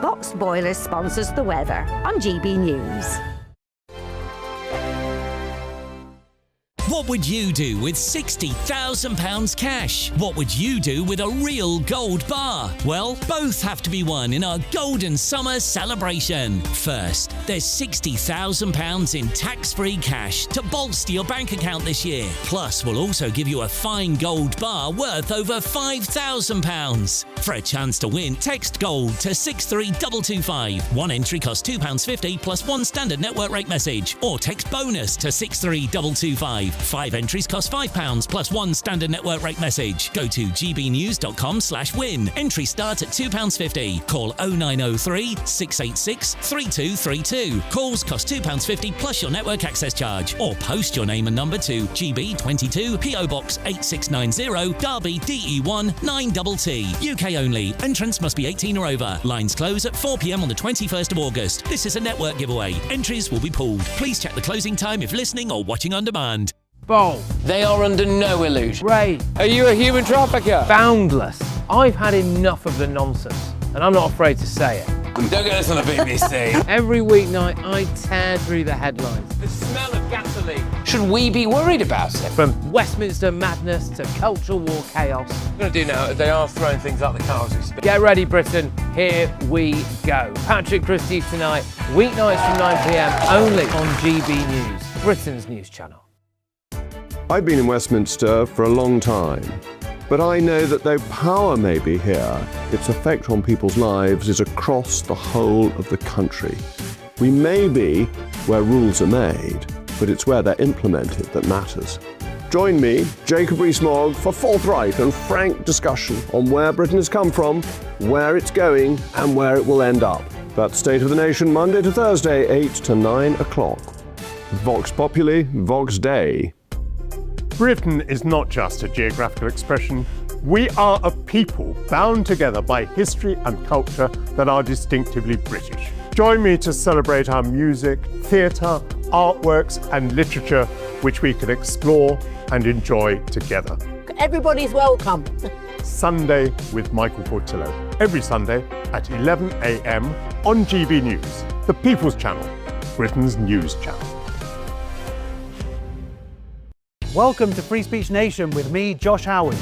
Boxed Boilers sponsors the weather on GB News. What would you do with £60,000 cash? What would you do with a real gold bar? Well, both have to be won in our Golden Summer celebration. First, there's £60,000 in tax-free cash to bolster your bank account this year. Plus, we'll also give you a fine gold bar worth over £5,000. For a chance to win, text GOLD to 63225. One entry costs £2.50 plus one standard network rate message. Or text BONUS to 63225. 5 entries cost £5 plus one standard network rate message. Go to gbnews.com/win. Entry start at £2.50. Call 0903 686 3232. Calls cost £2.50 plus your network access charge. Or post your name and number to GB22 PO Box 8690 Derby DE1 9TT. UK only. Entrance must be 18 or over. Lines close at 4 p.m. on the 21st of August. This is a network giveaway. Entries will be pulled. Please check the closing time if listening or watching on demand. Bold. They are under no illusion. Brave. Are you a human trafficker? Boundless. I've had enough of the nonsense, and I'm not afraid to say it. Don't get this on the BBC. Every weeknight, I tear through the headlines. The smell of gasoline. Should we be worried about it? From Westminster madness to cultural war chaos. What I'm going to do now is they are throwing things out the car as we speak. Get ready, Britain. Here we go. Patrick Christie's tonight, weeknights from 9 p.m, only on GB News, Britain's news channel. I've been in Westminster for a long time, but I know that though power may be here, its effect on people's lives is across the whole of the country. We may be where rules are made, but it's where they're implemented that matters. Join me, Jacob Rees-Mogg, for forthright and frank discussion on where Britain has come from, where it's going, and where it will end up. That's State of the Nation, Monday to Thursday, 8 to 9 o'clock. Vox Populi, Vox Dei. Britain is not just a geographical expression. We are a people bound together by history and culture that are distinctively British. Join me to celebrate our music, theatre, artworks and literature, which we can explore and enjoy together. Everybody's welcome. Sunday with Michael Portillo. Every Sunday at 11 a.m. on GB News, the People's Channel, Britain's news channel. Welcome to Free Speech Nation with me, Josh Howard.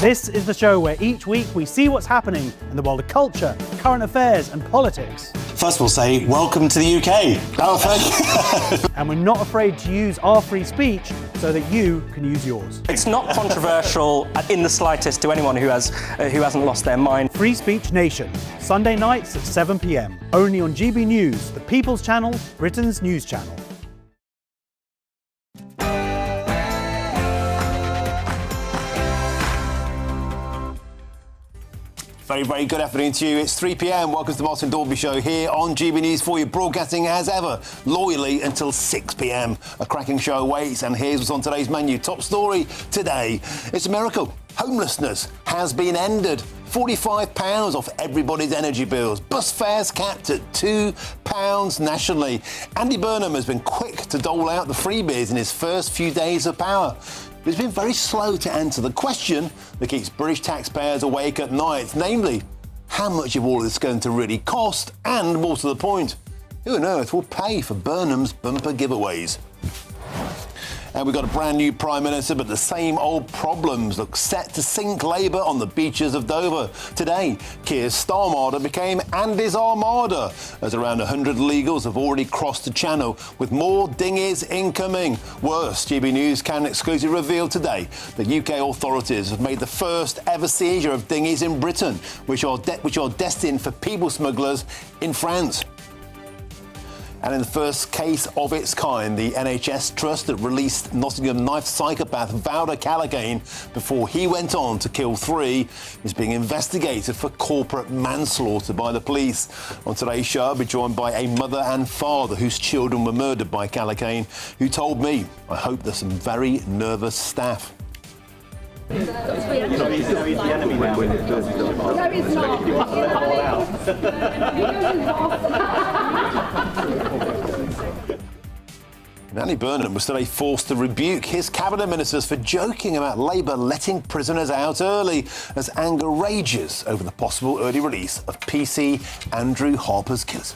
This is the show where each week we see what's happening in the world of culture, current affairs and politics. First we'll say, welcome to the UK. Oh, thank you. And we're not afraid to use our free speech so that you can use yours. It's not controversial in the slightest to anyone who hasn't lost their mind. Free Speech Nation, Sunday nights at 7 p.m. Only on GB News, the People's Channel, Britain's news channel. Very, very good afternoon to you. It's 3 p.m. Welcome to the Martin Daubney Show here on GB News for you, broadcasting as ever, loyally until 6 p.m. A cracking show awaits, and here's what's on today's menu. Top story today. It's a miracle. Homelessness has been ended. £45 off everybody's energy bills. Bus fares capped at £2 nationally. Andy Burnham has been quick to dole out the freebies in his first few days of power. But he's been very slow to answer the question that keeps British taxpayers awake at night, namely, how much of all of this is going to really cost, and more to the point, who on earth will pay for Burnham's bumper giveaways? And we've got a brand new Prime Minister, but the same old problems look set to sink Labour on the beaches of Dover. Today, Keir's Starmada became Andy's Armada, as around 100 legals have already crossed the channel, with more dinghies incoming. Worse, GB News can exclusively reveal today that UK authorities have made the first ever seizure of dinghies in Britain, which are destined for people smugglers in France. And in the first case of its kind, the NHS trust that released Nottingham knife psychopath Valda Callaghan before he went on to kill 3 is being investigated for corporate manslaughter by the police. On today's show, I'll be joined by a mother and father whose children were murdered by Callaghan, who told me, I hope there's some very nervous staff. No, he's the enemy now. No, he's not. You want to let them all out. And Andy Burnham was today forced to rebuke his cabinet ministers for joking about Labour letting prisoners out early as anger rages over the possible early release of PC Andrew Harper's killers.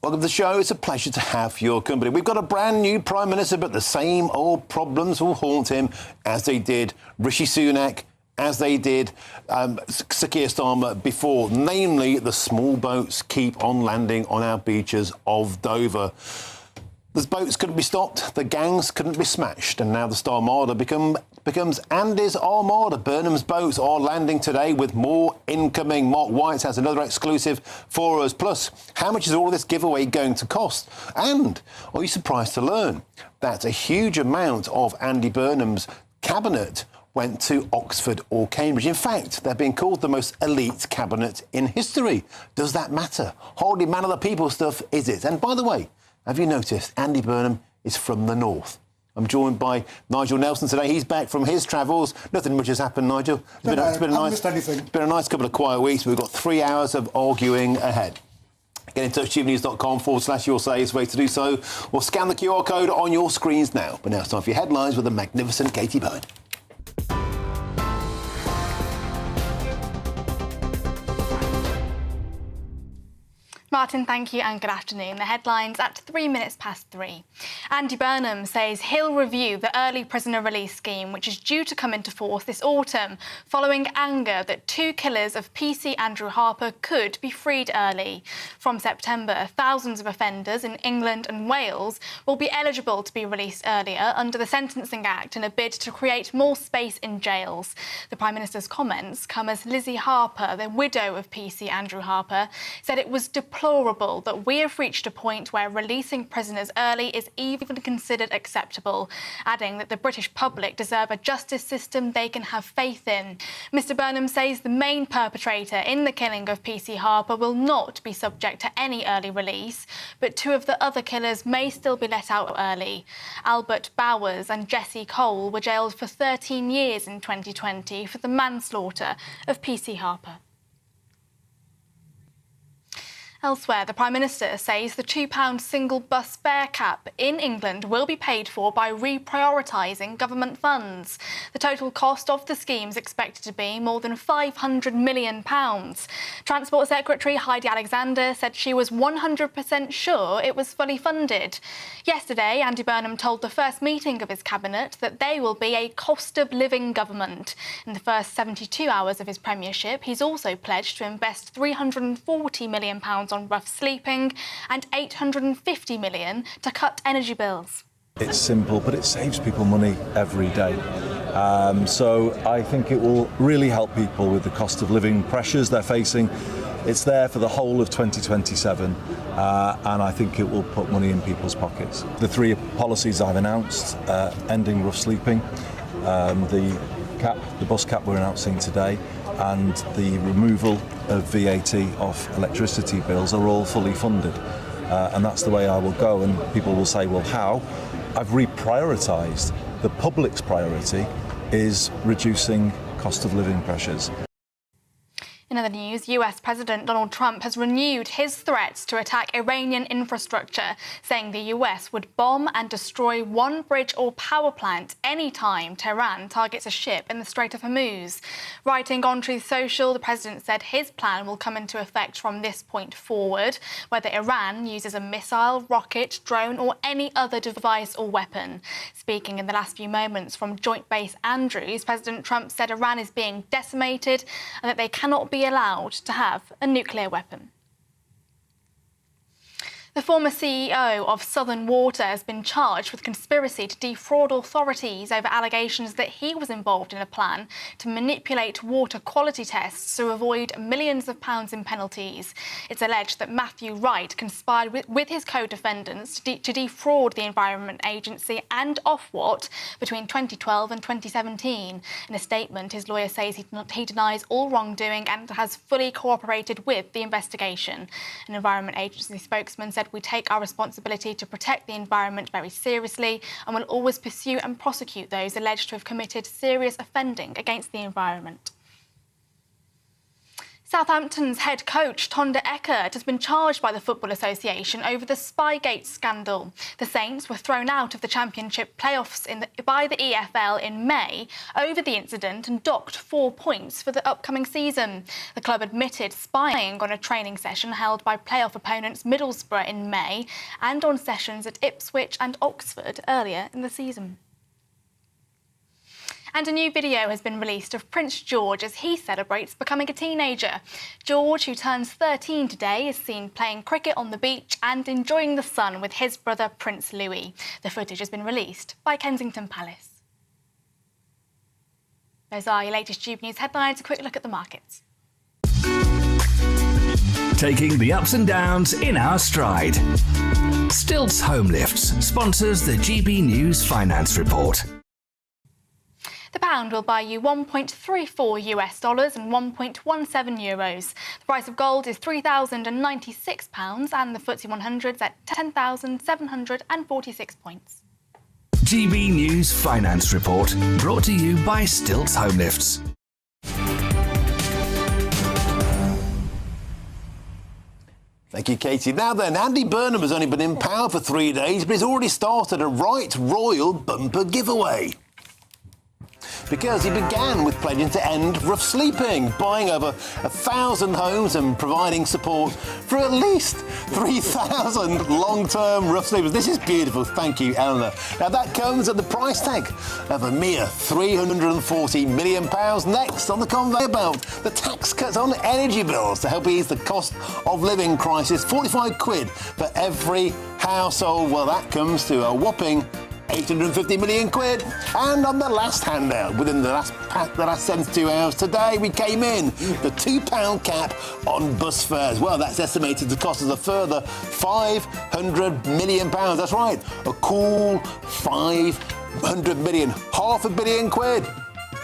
Welcome to the show. It's a pleasure to have your company. We've got a brand new Prime Minister, but the same old problems will haunt him, as they did Rishi Sunak, as they did Sir Keir Starmer before. Namely, the small boats keep on landing on our beaches of Dover. The boats couldn't be stopped, the gangs couldn't be smashed, and now the Star Armada becomes Andy's Armada. Burnham's boats are landing today with more incoming. Mark White has another exclusive for us. Plus, how much is all this giveaway going to cost? And are you surprised to learn that a huge amount of Andy Burnham's cabinet went to Oxford or Cambridge? In fact, they're being called the most elite cabinet in history. Does that matter? Hardly man of the people stuff, is it? And by the way, have you noticed Andy Burnham is from the north? I'm joined by Nigel Nelson today. He's back from his travels. Nothing much has happened, Nigel. It's been a nice couple of quiet weeks. We've got 3 hours of arguing ahead. Get in touch, gbnews.com/your say is the way to do so, or scan the QR code on your screens now. But now it's time for your headlines with the magnificent Katie Bowen. Martin, thank you and good afternoon. The headlines at 3:03. Andy Burnham says he'll review the early prisoner release scheme, which is due to come into force this autumn, following anger that 2 killers of PC Andrew Harper could be freed early. From September, thousands of offenders in England and Wales will be eligible to be released earlier under the Sentencing Act in a bid to create more space in jails. The Prime Minister's comments come as Lizzie Harper, the widow of PC Andrew Harper, said it was deplorable that we have reached a point where releasing prisoners early is even considered acceptable, adding that the British public deserve a justice system they can have faith in. Mr Burnham says the main perpetrator in the killing of PC Harper will not be subject to any early release, but 2 of the other killers may still be let out early. Albert Bowers and Jesse Cole were jailed for 13 years in 2020 for the manslaughter of PC Harper. Elsewhere, the Prime Minister says the £2 single bus fare cap in England will be paid for by reprioritising government funds. The total cost of the scheme is expected to be more than £500 million. Transport Secretary Heidi Alexander said she was 100% sure it was fully funded. Yesterday, Andy Burnham told the first meeting of his cabinet that they will be a cost of living government. In the first 72 hours of his premiership, he's also pledged to invest £340 million on rough sleeping and $850 million to cut energy bills. It's simple, but it saves people money every day. So I think it will really help people with the cost of living pressures they're facing. It's there for the whole of 2027, and I think it will put money in people's pockets. The 3 policies I've announced, ending rough sleeping, the bus cap we're announcing today, and the removal of VAT off electricity bills are all fully funded. And that's the way I will go. And people will say, well, how? I've reprioritised. The public's priority is reducing cost of living pressures. In other news, US President Donald Trump has renewed his threats to attack Iranian infrastructure, saying the US would bomb and destroy one bridge or power plant any time Tehran targets a ship in the Strait of Hormuz. Writing on Truth Social, the president said his plan will come into effect from this point forward, whether Iran uses a missile, rocket, drone or any other device or weapon. Speaking in the last few moments from Joint Base Andrews, President Trump said Iran is being decimated and that they cannot be allowed to have a nuclear weapon. The former CEO of Southern Water has been charged with conspiracy to defraud authorities over allegations that he was involved in a plan to manipulate water quality tests to avoid millions of pounds in penalties. It's alleged that Matthew Wright conspired with his co-defendants to defraud the Environment Agency and Ofwat between 2012 and 2017. In a statement, his lawyer says he denies all wrongdoing and has fully cooperated with the investigation. An Environment Agency spokesman said, "We take our responsibility to protect the environment very seriously and will always pursue and prosecute those alleged to have committed serious offending against the environment." Southampton's head coach, Tonda Eckert, has been charged by the Football Association over the Spygate scandal. The Saints were thrown out of the Championship playoffs by the EFL in May over the incident and docked 4 points for the upcoming season. The club admitted spying on a training session held by playoff opponents Middlesbrough in May and on sessions at Ipswich and Oxford earlier in the season. And a new video has been released of Prince George as he celebrates becoming a teenager. George, who turns 13 today, is seen playing cricket on the beach and enjoying the sun with his brother Prince Louis. The footage has been released by Kensington Palace. Those are your latest GBNews headlines. A quick look at the markets. Taking the ups and downs in our stride. Stilts Home Lifts sponsors the GBNews Finance Report. The pound will buy you $1.34 and 1.17 euros. The price of gold is £3,096 and the FTSE 100's at 10,746 points. GBNews Finance Report, brought to you by Stilts Home Lifts. Thank you, Katie. Now then, Andy Burnham has only been in power for 3 days, but he's already started a right royal bumper giveaway. Because he began with pledging to end rough sleeping, buying over 1,000 homes and providing support for at least 3,000 long-term rough sleepers. This is beautiful. Thank you, Eleanor. Now, that comes at the price tag of a mere £340 million. Next on the conveyor belt, the tax cuts on energy bills to help ease the cost of living crisis. 45 quid for every household. Well, that comes to a whopping 850 million quid. And on the last handout, within the last 72 hours today, we came in the £2 cap on bus fares. Well, that's estimated to cost us a further £500 million. That's right, a cool 500 million, £500 million.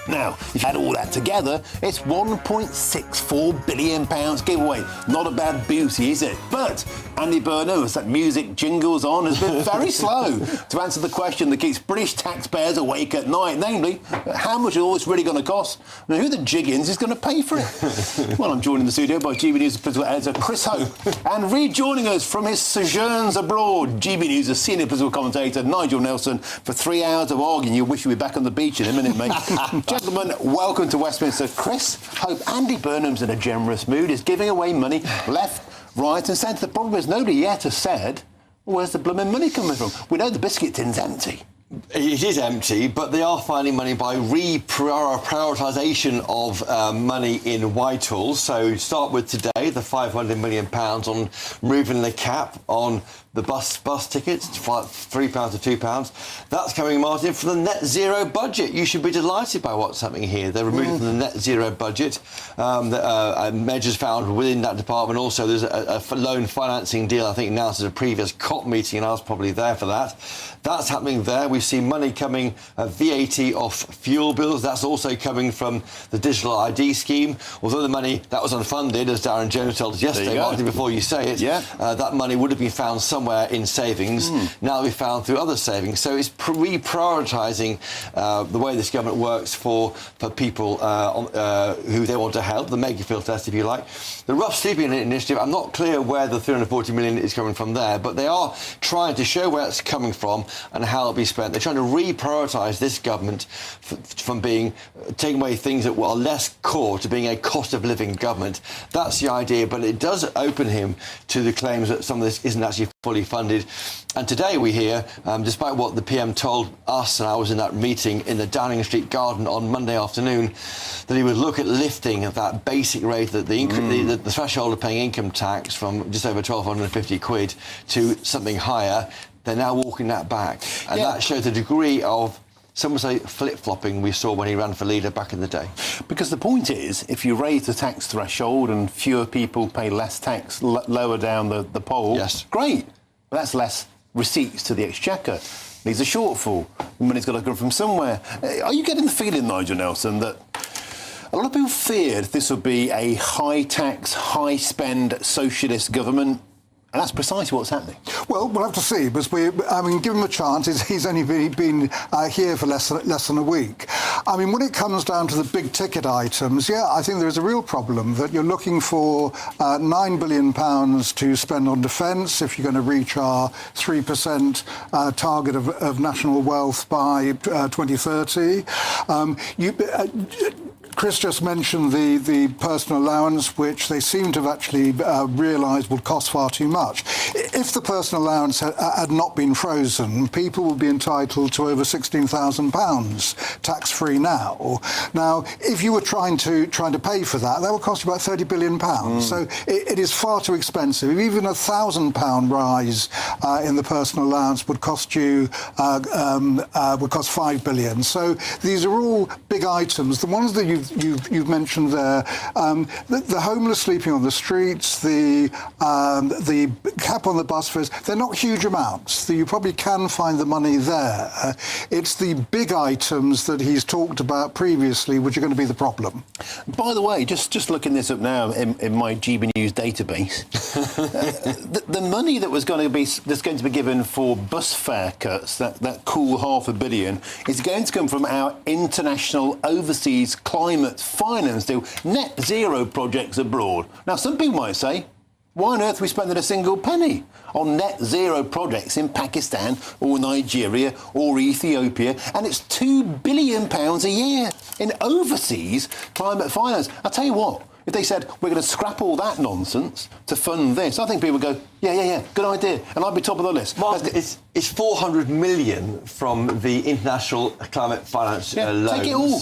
Now, if you add all that together, it's £1.64 billion giveaway. Not a bad booty, is it? But Andy Burnham, as that music jingles on, has been very slow to answer the question that keeps British taxpayers awake at night, namely, how much is all this really going to cost? And who the jiggins is going to pay for it? Well, I'm joined in the studio by GBNews political editor Chris Hope, and rejoining us from his sojourns abroad, GBNews' senior political commentator Nigel Nelson, for 3 hours of arguing. You wish you were back on the beach in a minute, mate. Gentlemen, welcome to Westminster. Chris Hope, Andy Burnham's in a generous mood. He's giving away money left, right and centre. The problem is nobody yet has said, well, where's the blooming money coming from? We know the biscuit tin's empty. It is empty, but they are finding money by reprioritisation of money in Whitehall. So start with today, the £500 million on removing the cap on the bus tickets, £3 to £2. That's coming, Martin, from the net zero budget. You should be delighted by what's happening here. They're removing from the net zero budget measures found within that department. Also, there's a loan financing deal, I think, announced at a previous COP meeting, and I was probably there for that. That's happening there. We see money coming, VAT off fuel bills. That's also coming from the digital ID scheme. Although the money that was unfunded, as Darren Jones told us yesterday, Martin, before you say it, that money would have been found somewhere in savings. Now it'll be found through other savings. So it's reprioritising the way this government works for people who they want to help, the make you feel test, if you like. The rough sleeping initiative, I'm not clear where the 340 million is coming from there, but they are trying to show where it's coming from and how it'll be spent. They're trying to reprioritise this government from taking away things that are less core to being a cost of living government. That's the idea, but it does open him to the claims that some of this isn't actually fully funded. And today we hear, despite what the PM told us, and I was in that meeting in the Downing Street Garden on Monday afternoon, that he would look at lifting that basic rate, that the threshold of paying income tax from just over 1,250 quid to something higher. They're now walking that back. And that shows the degree of, some would say, flip-flopping we saw when he ran for leader back in the day. Because the point is, if you raise the tax threshold and fewer people pay less tax lower down the poll, great. But that's less receipts to the Exchequer. Needs a shortfall. The money's got to come from somewhere. Are you getting the feeling, Nigel Nelson, that a lot of people feared this would be a high-tax, high-spend socialist government? And that's precisely what's happening. Well, we'll have to see, because give him a chance. He's only been here for less than a week. I mean, when it comes down to the big ticket items, yeah, I think there is a real problem that you're looking for £9 billion to spend on defence if you're going to reach our 3% target of national wealth by 2030. Chris just mentioned the personal allowance, which they seem to have actually realised would cost far too much. If the personal allowance had not been frozen, people would be entitled to over £16,000 tax-free now. Now, if you were trying to pay for that, that would cost you about £30 billion. So it is far too expensive. Even a £1,000 rise in the personal allowance would cost you £5 billion. So these are all big items. The ones that you've mentioned there, the homeless sleeping on the streets, the cap on the bus fares, they're not huge amounts. You probably can find the money there. It's the big items that he's talked about previously which are going to be the problem. By the way, just looking this up now in my GB News database, the money that's going to be given for bus fare cuts, that cool £500 million, is going to come from our international overseas climate finance deal, net zero projects abroad. Now, some people might say, why on earth are we spending a single penny on net zero projects in Pakistan or Nigeria or Ethiopia? And it's £2 billion a year in overseas climate finance. I'll tell you what, if they said, we're going to scrap all that nonsense to fund this, I think people would go, yeah, good idea. And I'd be top of the list. Mark, it's 400 million from the international climate finance loans. Take it all.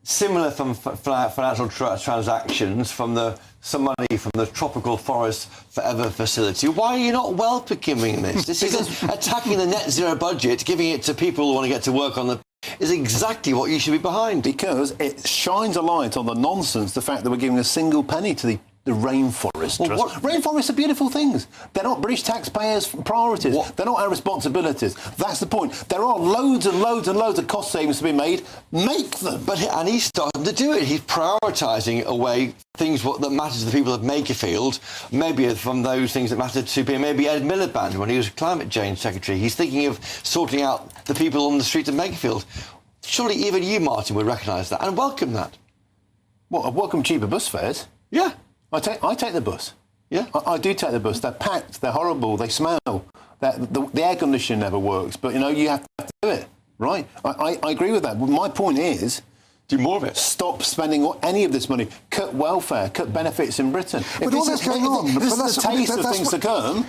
Similar from financial transactions, from some money from the Tropical Forest Forever facility. Why are you not welcoming this? This is attacking the net zero budget, giving it to people who want to get to work on the... is exactly what you should be behind. Because it shines a light on the nonsense, the fact that we're giving a single penny to the rainforest trust. Rainforests are beautiful things. They're not British taxpayers' priorities. They're not our responsibilities. That's the point. There are loads and loads and loads of cost savings to be made. Make them. And he's starting to do it. He's prioritising away things that matter to the people of Makerfield, maybe from those things that matter to maybe Ed Miliband when he was Climate Change Secretary. He's thinking of sorting out the people on the streets of Makerfield. Surely even you, Martin, would recognise that and welcome that. What, I welcome cheaper bus fares? Yeah. I take the bus. Yeah, I do take the bus. They're packed. They're horrible. They smell. The air conditioning never works. But you have to do it, right? I agree with that. But my point is, do more of it. Stop spending any of this money. Cut welfare. Cut benefits in Britain. But all that's going on. This is the taste of things to come.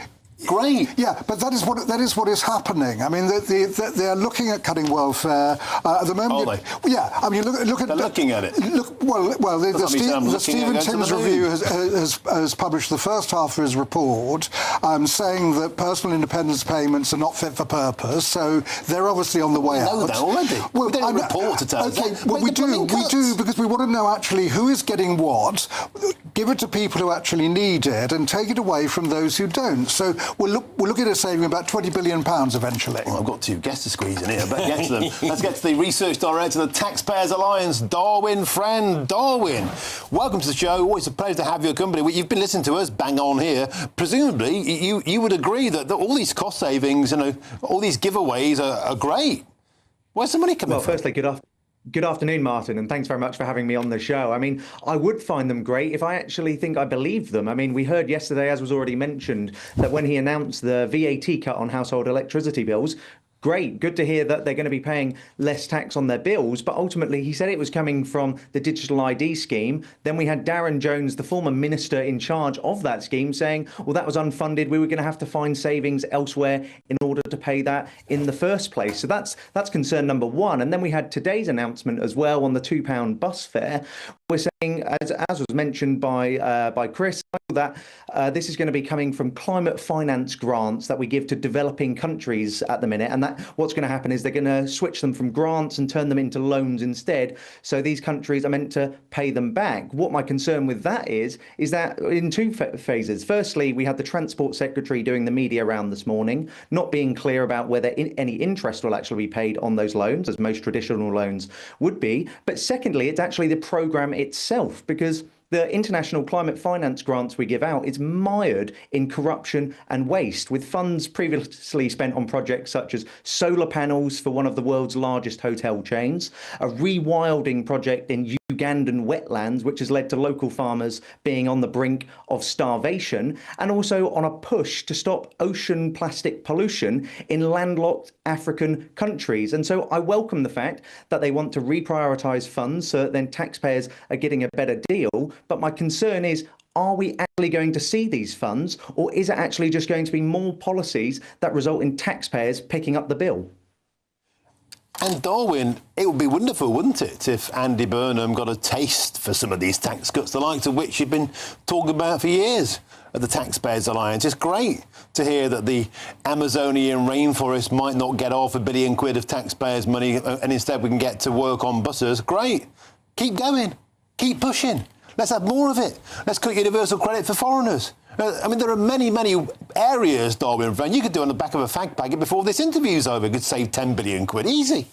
Great. Yeah, but that is what is happening. I mean, they are looking at cutting welfare at the moment. Are they? Yeah, I mean, look at. They're looking at it. The Stephen Timms review has published the first half of his report, saying that personal independence payments are not fit for purpose. So they're obviously on the way out. We know that already. Well, we don't report to tell us. Okay, well, we do because we want to know actually who is getting what. Give it to people who actually need it, and take it away from those who don't. So we're looking at saving about £20 billion eventually. Well, I've got two guests to squeeze in here, but get to them. Let's get to the Research Director of the Taxpayers Alliance, Darwin Friend. Darwin, welcome to the show. Always a pleasure to have your company. You've been listening to us bang on here. Presumably, you would agree that all these cost savings, all these giveaways are great. Where's the money coming from? Well, firstly, good afternoon, Martin, and thanks very much for having me on the show. I mean, I would find them great if I actually think I believed them. I mean, we heard yesterday, as was already mentioned, that when he announced the VAT cut on household electricity bills, great, good to hear that they're going to be paying less tax on their bills. But ultimately, he said it was coming from the digital ID scheme. Then we had Darren Jones, the former minister in charge of that scheme, saying, well, that was unfunded. We were going to have to find savings elsewhere in order to pay that in the first place. So that's concern number one. And then we had today's announcement as well on the £2 bus fare. We're saying, as was mentioned by Chris, that this is going to be coming from climate finance grants that we give to developing countries at the minute. And that what's going to happen is they're going to switch them from grants and turn them into loans instead. So these countries are meant to pay them back. What my concern with that is that in two phases. Firstly, we had the Transport Secretary doing the media round this morning, not being clear about whether any interest will actually be paid on those loans, as most traditional loans would be. But secondly, it's actually the programme itself, because the international climate finance grants we give out, it's mired in corruption and waste, with funds previously spent on projects such as solar panels for one of the world's largest hotel chains, a rewilding project in Ugandan wetlands, which has led to local farmers being on the brink of starvation, and also on a push to stop ocean plastic pollution in landlocked African countries. And so I welcome the fact that they want to reprioritise funds so that then taxpayers are getting a better deal. But my concern is, are we actually going to see these funds, or is it actually just going to be more policies that result in taxpayers picking up the bill? And Darwin, it would be wonderful, wouldn't it, if Andy Burnham got a taste for some of these tax cuts, the likes of which you've been talking about for years at the Taxpayers Alliance. It's great to hear that the Amazonian rainforest might not get off £1 billion of taxpayers' money and instead we can get to work on buses. Great. Keep going. Keep pushing. Let's have more of it. Let's cut universal credit for foreigners. I mean, there are many, many areas, Darwin, friend, you could do on the back of a fag packet before this interview's over. You could save £10 billion. Easy.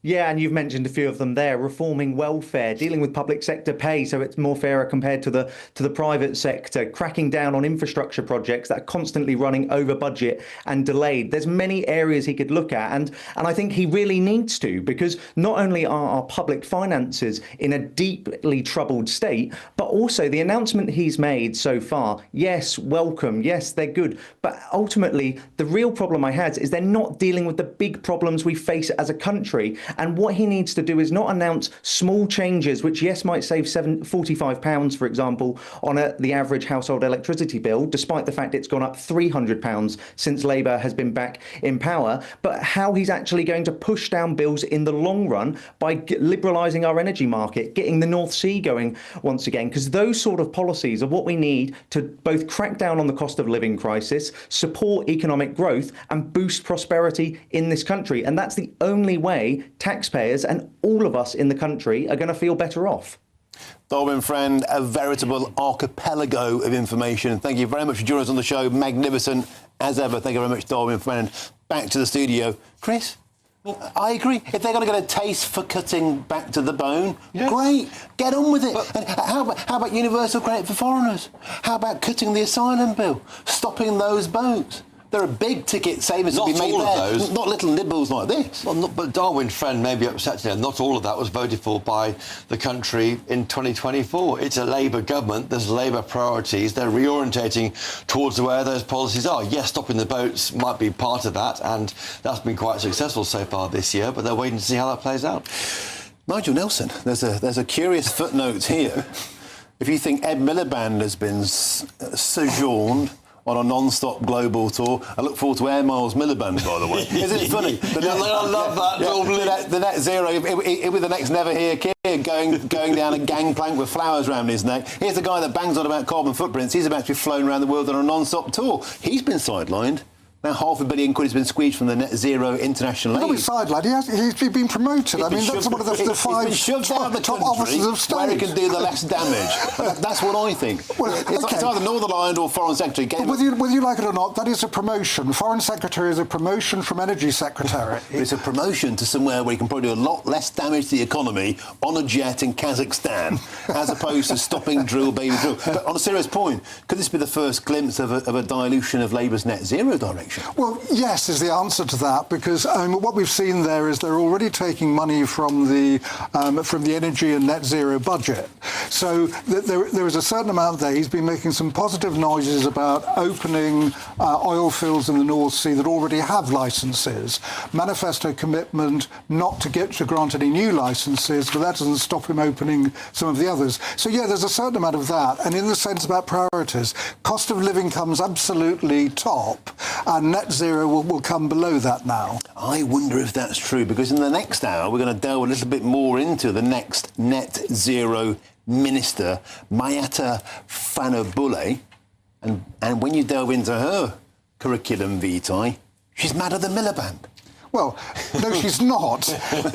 Yeah, and you've mentioned a few of them there. Reforming welfare, dealing with public sector pay so it's more fairer compared to the private sector, cracking down on infrastructure projects that are constantly running over budget and delayed. There's many areas he could look at, and I think he really needs to, because not only are our public finances in a deeply troubled state, but also the announcement he's made so far, yes, welcome, yes, they're good, but ultimately the real problem I had is they're not dealing with the big problems we face as a country. And what he needs to do is not announce small changes, which, yes, might save £45, for example, on the average household electricity bill, despite the fact it's gone up £300 since Labour has been back in power, but how he's actually going to push down bills in the long run by liberalising our energy market, getting the North Sea going once again, because those sort of policies are what we need to both crack down on the cost of living crisis, support economic growth and boost prosperity in this country. And that's the only way taxpayers and all of us in the country are going to feel better off. Darwin, friend, a veritable archipelago of information. Thank you very much for joining us on the show. Magnificent as ever. Thank you very much, Darwin, friend. Back to the studio. Chris? I agree. If they're going to get a taste for cutting back to the bone, great. Get on with it. And how about universal credit for foreigners? How about cutting the asylum bill? Stopping those boats? There are big-ticket savings to be made there. Not all of those. Not little nibbles like this. Well, but Darwin, friend, may be upset today. Not all of that was voted for by the country in 2024. It's a Labour government. There's Labour priorities. They're reorientating towards where those policies are. Yes, stopping the boats might be part of that, and that's been quite successful so far this year, but they're waiting to see how that plays out. Nigel Nelson, there's a curious footnote here. If you think Ed Miliband has been sojourned on a non-stop global tour. I look forward to Air Miles Miliband, by the way. Isn't it funny? I love that. The net zero, he'll be the next Never Here kid going down a gangplank with flowers around his neck. Here's the guy that bangs on about carbon footprints. He's about to be flown around the world on a non-stop tour. He's been sidelined. Now £500 million has been squeezed from the net zero international aid. He's sidelined. He's been promoted. I mean, that's one of the five top officers of state. Where he can do the less damage. That's what I think. Well, it's either Northern Ireland or Foreign Secretary. Whether you like it or not, that is a promotion. Foreign Secretary is a promotion from Energy Secretary. It's a promotion to somewhere where you can probably do a lot less damage to the economy on a jet in Kazakhstan, as opposed to stopping drill, baby drill. But on a serious point, could this be the first glimpse of a dilution of Labour's net zero direction? Well, yes, is the answer to that, because what we've seen there is they're already taking money from the energy and net zero budget. So there is a certain amount there. He's been making some positive noises about opening oil fields in the North Sea that already have licences. Manifesto commitment not to grant any new licences, but that doesn't stop him opening some of the others. So yeah, there's a certain amount of that. And in the sense about priorities, cost of living comes absolutely top, and net zero will come below that now. I wonder if that's true, because in the next hour we're going to delve a little bit more into the next net zero minister, Mayata Fanabule, and when you delve into her curriculum vitae, she's madder than Miliband. Well, no, she's not,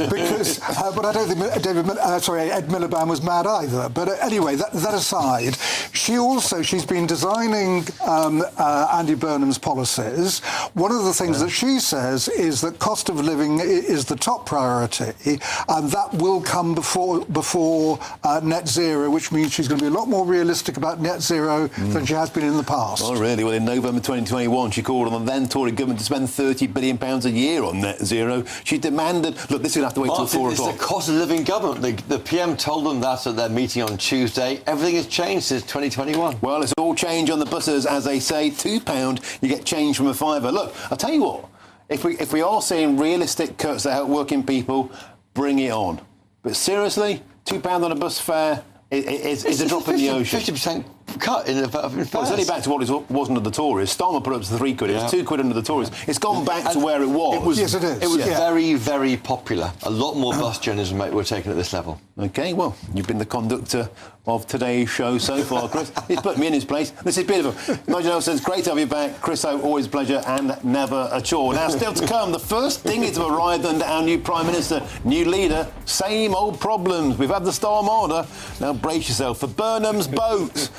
because. But I don't think Ed Miliband was mad either. But anyway, that aside, she's been designing Andy Burnham's policies. One of the things that she says is that cost of living is the top priority, and that will come before net zero, which means she's going to be a lot more realistic about net zero than she has been in the past. Oh, really? Well, in November 2021, she called on the then Tory government to spend £30 billion a year on net zero. She demanded, look, this is going to have to wait till 4 o'clock. It's the cost of living government. The PM told them that at their meeting on Tuesday. Everything has changed since 2021. Well, it's all change on the buses, as they say. £2, you get change from a £5. Look, I'll tell you what, if we are seeing realistic cuts that help working people, bring it on. But seriously, £2 on a bus fare is a drop in the ocean. 50% cut in fares. Well, it's only back to what it was under the Tories. Starmer put it up to £3. It was £2 under the Tories. It's gone back to where it was. Yes, it is. It was very, very popular. A lot more bus journeys were taken at this level. OK, well, you've been the conductor of today's show so far, Chris. He's put me in his place. This is beautiful. Nigel Nelson, it's great to have you back. Chris O, always a pleasure and never a chore. Now, still to come, the first thing is to have arrived under our new Prime Minister, new leader, same old problems. We've had the Star Armada. Now brace yourself for Burnham's boats.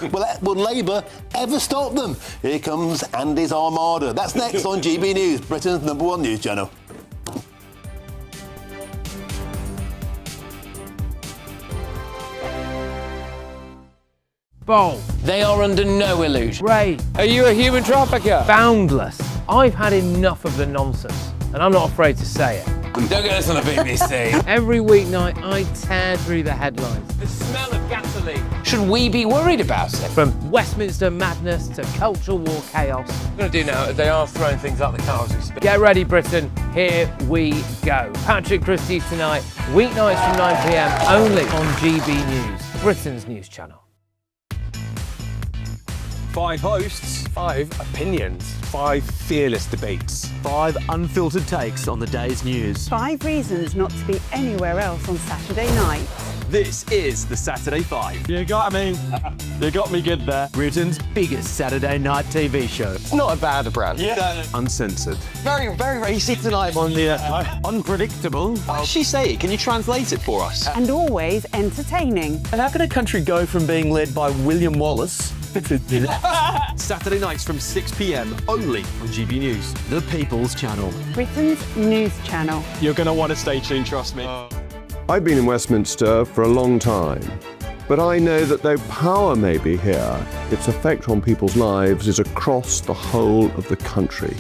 Will Labour ever stop them? Here comes Andy's Armada. That's next on GB News, Britain's #1 news channel. Bold. They are under no illusion. Ray. Are you a human trafficker? Boundless. I've had enough of the nonsense, and I'm not afraid to say it. Don't get us on the BBC. Every weeknight, I tear through the headlines. The smell of gasoline. Should we be worried about it? From Westminster madness to cultural war chaos. What I'm going to do now is they are throwing things out the car as we speak. Get ready, Britain. Here we go. Patrick Christie tonight, weeknights from 9 p.m. only on GB News, Britain's news channel. 5 hosts, 5 opinions, 5 fearless debates, 5 unfiltered takes on the day's news. 5 reasons not to be anywhere else on Saturday night. This is the Saturday 5. You got me. You got me good there. Britain's biggest Saturday night TV show. It's not a bad brand. Yeah. Uncensored. Very, very racy tonight on the unpredictable. What did she say? Can you translate it for us? And always entertaining. And how can a country go from being led by William Wallace Saturday nights from 6 p.m. only on GB News. The People's Channel. Britain's news channel. You're going to want to stay tuned, trust me. I've been in Westminster for a long time, but I know that though power may be here, its effect on people's lives is across the whole of the country.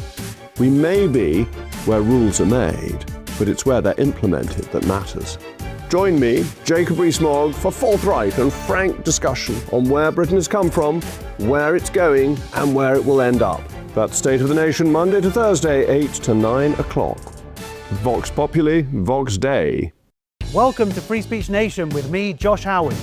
We may be where rules are made, but it's where they're implemented that matters. Join me, Jacob Rees-Mogg, for forthright and frank discussion on where Britain has come from, where it's going, and where it will end up. That's State of the Nation, Monday to Thursday, 8 to 9 o'clock. Vox Populi, Vox Dei. Welcome to Free Speech Nation with me, Josh Howard.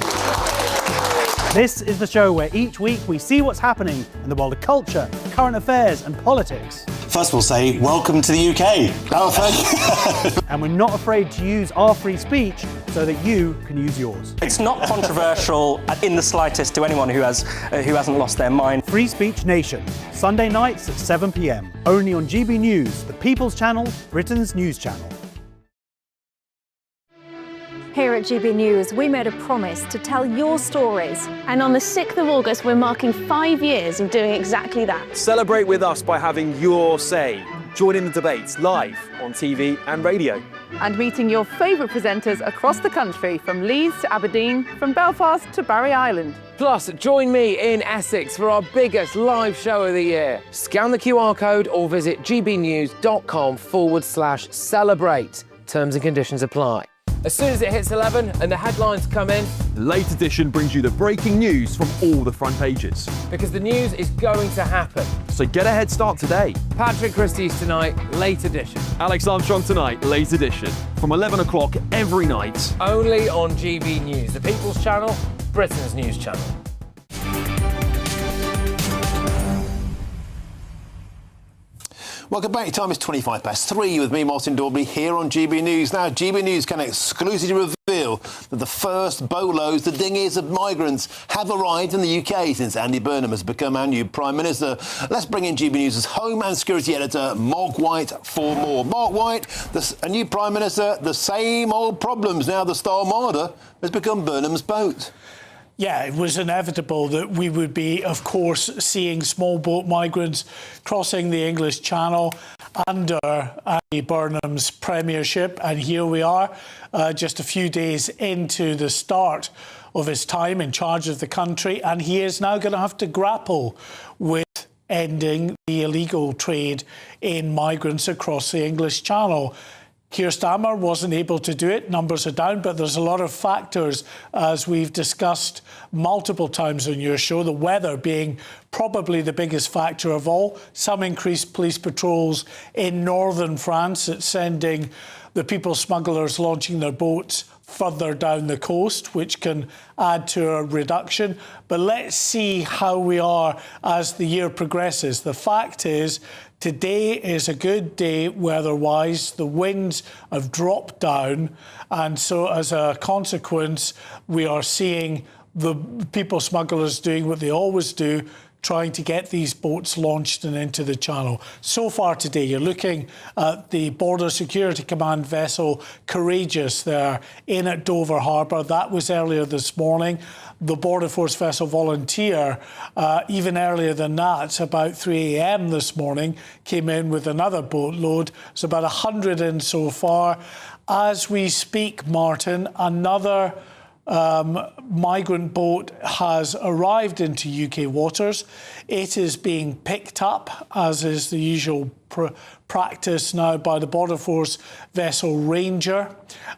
This is the show where each week we see what's happening in the world of culture, current affairs and politics. First we'll say, welcome to the UK. Oh, thank you. And we're not afraid to use our free speech so that you can use yours. It's not controversial in the slightest to anyone who hasn't lost their mind. Free Speech Nation, Sunday nights at 7 p.m. Only on GB News, the People's Channel, Britain's news channel. Here at GB News, we made a promise to tell your stories. And on the 6th of August, we're marking 5 years of doing exactly that. Celebrate with us by having your say. Join in the debates live on TV and radio. And meeting your favourite presenters across the country, from Leeds to Aberdeen, from Belfast to Barry Island. Plus, join me in Essex for our biggest live show of the year. Scan the QR code or visit gbnews.com/celebrate. Terms and conditions apply. As soon as it hits 11 and the headlines come in, The Late Edition brings you the breaking news from all the front pages. because the news is going to happen. So get a head start today. Patrick Christie's tonight, Late Edition. Alex Armstrong tonight, Late Edition. From 11 o'clock every night. Only on GB News, the People's Channel, Britain's news channel. Welcome back. Your time is 3:25 with me, Martin Daubney, here on GB News. Now, GB News can exclusively reveal sure that the first boatloads, the dinghies of migrants, have arrived in the UK since Andy Burnham has become our new Prime Minister. Let's bring in GB News' Home and Security Editor, Mark White, for more. Mark White, a new Prime Minister, the same old problems. Now the Star Marder has become Burnham's boat. Yeah, it was inevitable that we would be, of course, seeing small boat migrants crossing the English Channel under Andy Burnham's premiership. And here we are, just a few days into the start of his time in charge of the country. And he is now going to have to grapple with ending the illegal trade in migrants across the English Channel. Keir Starmer wasn't able to do it. Numbers are down, but there's a lot of factors, as we've discussed multiple times on your show, the weather being probably the biggest factor of all. Some increased police patrols in northern France. It's sending the people smugglers launching their boats further down the coast, which can add to a reduction. But let's see how we are as the year progresses. The fact is, today is a good day weather-wise. The winds have dropped down, and so as a consequence, we are seeing the people smugglers doing what they always do, trying to get these boats launched and into the channel. So far today, you're looking at the Border Security Command vessel Courageous there in at Dover Harbour. That was earlier this morning. The Border Force vessel Volunteer, even earlier than that, about 3 a.m. this morning, came in with another boatload. It's about 100 in so far. As we speak, Martin, another migrant boat has arrived into UK waters. It is being picked up, as is the usual practice now, by the Border Force vessel Ranger,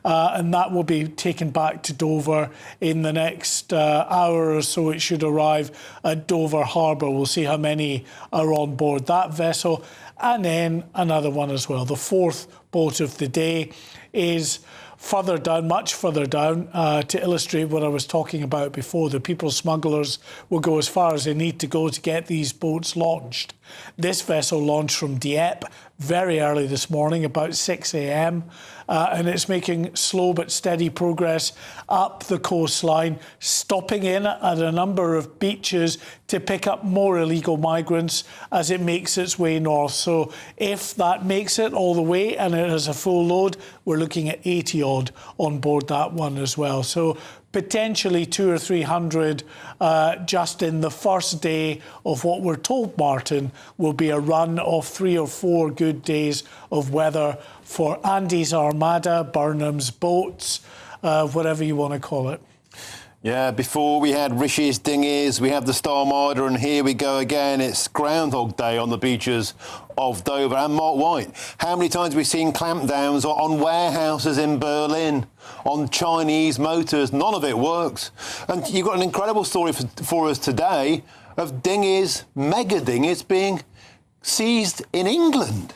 and that will be taken back to Dover in the next hour or so. It should arrive at Dover Harbour. We'll see how many are on board that vessel, and then another one as well. The fourth boat of the day is further down, much further down, to illustrate what I was talking about before. The people smugglers will go as far as they need to go to get these boats launched. This vessel launched from Dieppe very early this morning, about 6 a.m, and it's making slow but steady progress up the coastline, stopping in at a number of beaches to pick up more illegal migrants as it makes its way north. So if that makes it all the way and it has a full load, we're looking at 80 odd on board that one as well. So potentially 200 or 300 just in the first day of what we're told, Martin, will be a run of 3 or 4 good days of weather for Andy's Armada, Burnham's boats, whatever you want to call it. Yeah, before we had Rishi's dinghies, we have the Star Marder, and here we go again. It's Groundhog Day on the beaches of Dover. And Mark White, how many times have we seen clampdowns on warehouses in Berlin, on Chinese motors? None of it works. And you've got an incredible story for us today of dinghies, mega dinghies, being seized in England.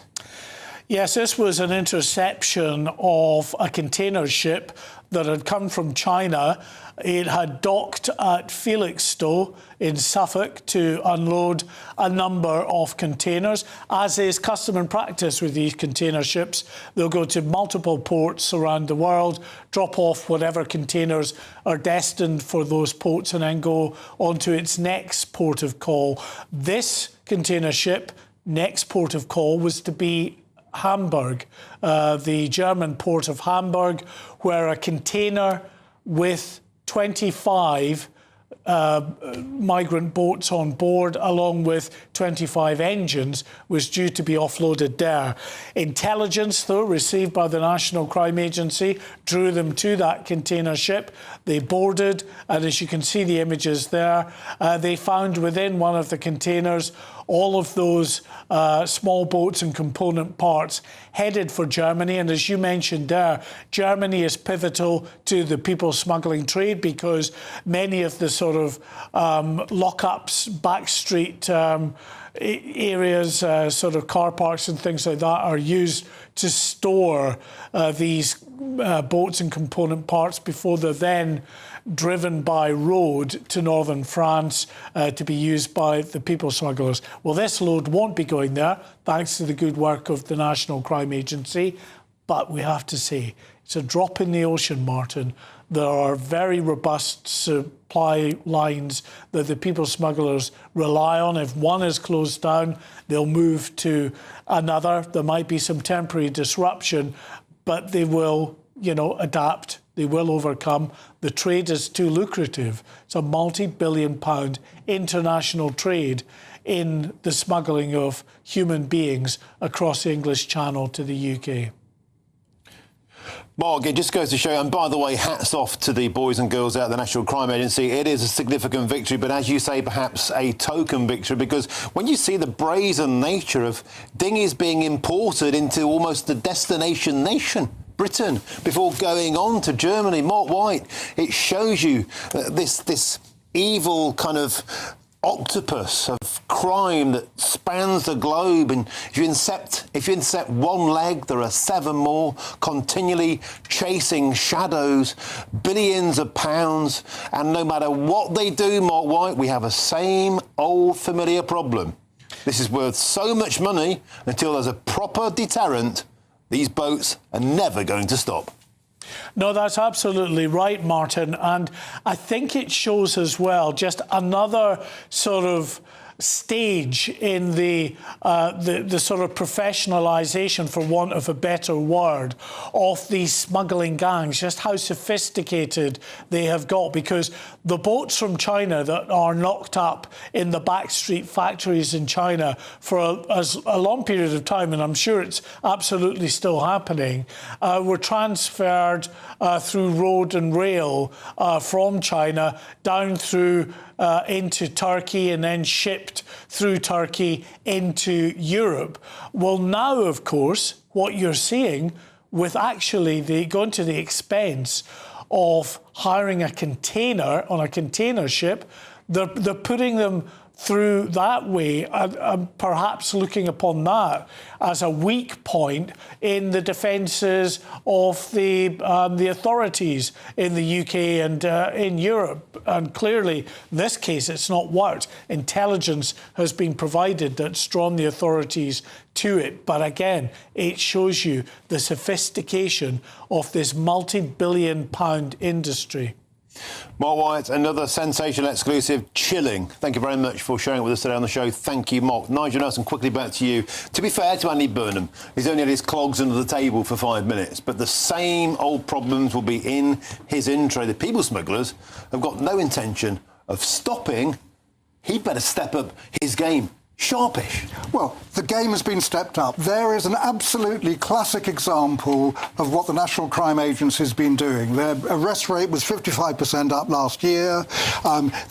Yes, this was an interception of a container ship that had come from China. It had docked at Felixstowe in Suffolk to unload a number of containers. As is custom and practice with these container ships, they'll go to multiple ports around the world, drop off whatever containers are destined for those ports, and then go on to its next port of call. This container ship, next port of call, was to be Hamburg, the German port of Hamburg, where a container with 25 migrant boats on board, along with 25 engines, was due to be offloaded there. Intelligence, though, received by the National Crime Agency, drew them to that container ship. They boarded, and as you can see the images there, they found within one of the containers all of those small boats and component parts headed for Germany. And as you mentioned there, Germany is pivotal to the people smuggling trade, because many of the sort of lockups, backstreet areas, sort of car parks and things like that, are used to store these boats and component parts before they're then driven by road to northern France to be used by the people smugglers. Well, this load won't be going there, thanks to the good work of the National Crime Agency. But we have to say, it's a drop in the ocean, Martin. There are very robust supply lines that the people smugglers rely on. If one is closed down, they'll move to another. There might be some temporary disruption, but they will, adapt. They will overcome. The trade is too lucrative. It's a multi-billion-pound international trade in the smuggling of human beings across the English Channel to the UK. Mark, it just goes to show, and by the way, hats off to the boys and girls at the National Crime Agency. It is a significant victory, but as you say, perhaps a token victory, because when you see the brazen nature of dinghies being imported into almost the destination nation, Britain, before going on to Germany, Mark White, it shows you this evil kind of octopus of crime that spans the globe, and if you incept one leg, there are 7 more continually chasing shadows, billions of pounds, and no matter what they do, Mark White, we have a same old familiar problem. This is worth so much money until there's a proper deterrent. These boats are never going to stop. No, that's absolutely right, Martin. And I think it shows as well just another sort of stage in the sort of professionalisation, for want of a better word, of these smuggling gangs, just how sophisticated they have got. Because the boats from China that are locked up in the backstreet factories in China for a long period of time, and I'm sure it's absolutely still happening, were transferred through road and rail from China down through into Turkey and then shipped through Turkey into Europe. Well, now, of course, what you're seeing with actually going to the expense of hiring a container on a container ship, they're putting them through that way, and perhaps looking upon that as a weak point in the defences of the authorities in the UK and in Europe. And clearly, this case, it's not worked. Intelligence has been provided that's drawn the authorities to it. But again, it shows you the sophistication of this multi-billion-pound industry. Mark White, another sensational exclusive, chilling. Thank you very much for sharing it with us today on the show. Thank you, Mark. Nigel Nelson, quickly back to you. To be fair to Andy Burnham, he's only had his clogs under the table for 5 minutes, but the same old problems will be in his intro. The people smugglers have got no intention of stopping. He'd better step up his game. Sharpish. Well, the game has been stepped up. There is an absolutely classic example of what the National Crime Agency has been doing. Their arrest rate was 55% up last year.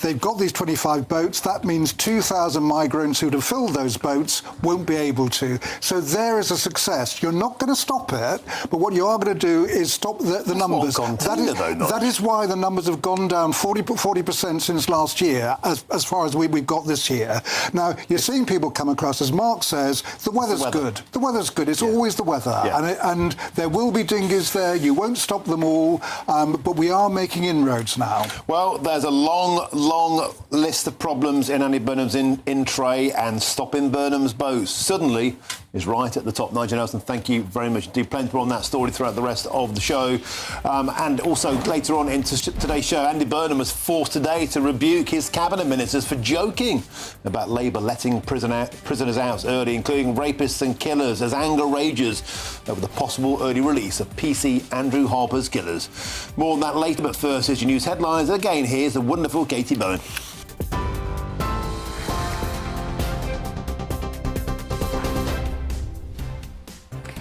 They've got these 25 boats. That means 2,000 migrants who'd have filled those boats won't be able to. So there is a success. You're not going to stop it, but what you are going to do is stop the numbers. That is why the numbers have gone down 40% since last year, as far as we've got this year. Now, you're seeing people come across, as Mark says, the weather's good. The weather's good. It's always the weather. Yeah. And there will be dinghies there. You won't stop them all. But we are making inroads now. Well, there's a long, long list of problems in Andy Burnham's in tray, and stopping Burnham's boats suddenly is right at the top. Nigel Nelson, thank you very much. Do plenty more on that story throughout the rest of the show. And also later on into today's show, Andy Burnham was forced today to rebuke his cabinet ministers for joking about Labour letting prisoners out early, including rapists and killers, as anger rages over the possible early release of PC Andrew Harper's killers. More on that later, but first is your news headlines. Again, here's the wonderful Katie Bowen.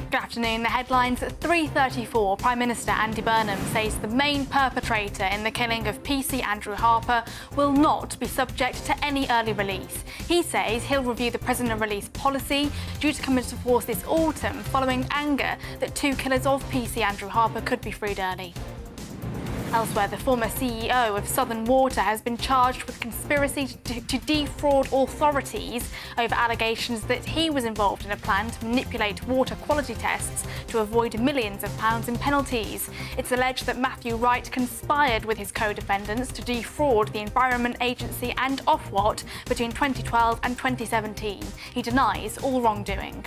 Good afternoon. The headlines at 3:34. Prime Minister Andy Burnham says the main perpetrator in the killing of PC Andrew Harper will not be subject to any early release. He says he'll review the prisoner release policy due to come into force this autumn following anger that 2 killers of PC Andrew Harper could be freed early. Elsewhere, the former CEO of Southern Water has been charged with conspiracy to defraud authorities over allegations that he was involved in a plan to manipulate water quality tests to avoid millions of pounds in penalties. It's alleged that Matthew Wright conspired with his co-defendants to defraud the Environment Agency and Ofwat between 2012 and 2017. He denies all wrongdoing.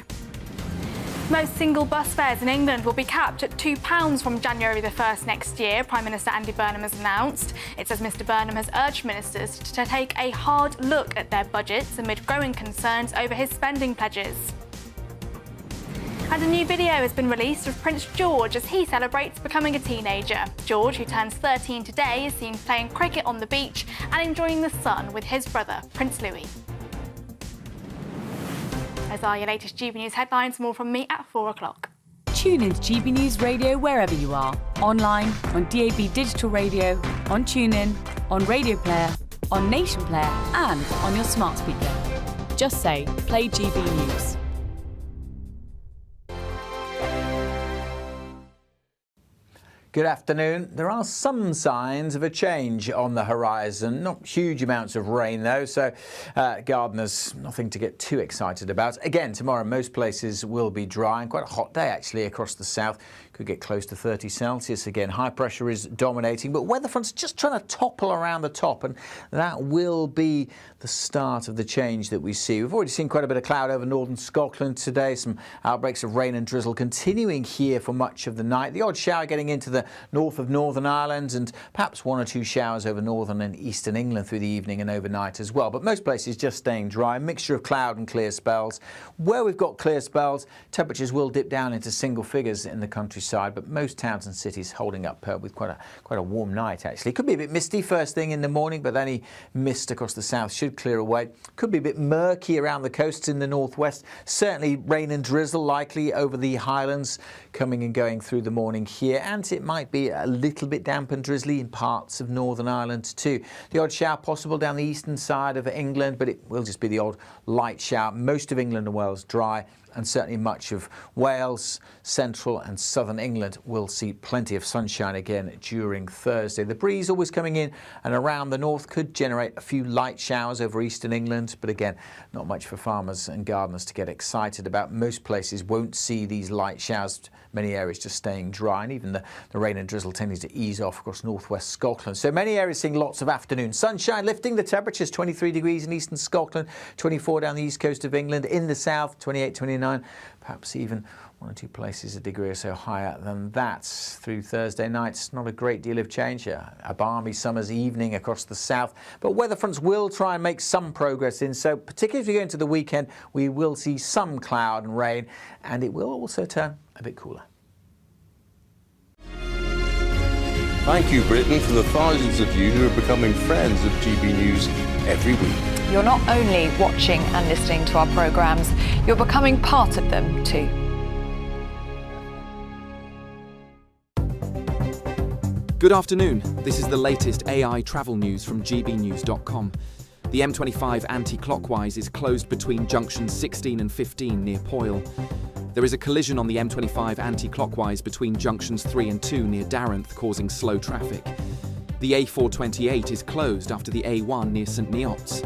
Most single bus fares in England will be capped at £2 from January the 1st next year, Prime Minister Andy Burnham has announced. It says Mr Burnham has urged ministers to take a hard look at their budgets amid growing concerns over his spending pledges. And a new video has been released of Prince George as he celebrates becoming a teenager. George, who turns 13 today, is seen playing cricket on the beach and enjoying the sun with his brother, Prince Louis. Those are your latest GB News headlines. More from me at 4 o'clock. Tune in to GB News Radio wherever you are. Online, on DAB digital radio, on TuneIn, on Radio Player, on Nation Player and on your smart speaker. Just say, play GB News. Good afternoon. There are some signs of a change on the horizon. Not huge amounts of rain, though, so gardeners, nothing to get too excited about. Again, tomorrow most places will be dry and quite a hot day, actually, across the south. Could get close to 30 Celsius again. High pressure is dominating, but weather fronts just trying to topple around the top, and that will be the start of the change that we see. We've already seen quite a bit of cloud over northern Scotland today. Some outbreaks of rain and drizzle continuing here for much of the night. The odd shower getting into the north of Northern Ireland, and perhaps 1 or 2 showers over northern and eastern England through the evening and overnight as well. But most places just staying dry. A mixture of cloud and clear spells. Where we've got clear spells, temperatures will dip down into single figures in the countryside, but most towns and cities holding up with quite a warm night, actually. Could be a bit misty first thing in the morning, but any mist across the south should clear away. Could be a bit murky around the coasts in the northwest. Certainly rain and drizzle likely over the highlands coming and going through the morning here, and it might be a little bit damp and drizzly in parts of Northern Ireland too. The odd shower possible down the eastern side of England, but it will just be the odd light shower. Most of England and Wales dry, and certainly much of Wales, central and southern England will see plenty of sunshine again during Thursday. The breeze always coming in and around the north could generate a few light showers over eastern England, but again, not much for farmers and gardeners to get excited about. Most places won't see these light showers, many areas just staying dry, and even the rain and drizzle tending to ease off across northwest Scotland. So many areas seeing lots of afternoon sunshine, lifting the temperatures. 23 degrees in eastern Scotland, 24 down the east coast of England. In the south, 28, 29. Perhaps even 1 or 2 places a degree or so higher than that. Through Thursday night, not a great deal of change. A balmy summer's evening across the south, but weather fronts will try and make some progress in. So particularly as we go into the weekend, we will see some cloud and rain, and it will also turn a bit cooler. Thank you, Britain, for the thousands of you who are becoming friends of GB News every week. You're not only watching and listening to our programmes, you're becoming part of them too. Good afternoon. This is the latest AI travel news from GBnews.com. The M25 anti-clockwise is closed between junctions 16 and 15 near Poyle. There is a collision on the M25 anti-clockwise between junctions 3 and 2 near Darenth, causing slow traffic. The A428 is closed after the A1 near St Neots.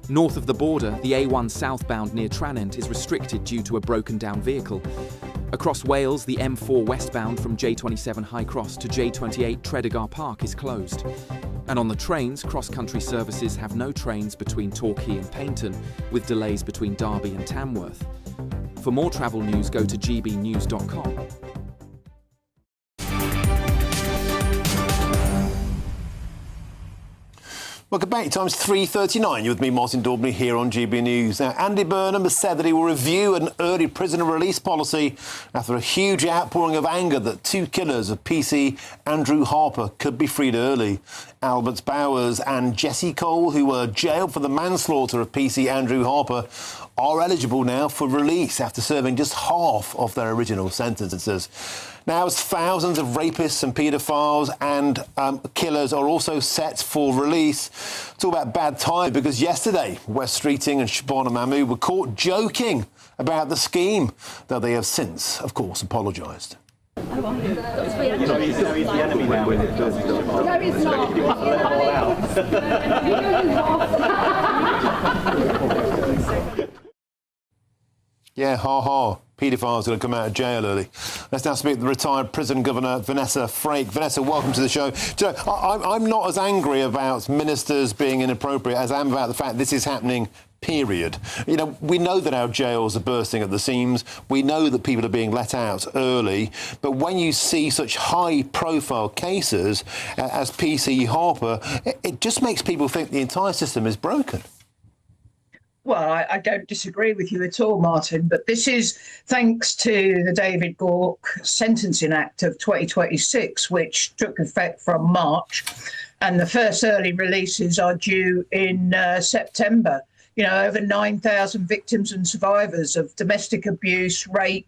North of the border, the A1 southbound near Tranent is restricted due to a broken down vehicle. Across Wales, the M4 westbound from J27 High Cross to J28 Tredegar Park is closed. And on the trains, cross-country services have no trains between Torquay and Paignton, with delays between Derby and Tamworth. For more travel news, go to gbnews.com. Welcome back. Time's 3:39. You're with me, Martin Daubney, here on GB News. Now, Andy Burnham has said that he will review an early prisoner release policy after a huge outpouring of anger that 2 killers of PC Andrew Harper could be freed early. Albert Bowers and Jesse Cole, who were jailed for the manslaughter of PC Andrew Harper, are eligible now for release after serving just half of their original sentences. Now, as thousands of rapists and paedophiles and killers are also set for release, talk about bad time, because yesterday Wes Streeting and Shabana Mahmood were caught joking about the scheme, though they have since, of course, apologised. No, he's the enemy now. No, he's not. Yeah, ha. Paedophiles going to come out of jail early. Let's now speak to the retired prison governor, Vanessa Frake. Vanessa, welcome to the show. Do you know, I'm not as angry about ministers being inappropriate as I am about the fact this is happening period. You know, we know that our jails are bursting at the seams. We know that people are being let out early. But when you see such high-profile cases as PC Harper, it just makes people think the entire system is broken. Well, I don't disagree with you at all, Martin, but this is thanks to the David Gork Sentencing Act of 2026, which took effect from March, and the first early releases are due in September. You know, over 9,000 victims and survivors of domestic abuse, rape,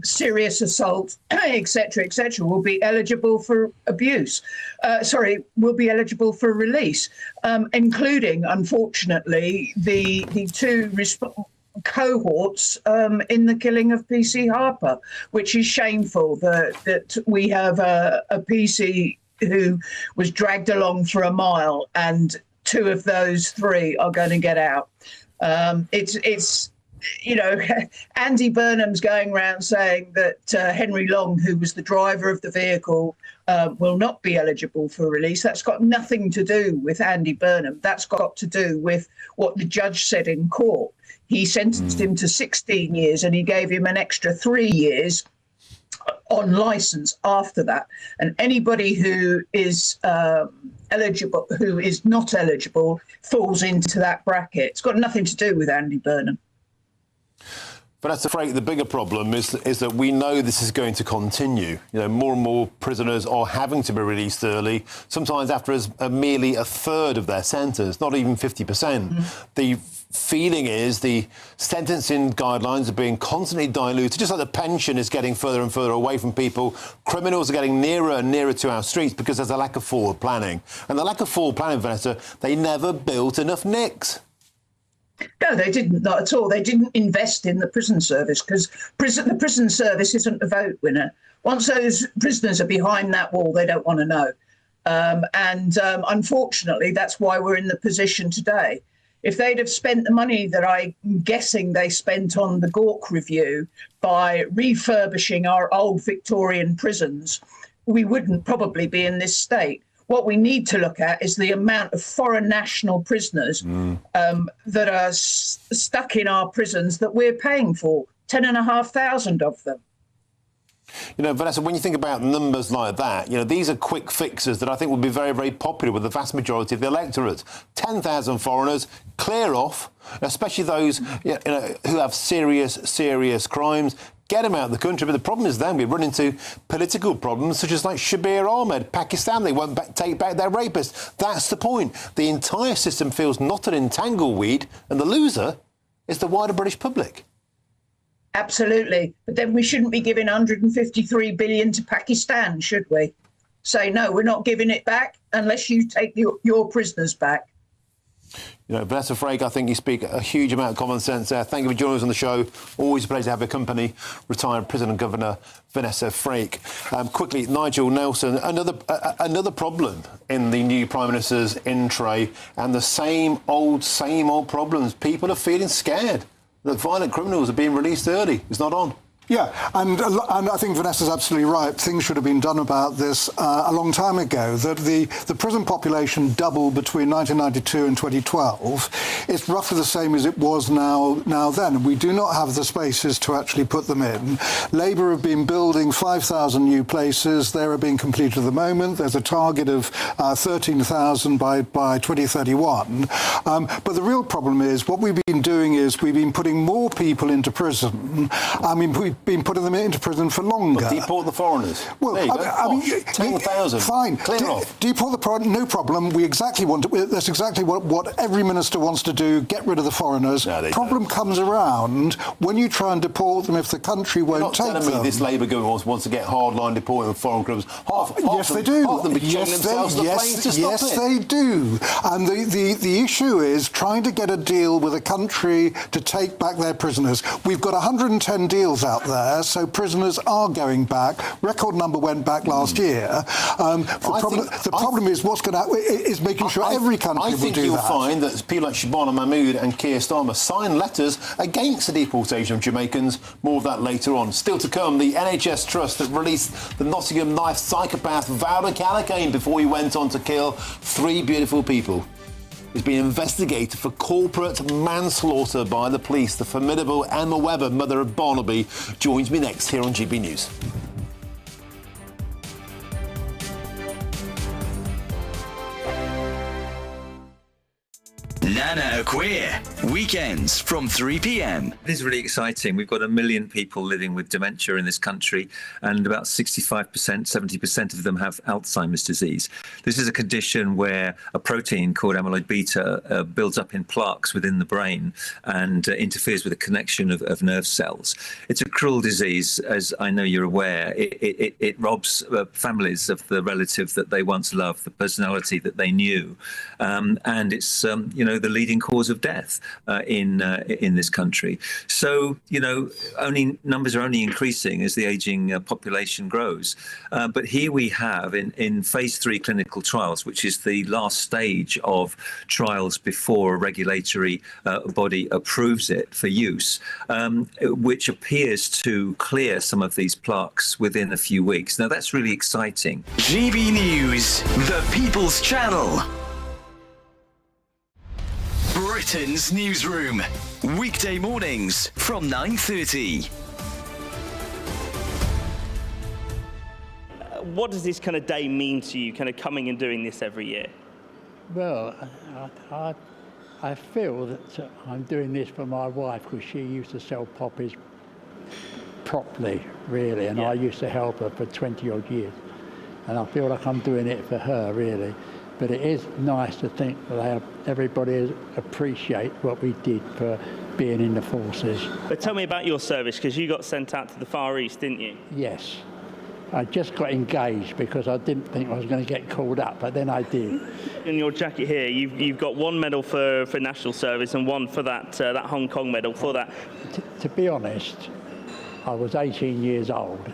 serious assault, etc., will be eligible for will be eligible for release, including, unfortunately, the two cohorts in the killing of PC Harper, which is shameful that we have a PC who was dragged along for a mile and two of those three are going to get out. It's you know, Andy Burnham's going around saying that Henry Long, who was the driver of the vehicle, will not be eligible for release. That's got nothing to do with Andy Burnham. That's got to do with what the judge said in court. He sentenced him to 16 years and he gave him an extra 3 years on licence after that. And anybody who is eligible, who is not eligible, falls into that bracket. It's got nothing to do with Andy Burnham. But that's afraid the bigger problem is that we know this is going to continue. You know, more and more prisoners are having to be released early, sometimes after merely a third of their sentence, not even 50%. The feeling is the sentencing guidelines are being constantly diluted, just like the pension is getting further and further away from people. Criminals are getting nearer and nearer to our streets because there's a lack of forward planning. And the lack of forward planning, Vanessa, they never built enough NICs. No, they didn't, not at all. They didn't invest in the prison service because the prison service isn't a vote winner. Once those prisoners are behind that wall, they don't want to know. Unfortunately, that's why we're in the position today. If they'd have spent the money that I'm guessing they spent on the Gork review by refurbishing our old Victorian prisons, we wouldn't probably be in this state. What we need to look at is the amount of foreign national prisoners that are stuck in our prisons that we're paying for, 10,500 of them. You know, Vanessa, when you think about numbers like that, you know, these are quick fixes that I think will be very, very popular with the vast majority of the electorate. 10,000 foreigners, clear off, especially those who have serious crimes. Get them out of the country. But the problem is then we run into political problems such as like Shabir Ahmed, Pakistan. They won't take back their rapists. That's the point. The entire system feels not an entangleweed, and the loser is the wider British public. Absolutely. But then we shouldn't be giving 153 billion to Pakistan, should we? Say, no, we're not giving it back unless you take your prisoners back. You know, Vanessa Frake, I think you speak a huge amount of common sense there. Thank you for joining us on the show. Always a pleasure to have your company. Retired Prison Governor Vanessa Frake. Quickly, Nigel Nelson, another problem in the new Prime Minister's in-tray, and the same old problems. People are feeling scared that violent criminals are being released early. It's not on. Yeah, and I think Vanessa's absolutely right. Things should have been done about this a long time ago. That the prison population doubled between 1992 and 2012. It's roughly the same as it was now then. We do not have the spaces to actually put them in. Labour have been building 5,000 new places. They are being completed at the moment. There's a target of 13,000 by 2031. But the real problem is what we've been doing is we've been putting more people into prison. I mean, we've been putting them into prison for longer. But deport the foreigners. Well, there you go. I mean, 10,000. Fine. Clear off. Deport the foreigners, no problem. We exactly want to. That's exactly what every minister wants to do. Get rid of the foreigners. No, problem comes around when you try and deport them if the country won't take them. You're not telling me this Labour government wants to get hardline deporting of foreign criminals. Yes, they do. Half them be themselves on the planes to stop yes, it. they do. And the issue is trying to get a deal with a country to take back their prisoners. We've got 110 deals out there, so prisoners are going back. Record number went back last year. The problem is what's going to is making sure every country will do that. I think you'll find that people like Shabana Mahmood and Keir Starmer signed letters against the deportation of Jamaicans. More of that later on. Still to come, the NHS Trust that released the Nottingham knife psychopath Vowler Callaghan before he went on to kill 3 beautiful people. is being investigated for corporate manslaughter by the police. The formidable Emma Webber, mother of Barnaby, joins me next here on GB News. Nana Queer, weekends from 3 p.m. This is really exciting. We've got 1 million people living with dementia in this country, and about 65%, 70% of them have Alzheimer's disease. This is a condition where a protein called amyloid beta builds up in plaques within the brain and interferes with the connection of nerve cells. It's a cruel disease, as I know you're aware. It robs families of the relative that they once loved, the personality that they knew, and it's the leading cause of death in this country. So, numbers are only increasing as the ageing population grows. But here we have in phase 3 clinical trials, which is the last stage of trials before a regulatory body approves it for use, which appears to clear some of these plaques within a few weeks. Now, that's really exciting. GB News, the People's Channel. Britain's newsroom, weekday mornings from 9:30. What does this kind of day mean to you, kind of coming and doing this every year? Well, I feel that I'm doing this for my wife, because she used to sell poppies properly, really, and I used to help her for 20-odd years. And I feel like I'm doing it for her, really. But it is nice to think that everybody appreciate what we did for being in the forces. But tell me about your service, because you got sent out to the Far East, didn't you? Yes. I just got engaged because I didn't think I was going to get called up, but then I did. In your jacket here, you've got one medal for national service and one for that Hong Kong medal for that. To be honest, I was 18 years old.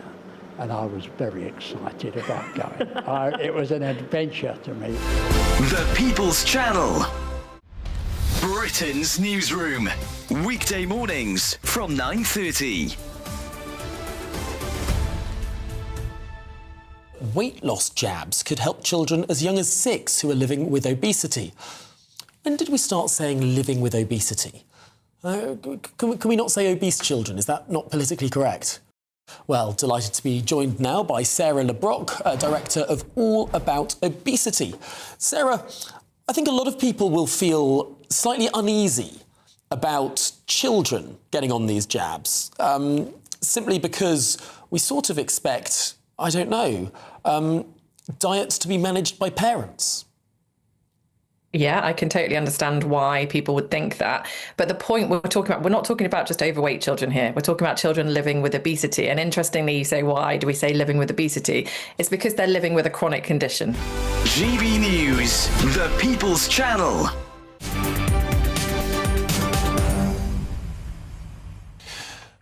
And I was very excited about going. It was an adventure to me. The People's Channel. Britain's newsroom. Weekday mornings from 9:30. Weight loss jabs could help children as young as 6 who are living with obesity. When did we start saying living with obesity? Can we not say obese children? Is that not politically correct? Well, delighted to be joined now by Sarah LeBrock, Director of All About Obesity. Sarah, I think a lot of people will feel slightly uneasy about children getting on these jabs, simply because we sort of expect, I don't know, diets to be managed by parents. Yeah, I can totally understand why people would think that. But the point we're not talking about just overweight children here. We're talking about children living with obesity. And interestingly, you say, why do we say living with obesity? It's because they're living with a chronic condition. GB News, the People's Channel.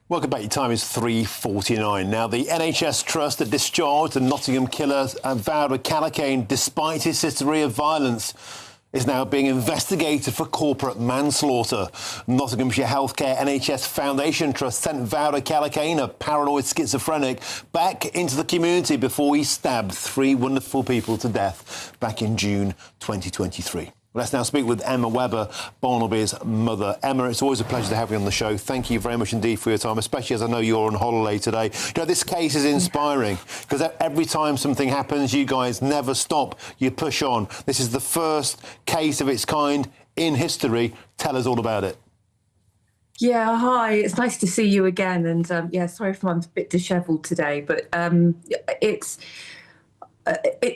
Welcome back. Your time is 3:49. Now, the NHS trust that discharged the Nottingham killer Vowra Callaghan, despite his history of violence, is now being investigated for corporate manslaughter. Nottinghamshire Healthcare NHS Foundation Trust sent Vowra Callaghan, a paranoid schizophrenic, back into the community before he stabbed 3 wonderful people to death back in June 2023. Let's now speak with Emma Webber, Barnaby's mother. Emma, it's always a pleasure to have you on the show. Thank you very much indeed for your time, especially as I know you're on holiday today. You know, this case is inspiring because every time something happens, you guys never stop. You push on. This is the first case of its kind in history. Tell us all about it. Yeah, hi. It's nice to see you again. And sorry if I'm a bit dishevelled today, but it's...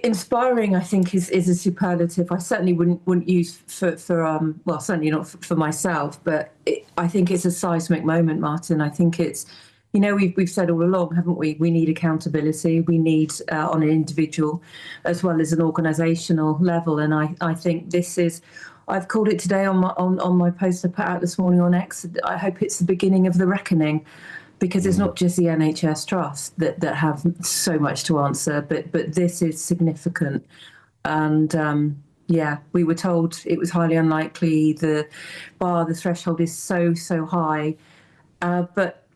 inspiring, I think, is a superlative. I certainly wouldn't use for certainly not for myself, but I think it's a seismic moment, Martin. I think it's, we've said all along, haven't we? We need accountability. We need on an individual as well as an organisational level. And I think this is, I've called it today on my post I put out this morning on X. I hope it's the beginning of the reckoning. Because it's not just the NHS Trust that have so much to answer, but this is significant. And we were told it was highly unlikely. The threshold is so high, but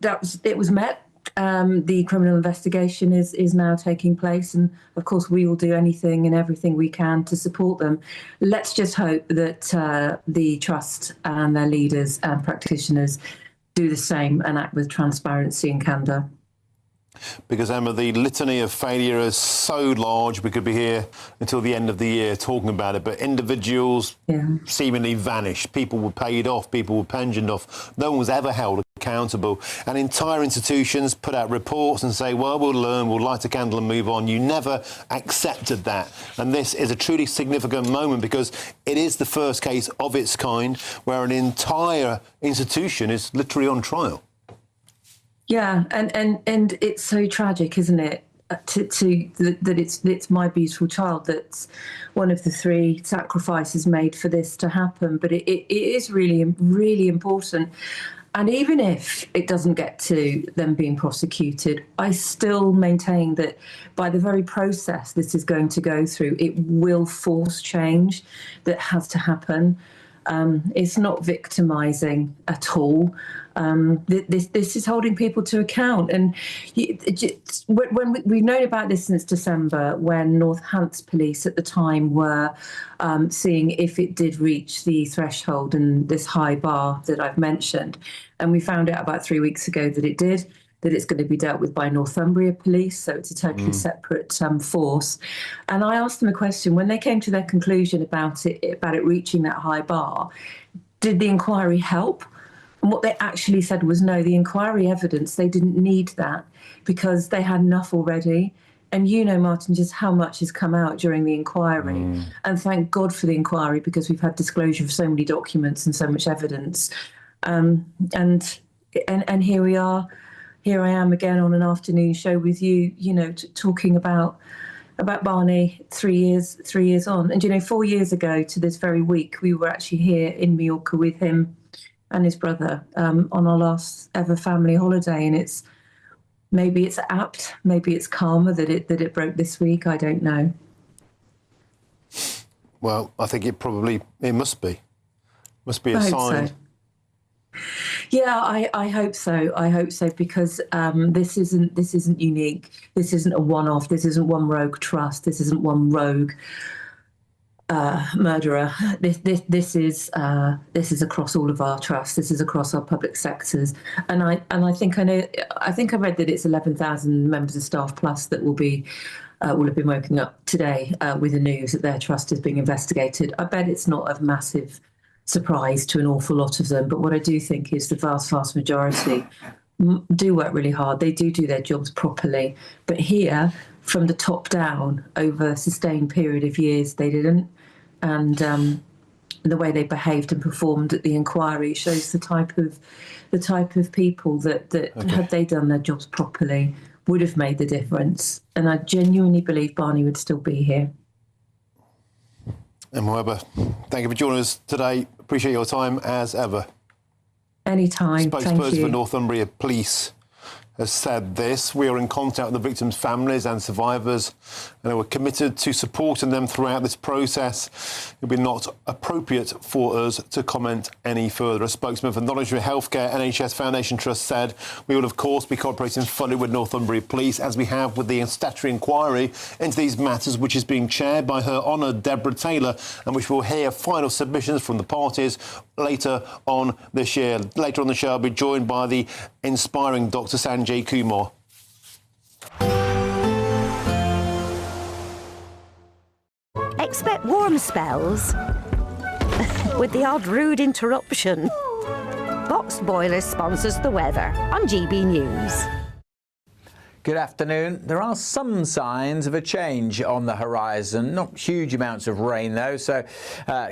it was met The criminal investigation is now taking place, and of course we will do anything and everything we can to support them. Let's just hope that the trust and their leaders and practitioners do the same and act with transparency and candour. Because, Emma, the litany of failure is so large, we could be here until the end of the year talking about it, but individuals seemingly vanished. People were paid off, people were pensioned off. No one was ever held accountable. And entire institutions put out reports and say, well, we'll learn, we'll light a candle and move on. You never accepted that. And this is a truly significant moment because it is the first case of its kind where an entire institution is literally on trial. Yeah, and it's so tragic, isn't it? That it's my beautiful child that's one of the 3 sacrifices made for this to happen. But it is really, really important. And even if it doesn't get to them being prosecuted, I still maintain that by the very process this is going to go through, it will force change that has to happen. It's not victimising at all. This is holding people to account. And when we've known about this since December, when Northants police at the time were seeing if it did reach the threshold and this high bar that I've mentioned. And we found out about 3 weeks ago that it did, that it's going to be dealt with by Northumbria Police, so it's a totally separate force. And I asked them a question. When they came to their conclusion about it reaching that high bar, did the inquiry help? And what they actually said was no, the inquiry evidence, they didn't need that because they had enough already. And you know, Martin, just how much has come out during the inquiry. And thank God for the inquiry because we've had disclosure of so many documents and so much evidence. And here we are. Here I am again on an afternoon show with you, talking about Barney 3 years on. And, 4 years ago to this very week, we were actually here in Mallorca with him and his brother on our last ever family holiday. And maybe it's apt, maybe it's karma that it broke this week. I don't know. Well, I think it must be. Must be a sign. So. Yeah, I hope so. I hope so because this isn't unique. This isn't a one-off. This isn't one rogue trust. This isn't one rogue murderer. This is across all of our trusts. This is across our public sectors. And I think I read that it's 11,000 members of staff plus that will have been woken up today with the news that their trust is being investigated. I bet it's not of massive surprise to an awful lot of them, but what I do think is the vast majority do work really hard. They do their jobs properly, but here, from the top down, over a sustained period of years, they didn't. And the way they behaved and performed at the inquiry shows the type of people that had they done their jobs properly would have made the difference. And I genuinely believe Barney would still be here. Emma Webber, thank you for joining us today. Appreciate your time as ever. Anytime. Spokesperson for Northumbria Police has said this. We are in contact with the victims' families and survivors, and we're committed to supporting them throughout this process. It would be not appropriate for us to comment any further. A spokesman for Knowledge for Healthcare NHS Foundation Trust said, we will of course be cooperating fully with Northumbria Police as we have with the statutory inquiry into these matters, which is being chaired by Her Honour Deborah Taylor, and which will hear final submissions from the parties later on this year. Later on the show, I'll be joined by the inspiring Dr. Sanjay Kumar. Expect warm spells with the odd rude interruption. Boxed Boilers sponsors the weather on GB News. Good afternoon. There are some signs of a change on the horizon. Not huge amounts of rain, though, so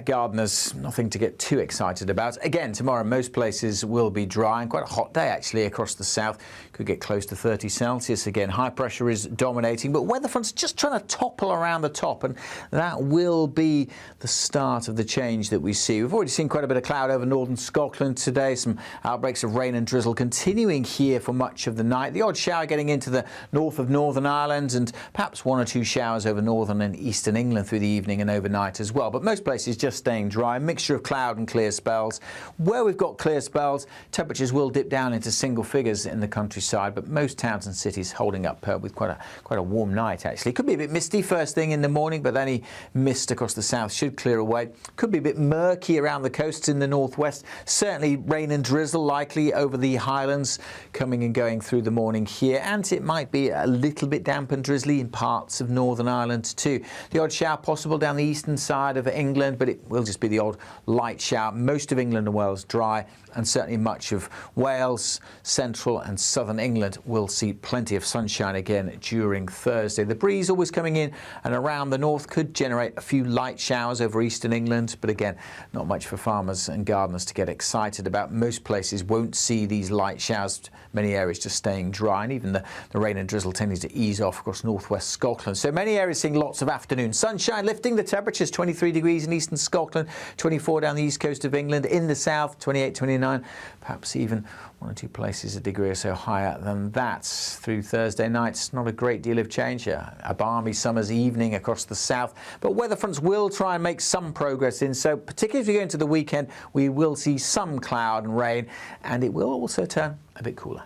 gardeners, nothing to get too excited about. Again, tomorrow most places will be dry and quite a hot day, actually, across the south. Could get close to 30 Celsius again. High pressure is dominating, but weather front's just trying to topple around the top, and that will be the start of the change that we see. We've already seen quite a bit of cloud over northern Scotland today. Some outbreaks of rain and drizzle continuing here for much of the night. The odd shower getting into the north of Northern Ireland, and perhaps 1 or 2 showers over northern and eastern England through the evening and overnight as well. But most places just staying dry, a mixture of cloud and clear spells. Where we've got clear spells, temperatures will dip down into single figures in the countryside, but most towns and cities holding up with quite a warm night, actually. Could be a bit misty first thing in the morning, but any mist across the south should clear away. Could be a bit murky around the coasts in the northwest. Certainly rain and drizzle likely over the highlands coming and going through the morning here, and it might be a little bit damp and drizzly in parts of Northern Ireland too. The odd shower possible down the eastern side of England, but it will just be the odd light shower. Most of England and Wales dry, and certainly much of Wales, central and southern England will see plenty of sunshine again during Thursday. The breeze always coming in and around the north could generate a few light showers over eastern England, but again, not much for farmers and gardeners to get excited about. Most places won't see these light showers, many areas just staying dry, and even the rain and drizzle tending to ease off across northwest Scotland. So many areas seeing lots of afternoon sunshine, lifting the temperatures 23 degrees in eastern Scotland, 24 down the east coast of England, in the south 28, 29, perhaps even 1 or 2 places a degree or so higher than that. Through Thursday nights, not a great deal of change. A balmy summer's evening across the south, but weather fronts will try and make some progress in, so particularly as we go into the weekend, we will see some cloud and rain, and it will also turn a bit cooler.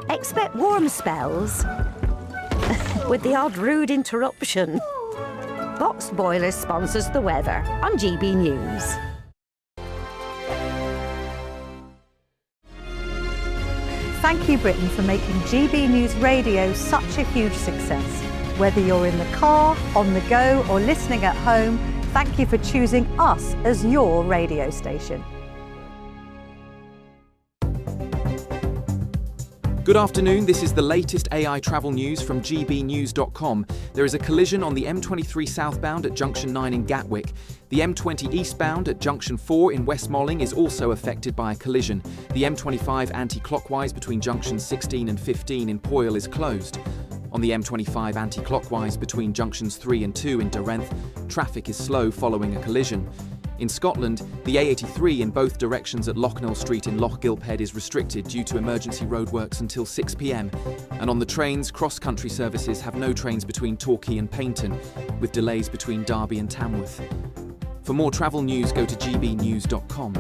Expect warm spells with the odd rude interruption. Boxed Boilers sponsors the weather on GB News. Thank you, Britain, for making GB News Radio such a huge success. Whether you're in the car, on the go, or listening at home, thank you for choosing us as your radio station. Good afternoon, this is the latest AI travel news from GBNews.com. There is a collision on the M23 southbound at Junction 9 in Gatwick. The M20 eastbound at Junction 4 in West Malling is also affected by a collision. The M25 anti-clockwise between Junctions 16 and 15 in Poyle is closed. On the M25 anti-clockwise between Junctions 3 and 2 in Durrenth, traffic is slow following a collision. In Scotland, the A83 in both directions at Locknell Street in Loch Gilphead is restricted due to emergency roadworks until 6 p.m. And on the trains, cross-country services have no trains between Torquay and Paignton, with delays between Derby and Tamworth. For more travel news, go to gbnews.com.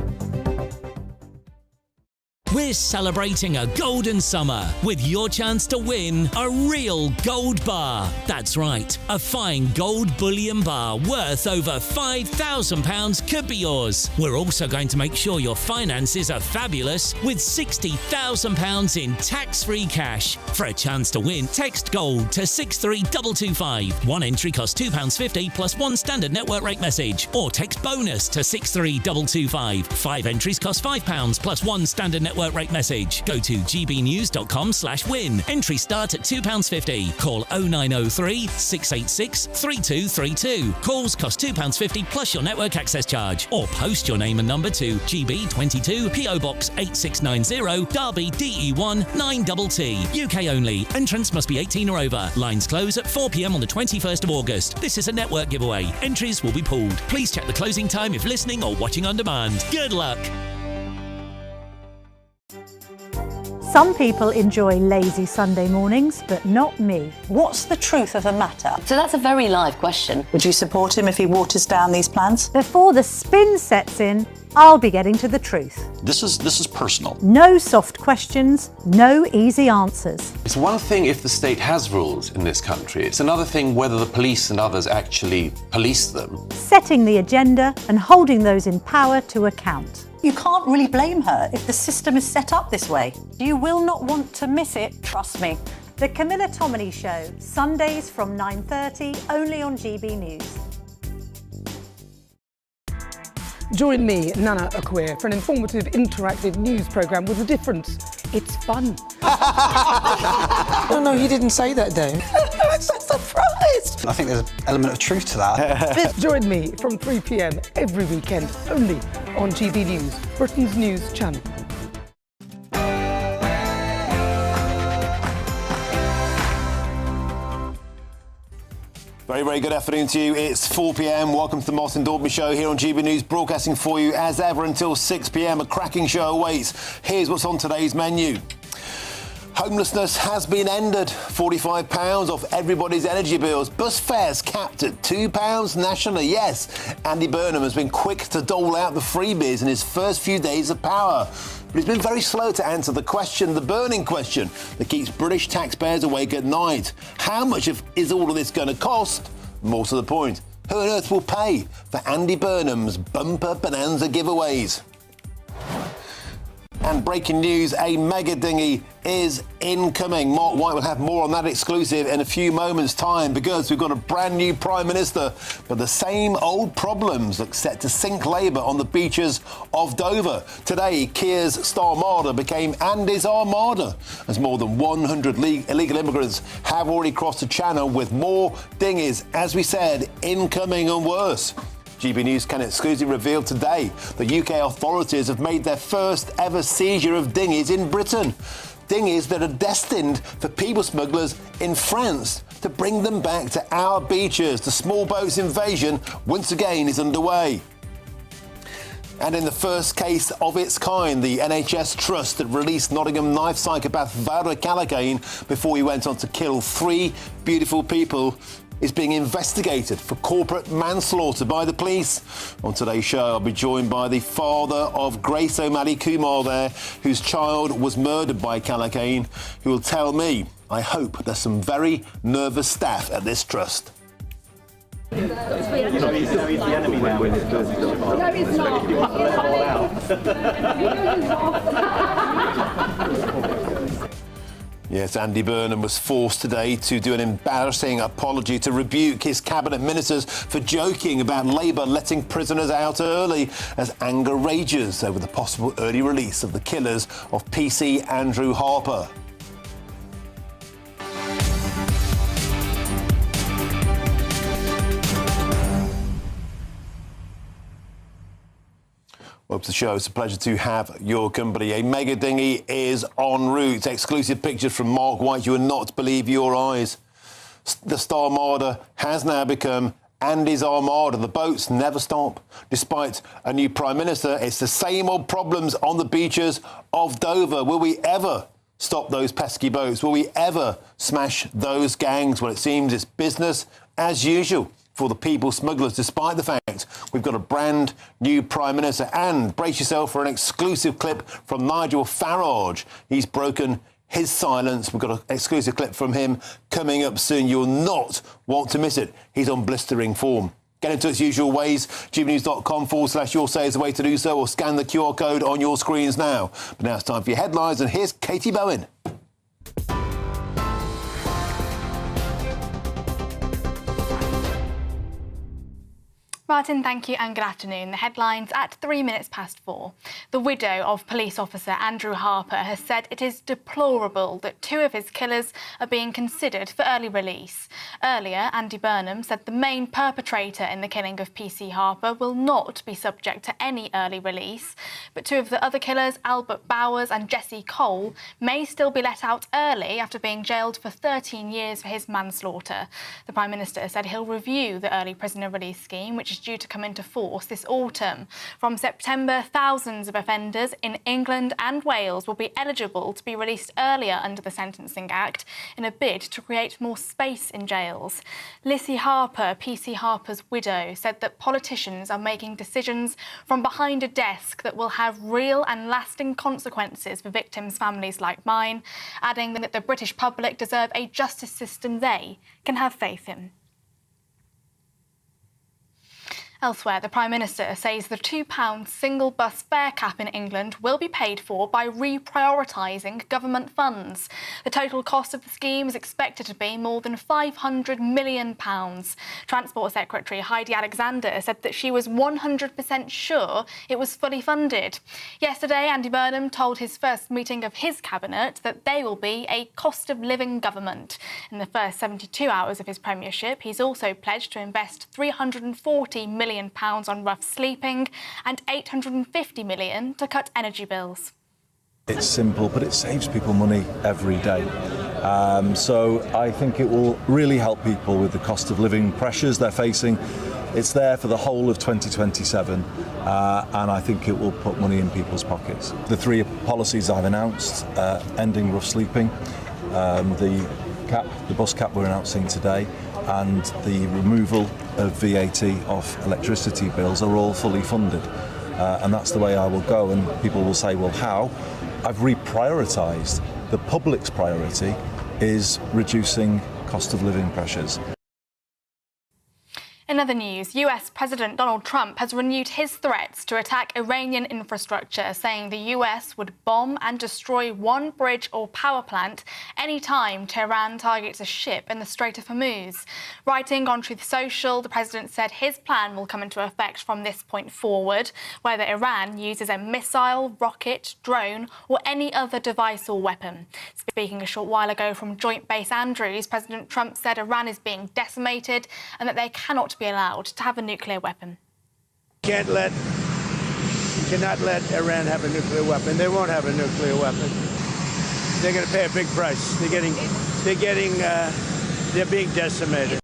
We're celebrating a golden summer with your chance to win a real gold bar. That's right, a fine gold bullion bar worth over £5,000 could be yours. We're also going to make sure your finances are fabulous with £60,000 in tax-free cash. For a chance to win, text GOLD to 63225. One entry costs £2.50 plus 1 standard network rate message, or text BONUS to 63225. 5 entries cost £5 plus 1 standard network rate message. Go to gbnews.com/win. Entries start at £2.50. Call 0903 686 3232. Calls cost £2.50 plus your network access charge. Or post your name and number to GB22 PO Box 8690 Derby DE1 9TT. UK only. Entrants must be 18 or over. Lines close at 4 p.m. on the 21st of August. This is a network giveaway. Entries will be pooled. Please check the closing time if listening or watching on demand. Good luck. Some people enjoy lazy Sunday mornings, but not me. What's the truth of the matter? So that's a very live question. Would you support him if he waters down these plans? Before the spin sets in, I'll be getting to the truth. This is personal. No soft questions, no easy answers. It's one thing if the state has rules in this country. It's another thing whether the police and others actually police them. Setting the agenda and holding those in power to account. You can't really blame her if the system is set up this way. You will not want to miss it, trust me. The Camilla Tominey Show, Sundays from 9:30, only on GB News. Join me, Nana Akweer, for an informative, interactive news programme with a difference. It's fun. No, he didn't say that, though. I'm so surprised. I think there's an element of truth to that. Join me from 3 p.m. every weekend, only on GB News, Britain's news channel. Very, very good afternoon to you. It's 4 p.m. Welcome to the Martin Daubney Show here on GB News, broadcasting for you as ever until 6 p.m. A cracking show awaits. Here's what's on today's menu. Homelessness has been ended. £45 off everybody's energy bills. Bus fares capped at £2 nationally. Yes, Andy Burnham has been quick to dole out the freebies in his first few days of power. But he's been very slow to answer the question, the burning question, that keeps British taxpayers awake at night. How much is all of this going to cost? More to the point, who on earth will pay for Andy Burnham's bumper bonanza giveaways? And breaking news, a mega dinghy is incoming. Mark White will have more on that exclusive in a few moments' time, because we've got a brand new Prime Minister, but the same old problems look set to sink Labour on the beaches of Dover. Today, Keir's Star Marder became Andy's Armada, as more than 100 illegal immigrants have already crossed the channel, with more dinghies, as we said, incoming and worse. GB News can exclusively reveal today that UK authorities have made their first ever seizure of dinghies in Britain. Dinghies that are destined for people smugglers in France to bring them back to our beaches. The small boats invasion once again is underway. And in the first case of its kind, the NHS Trust that released Nottingham knife psychopath Vara Callaghan before he went on to kill 3 beautiful people is being investigated for corporate manslaughter by the police. On today's show, I'll be joined by the father of Grace O'Malley Kumar there, whose child was murdered by Callaghan, who will tell me, I hope, there's some very nervous staff at this trust. Yes, Andy Burnham was forced today to do an embarrassing apology to rebuke his cabinet ministers for joking about Labour letting prisoners out early, as anger rages over the possible early release of the killers of PC Andrew Harper. Welcome to the show. It's a pleasure to have your company. A mega dinghy is en route. Exclusive pictures from Mark White. You will not believe your eyes. The Star Marder has now become Andy's Armada. The boats never stop. Despite a new Prime Minister, it's the same old problems on the beaches of Dover. Will we ever stop those pesky boats? Will we ever smash those gangs? Well, it seems it's business as usual for the people smugglers, despite the fact we've got a brand new Prime Minister. And brace yourself for an exclusive clip from Nigel Farage. He's broken his silence. We've got an exclusive clip from him coming up soon. You'll not want to miss it. He's on blistering form. Get into its usual ways. GBnews.com/your say is the way to do so, or scan the QR code on your screens now. But now it's time for your headlines, and here's Katie Bowen. Martin, thank you and good afternoon. The headlines at 4:03. The widow of police officer Andrew Harper has said it is deplorable that 2 of his killers are being considered for early release. Earlier, Andy Burnham said the main perpetrator in the killing of PC Harper will not be subject to any early release, but 2 of the other killers, Albert Bowers and Jesse Cole, may still be let out early after being jailed for 13 years for his manslaughter. The Prime Minister said he'll review the early prisoner release scheme, which is due to come into force this autumn. From September, thousands of offenders in England and Wales will be eligible to be released earlier under the Sentencing Act in a bid to create more space in jails. Lissy Harper, PC Harper's widow, said that politicians are making decisions from behind a desk that will have real and lasting consequences for victims' families like mine, adding that the British public deserve a justice system they can have faith in. Elsewhere, the Prime Minister says the £2 single bus fare cap in England will be paid for by reprioritising government funds. The total cost of the scheme is expected to be more than £500 million. Transport Secretary Heidi Alexander said that she was 100% sure it was fully funded. Yesterday, Andy Burnham told his first meeting of his cabinet that they will be a cost-of-living government. In the first 72 hours of his premiership, he's also pledged to invest £340 million on rough sleeping and £850 million to cut energy bills. It's simple, but it saves people money every day. So I think it will really help people with the cost of living pressures they're facing. It's there for the whole of 2027, and I think it will put money in people's pockets. The three policies I've announced, ending rough sleeping, the bus cap we're announcing today, and the removal of VAT off electricity bills are all fully funded. And that's the way I will go, and people will say, well, how? I've reprioritised. The public's priority is reducing cost of living pressures. In other news, US President Donald Trump has renewed his threats to attack Iranian infrastructure, saying the US would bomb and destroy one bridge or power plant any time Tehran targets a ship in the Strait of Hormuz. Writing on Truth Social, the president said his plan will come into effect from this point forward, whether Iran uses a missile, rocket, drone or any other device or weapon. Speaking a short while ago from Joint Base Andrews, President Trump said Iran is being decimated and that they cannot be allowed to have a nuclear weapon. You cannot let Iran have a nuclear weapon. They won't have a nuclear weapon. They're going to pay a big price. They're being decimated.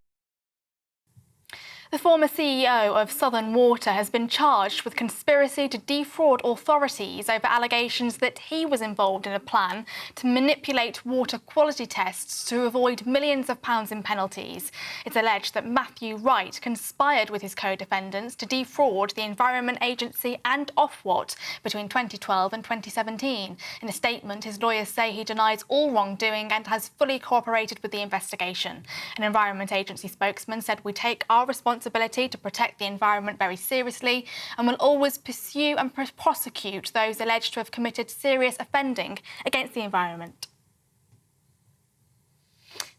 The former CEO of Southern Water has been charged with conspiracy to defraud authorities over allegations that he was involved in a plan to manipulate water quality tests to avoid millions of pounds in penalties. It's alleged that Matthew Wright conspired with his co-defendants to defraud the Environment Agency and Ofwat between 2012 and 2017. In a statement, his lawyers say he denies all wrongdoing and has fully cooperated with the investigation. An Environment Agency spokesman said, "We take our responsibility to protect the environment very seriously and will always pursue and prosecute those alleged to have committed serious offending against the environment."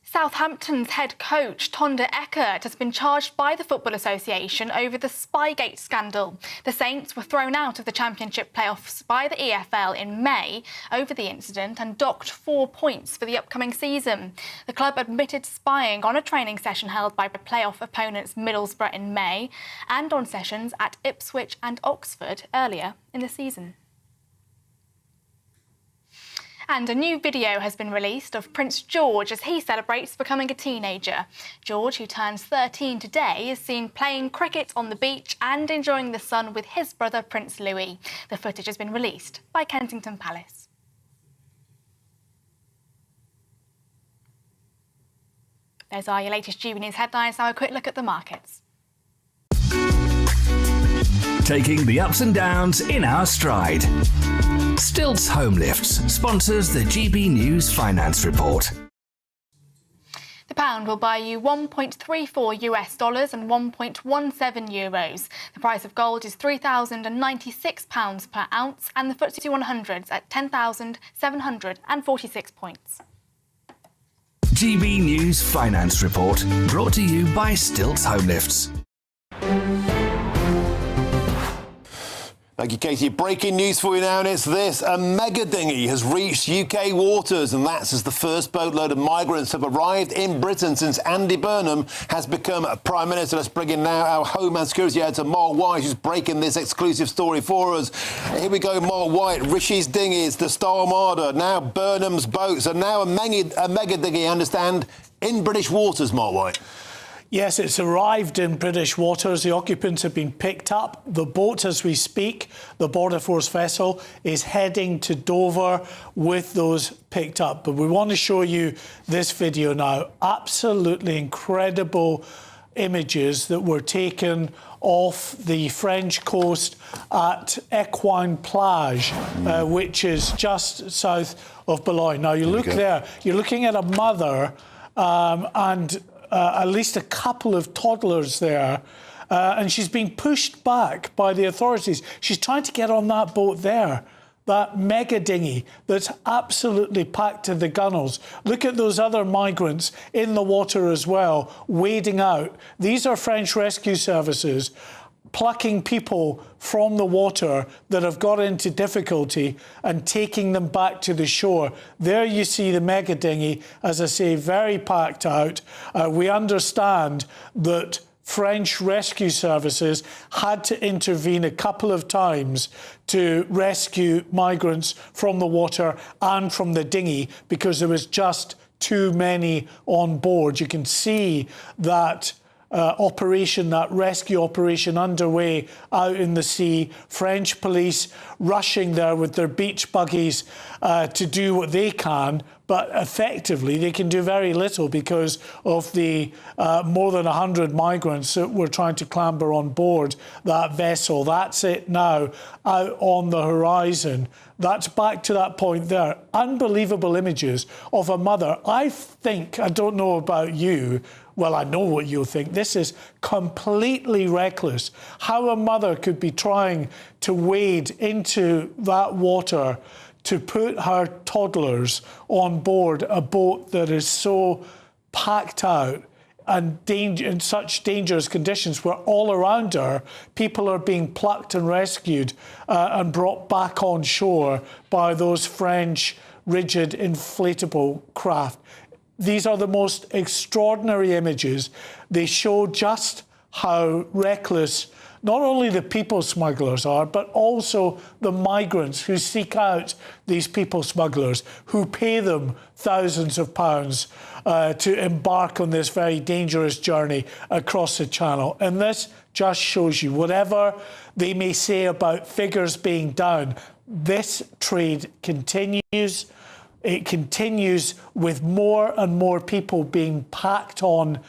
Southampton's head coach, Tonda Eckert, has been charged by the Football Association over the Spygate scandal. The Saints were thrown out of the Championship playoffs by the EFL in May over the incident and docked 4 points for the upcoming season. The club admitted spying on a training session held by playoff opponents Middlesbrough in May and on sessions at Ipswich and Oxford earlier in the season. And a new video has been released of Prince George as he celebrates becoming a teenager. George, who turns 13 today, is seen playing cricket on the beach and enjoying the sun with his brother Prince Louis. The footage has been released by Kensington Palace. Those are your latest GB News headlines. Now a quick look at the markets. Taking the ups and downs in our stride. Stilts Home Lifts sponsors the GB News Finance Report. The pound will buy you $1.34 and 1.17 euros. The price of gold is £3,096 per ounce and the FTSE 100's at 10,746 points. GB News Finance Report, brought to you by Stilts Home Lifts. Thank you, Katie. Breaking news for you now, and it's this. A mega dinghy has reached UK waters, and that's as the first boatload of migrants have arrived in Britain since Andy Burnham has become Prime Minister. Let's bring in now our Home and Security Editor, Mark White, who's breaking this exclusive story for us. Here we go, Mark White. Rishi's dinghies, the Star Armada, now Burnham's boats, and now a mega dinghy, I understand, in British waters, Mark White. Yes, it's arrived in British waters. The occupants have been picked up. The boat, as we speak, the Border Force vessel, is heading to Dover with those picked up. But we want to show you this video now. Absolutely incredible images that were taken off the French coast at Equine Plage, which is just south of Boulogne. Now, you look there, you're looking at a mother and at least a couple of toddlers there, and she's being pushed back by the authorities. She's trying to get on that boat there, that mega dinghy that's absolutely packed to the gunnels. Look at those other migrants in the water as well, wading out. These are French rescue services plucking people from the water that have got into difficulty and taking them back to the shore. There you see the mega dinghy, as I say, very packed out. We understand that French rescue services had to intervene a couple of times to rescue migrants from the water and from the dinghy because there was just too many on board. You can see that operation, that rescue operation underway out in the sea. French police rushing there with their beach buggies to do what they can, but effectively they can do very little because of the more than 100 migrants that were trying to clamber on board that vessel. That's it now, out on the horizon. That's back to that point there. Unbelievable images of a mother. I think, I don't know about you, well, I know what you'll think. This is completely reckless. How a mother could be trying to wade into that water to put her toddlers on board a boat that is so packed out and in such dangerous conditions where all around her people are being plucked and rescued and brought back on shore by those French rigid inflatable craft. These are the most extraordinary images. They show just how reckless not only the people smugglers are, but also the migrants who seek out these people smugglers, who pay them thousands of pounds to embark on this very dangerous journey across the Channel. And this just shows you, whatever they may say about figures being down, this trade continues. It continues with more and more people being packed on,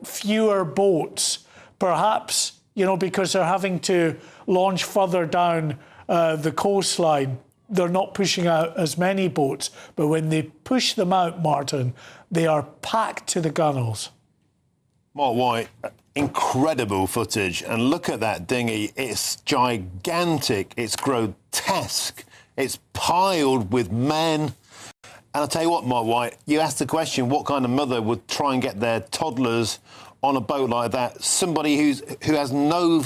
fewer boats. Perhaps, because they're having to launch further down the coastline, they're not pushing out as many boats. But when they push them out, Martin, they are packed to the gunwales. Mark White, incredible footage. And look at that dinghy. It's gigantic. It's grotesque. It's piled with men. And I'll tell you what, Mark White, you asked the question, what kind of mother would try and get their toddlers on a boat like that? Somebody who has no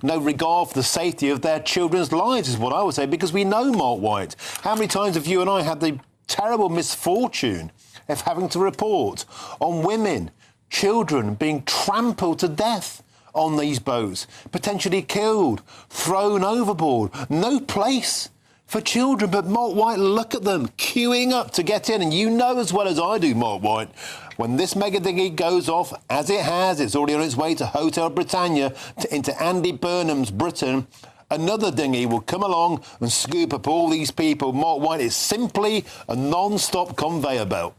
regard for the safety of their children's lives is what I would say, because we know, Mark White, how many times have you and I had the terrible misfortune of having to report on women, children being trampled to death on these boats, potentially killed, thrown overboard, no place for children. But Mark White, look at them queuing up to get in. And you know as well as I do, Mark White, when this mega dinghy goes off, as it has, it's already on its way to Hotel Britannia, into Andy Burnham's Britain, another dinghy will come along and scoop up all these people. Mark White, is simply a non-stop conveyor belt.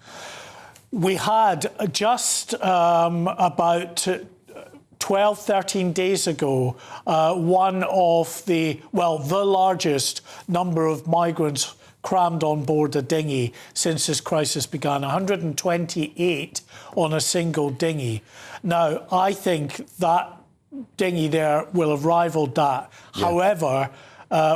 We had just about 12, 13 days ago, one of the largest number of migrants crammed on board a dinghy since this crisis began, 128 on a single dinghy. Now, I think that dinghy there will have rivaled that. Yeah. However,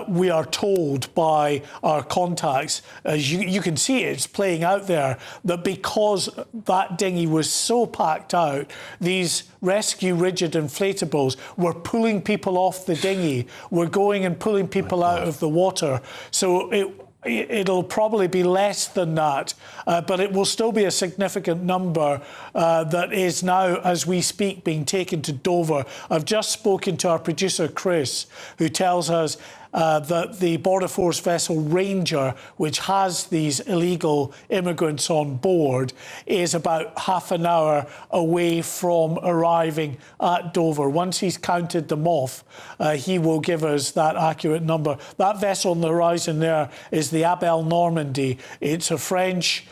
we are told by our contacts, as you can see it's playing out there, that because that dinghy was so packed out, these rescue rigid inflatables were pulling people off the dinghy, were going and pulling people out of the water. So it'll probably be less than that, but it will still be a significant number that is now, as we speak, being taken to Dover. I've just spoken to our producer, Chris, who tells us that the Border Force vessel Ranger, which has these illegal immigrants on board, is about half an hour away from arriving at Dover. Once he's counted them off, he will give us that accurate number. That vessel on the horizon there is the Abel Normandy. It's a French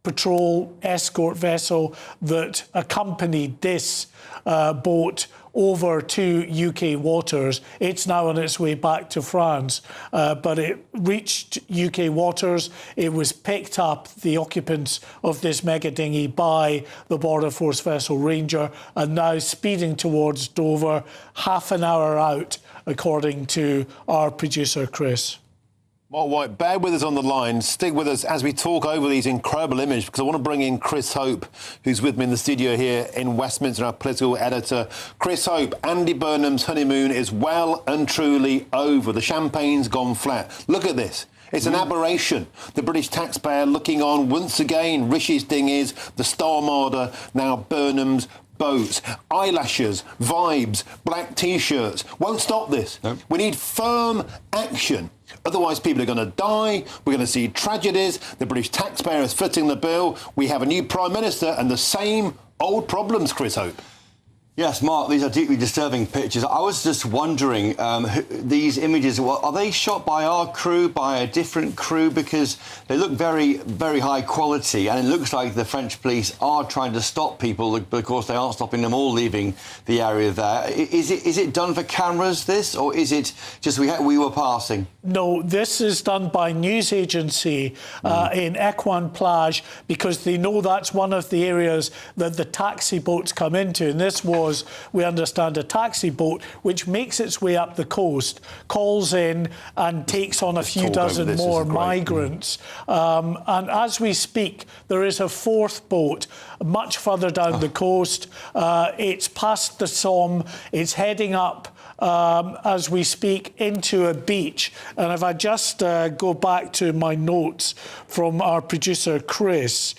patrol escort vessel that accompanied this boat over to UK waters. It's now on its way back to France, but it reached UK waters. It was picked up, the occupants of this mega dinghy, by the Border Force vessel Ranger, and now speeding towards Dover, half an hour out, according to our producer, Chris. Mark White, bear with us on the line. Stick with us as we talk over these incredible images, because I want to bring in Chris Hope, who's with me in the studio here in Westminster, our political editor. Chris Hope, Andy Burnham's honeymoon is well and truly over. The champagne's gone flat. Look at this. It's an aberration. The British taxpayer looking on once again. Rishi's dinghies, the Star Marder, now Burnham's boats, eyelashes, vibes, black T-shirts. Won't stop this. Nope. We need firm action Otherwise, people are going to die. We're going to see tragedies. The British taxpayer is footing the bill. We have a new Prime Minister and the same old problems, Chris Hope. Yes, Mark, these are deeply disturbing pictures. I was just wondering, these images, are they shot by our crew, by a different crew? Because they look very, very high quality, and it looks like the French police are trying to stop people, but of course they aren't stopping them all leaving the area there. Is it done for cameras, this, or is it just we were passing? No, this is done by news agency in Equan Plage, because they know that's one of the areas that the taxi boats come into. And this was, we understand, a taxi boat which makes its way up the coast, calls in and takes on a few dozen more migrants. And as we speak, there is a fourth boat much further down the coast. It's past the Somme. It's heading up as we speak into a beach. And if I just go back to my notes from our producer Chris,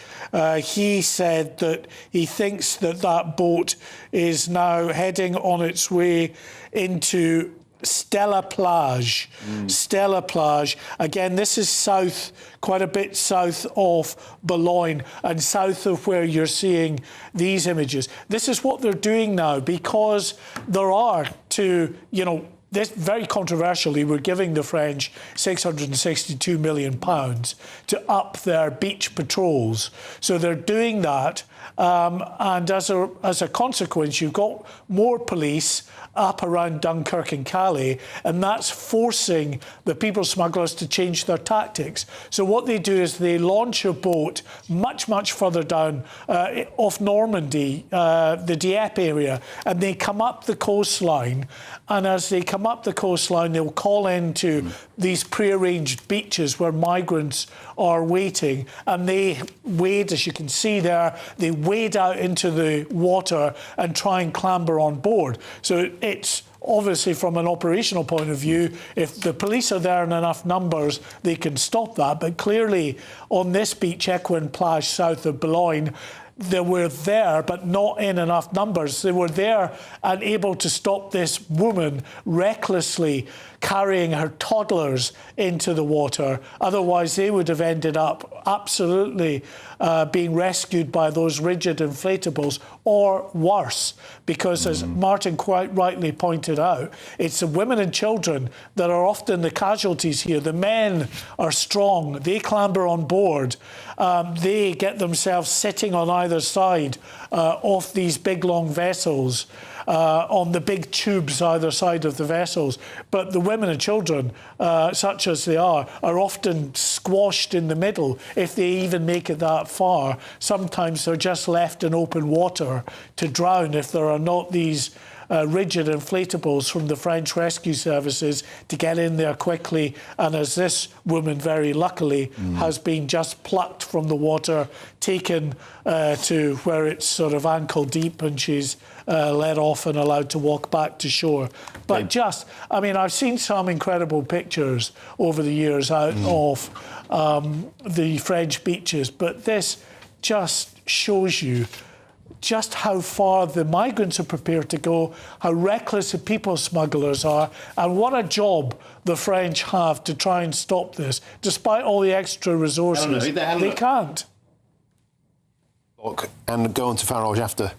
he said that he thinks that that boat is now heading on its way into Stella Plage. Stella Plage. Again, this is south, quite a bit south of Boulogne and south of where you're seeing these images. This is what they're doing now, because there are this very controversially, we're giving the French £662 million to up their beach patrols. So they're doing that. And as a consequence, you've got more police up around Dunkirk and Calais, and that's forcing the people smugglers to change their tactics. So what they do is they launch a boat much, much further down off Normandy, the Dieppe area, and they come up the coastline. And as they come up the coastline, they'll call into these prearranged beaches where migrants are waiting, and they wade, as you can see there, they wade out into the water and try and clamber on board. So it's obviously, from an operational point of view, if the police are there in enough numbers, they can stop that. But clearly, on this beach, Equan Plage, south of Boulogne, they were there, but not in enough numbers. They were there and able to stop this woman recklessly carrying her toddlers into the water. Otherwise, they would have ended up absolutely being rescued by those rigid inflatables, or worse, because as Martin quite rightly pointed out, it's the women and children that are often the casualties here. The men are strong. They clamber on board. They get themselves sitting on either side of these big, long vessels, on the big tubes either side of the vessels. But the women and children, such as they are often squashed in the middle if they even make it that far. Sometimes they're just left in open water to drown if there are not these rigid inflatables from the French rescue services to get in there quickly. And as this woman very luckily has been just plucked from the water, taken to where it's sort of ankle deep, and she's let off and allowed to walk back to shore. But I've seen some incredible pictures over the years out of the French beaches, but this just shows you just how far the migrants are prepared to go, how reckless the people smugglers are, and what a job the French have to try and stop this. Despite all the extra resources, they can't. And go on to Farage after.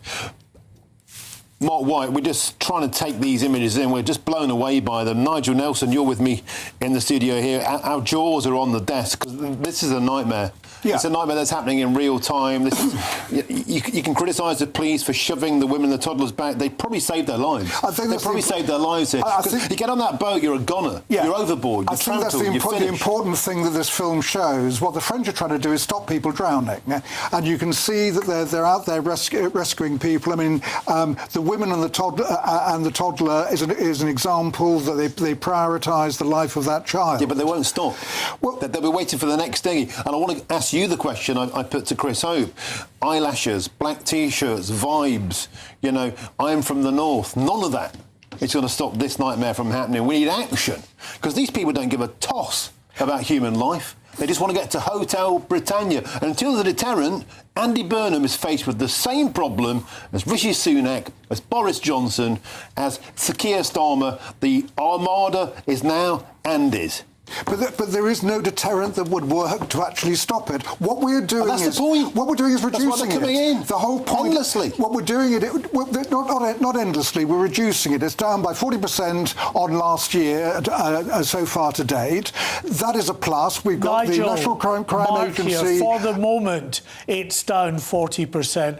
Mark White, we're just trying to take these images in. We're just blown away by them. Nigel Nelson, you're with me in the studio here. Our jaws are on the desk, because this is a nightmare. Yeah. It's a nightmare that's happening in real time. This is, you can criticise the police for shoving the women and the toddlers back. They probably saved their lives. I think they probably saved their lives here. Because you get on that boat, you're a goner. Yeah. You're overboard. I think that's the important thing that this film shows. What the French are trying to do is stop people drowning. And you can see that they're out there rescuing people. I mean, the women and the toddler is an example that they prioritise the life of that child. Yeah, but they won't stop. Well, they'll be waiting for the next dinghy. And I want to ask you the question I put to Chris Hope. Eyelashes, black T-shirts, vibes, I'm from the north. None of that is going to stop this nightmare from happening. We need action, because these people don't give a toss about human life. They just want to get to Hotel Britannia. And until there's a deterrent, Andy Burnham is faced with the same problem as Rishi Sunak, as Boris Johnson, as Keir Starmer. The armada is now Andy's. But there is no deterrent that would work to actually stop it. What we're doing that's is the point. What we're doing is That's why reducing they're coming it. in. The whole point. Endlessly. What we're doing not endlessly. We're reducing it. It's down by 40% on last year so far to date. That is a plus. We've got Nigel, the National Crime Agency. Here, for the moment, it's down 40%.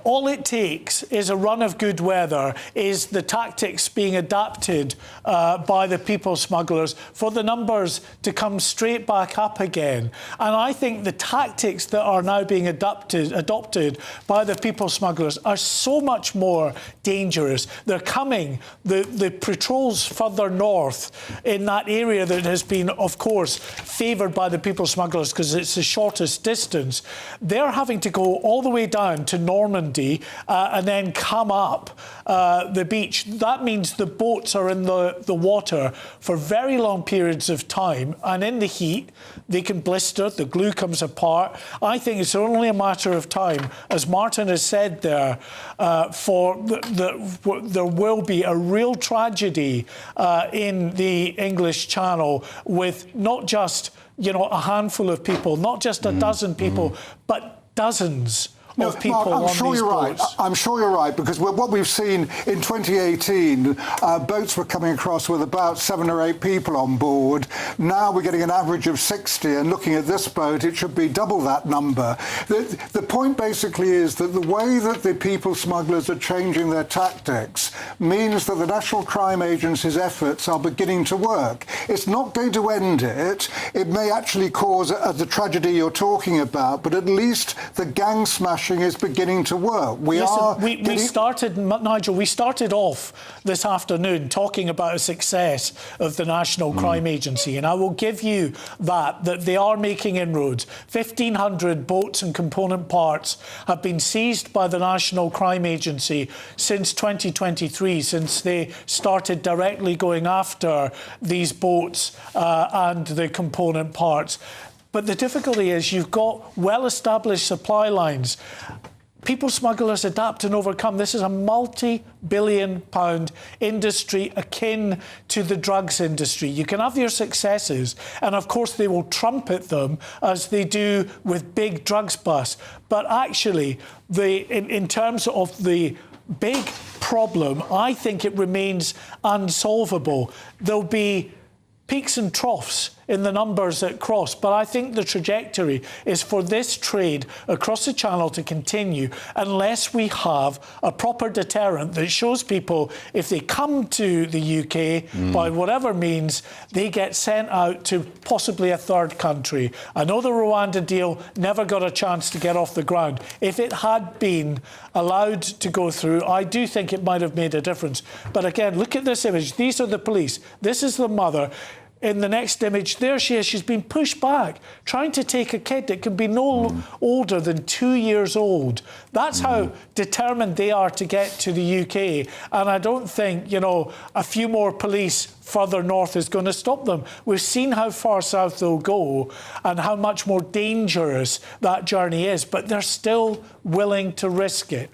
All it takes is a run of good weather, is the tactics being adapted by the people smugglers for the numbers to come straight back up again. And I think the tactics that are now being adopted by the people smugglers are so much more dangerous. They're coming, the patrols further north in that area that has been, of course, favoured by the people smugglers because it's the shortest distance. They're having to go all the way down to Normandy and then come up the beach. That means the boats are in the water for very long periods of time, and in the heat they can blister, the glue comes apart. I think it's only a matter of time, as Martin has said there, there will be a real tragedy in the English Channel with not just a handful of people, not just a dozen people, but dozens of people Mark, on these boats. I'm sure you're right, because what we've seen in 2018, boats were coming across with about 7 or 8 people on board. Now we're getting an average of 60, and looking at this boat, it should be double that number. The point basically is that the way that the people smugglers are changing their tactics means that the National Crime Agency's efforts are beginning to work. It's not going to end it. It may actually cause the tragedy you're talking about, but at least the gang smashing is beginning to work. We started off this afternoon talking about a success of the National Crime Agency, and I will give you that they are making inroads. 1,500 boats and component parts have been seized by the National Crime Agency since 2023, since they started directly going after these boats and the component parts. But the difficulty is you've got well-established supply lines. People smugglers adapt and overcome. This is a multi-billion-pound industry akin to the drugs industry. You can have your successes, and of course they will trumpet them as they do with big drugs busts. But actually, in terms of the big problem, I think it remains unsolvable. There'll be peaks and troughs in the numbers that cross, but I think the trajectory is for this trade across the Channel to continue unless we have a proper deterrent that shows people if they come to the UK by whatever means, they get sent out to possibly a third country. I know the Rwanda deal never got a chance to get off the ground. If it had been allowed to go through, I do think it might have made a difference. But again, look at this image. These are the police. This is the mother. In the next image, there she is. She's been pushed back, trying to take a kid that can be no older than 2 years old. That's how determined they are to get to the UK. And I don't think, a few more police further north is going to stop them. We've seen how far south they'll go and how much more dangerous that journey is, but they're still willing to risk it.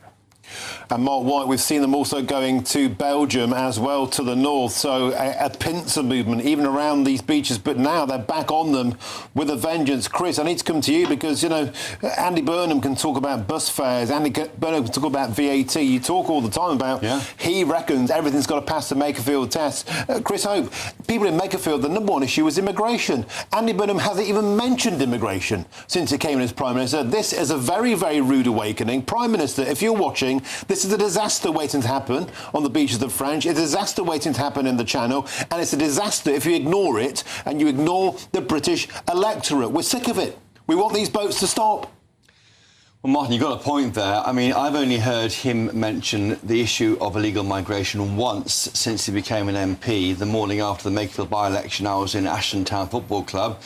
And Mark White, we've seen them also going to Belgium as well, to the north. So a pincer movement even around these beaches. But now they're back on them with a vengeance. Chris, I need to come to you because, Andy Burnham can talk about bus fares. Andy Burnham can talk about VAT. You talk all the time about he reckons everything's got to pass the Makerfield test. Chris Hope, people in Makerfield, the number one issue was immigration. Andy Burnham hasn't even mentioned immigration since he came in as Prime Minister. This is a very, very rude awakening. Prime Minister, if you're watching, this is a disaster waiting to happen on the beaches of French. It's a disaster waiting to happen in the Channel. And it's a disaster if you ignore it and you ignore the British electorate. We're sick of it. We want these boats to stop. Well, Martin, you've got a point there. I mean, I've only heard him mention the issue of illegal migration once since he became an MP. The morning after the Makerfield by-election, I was in Ashton Town Football Club.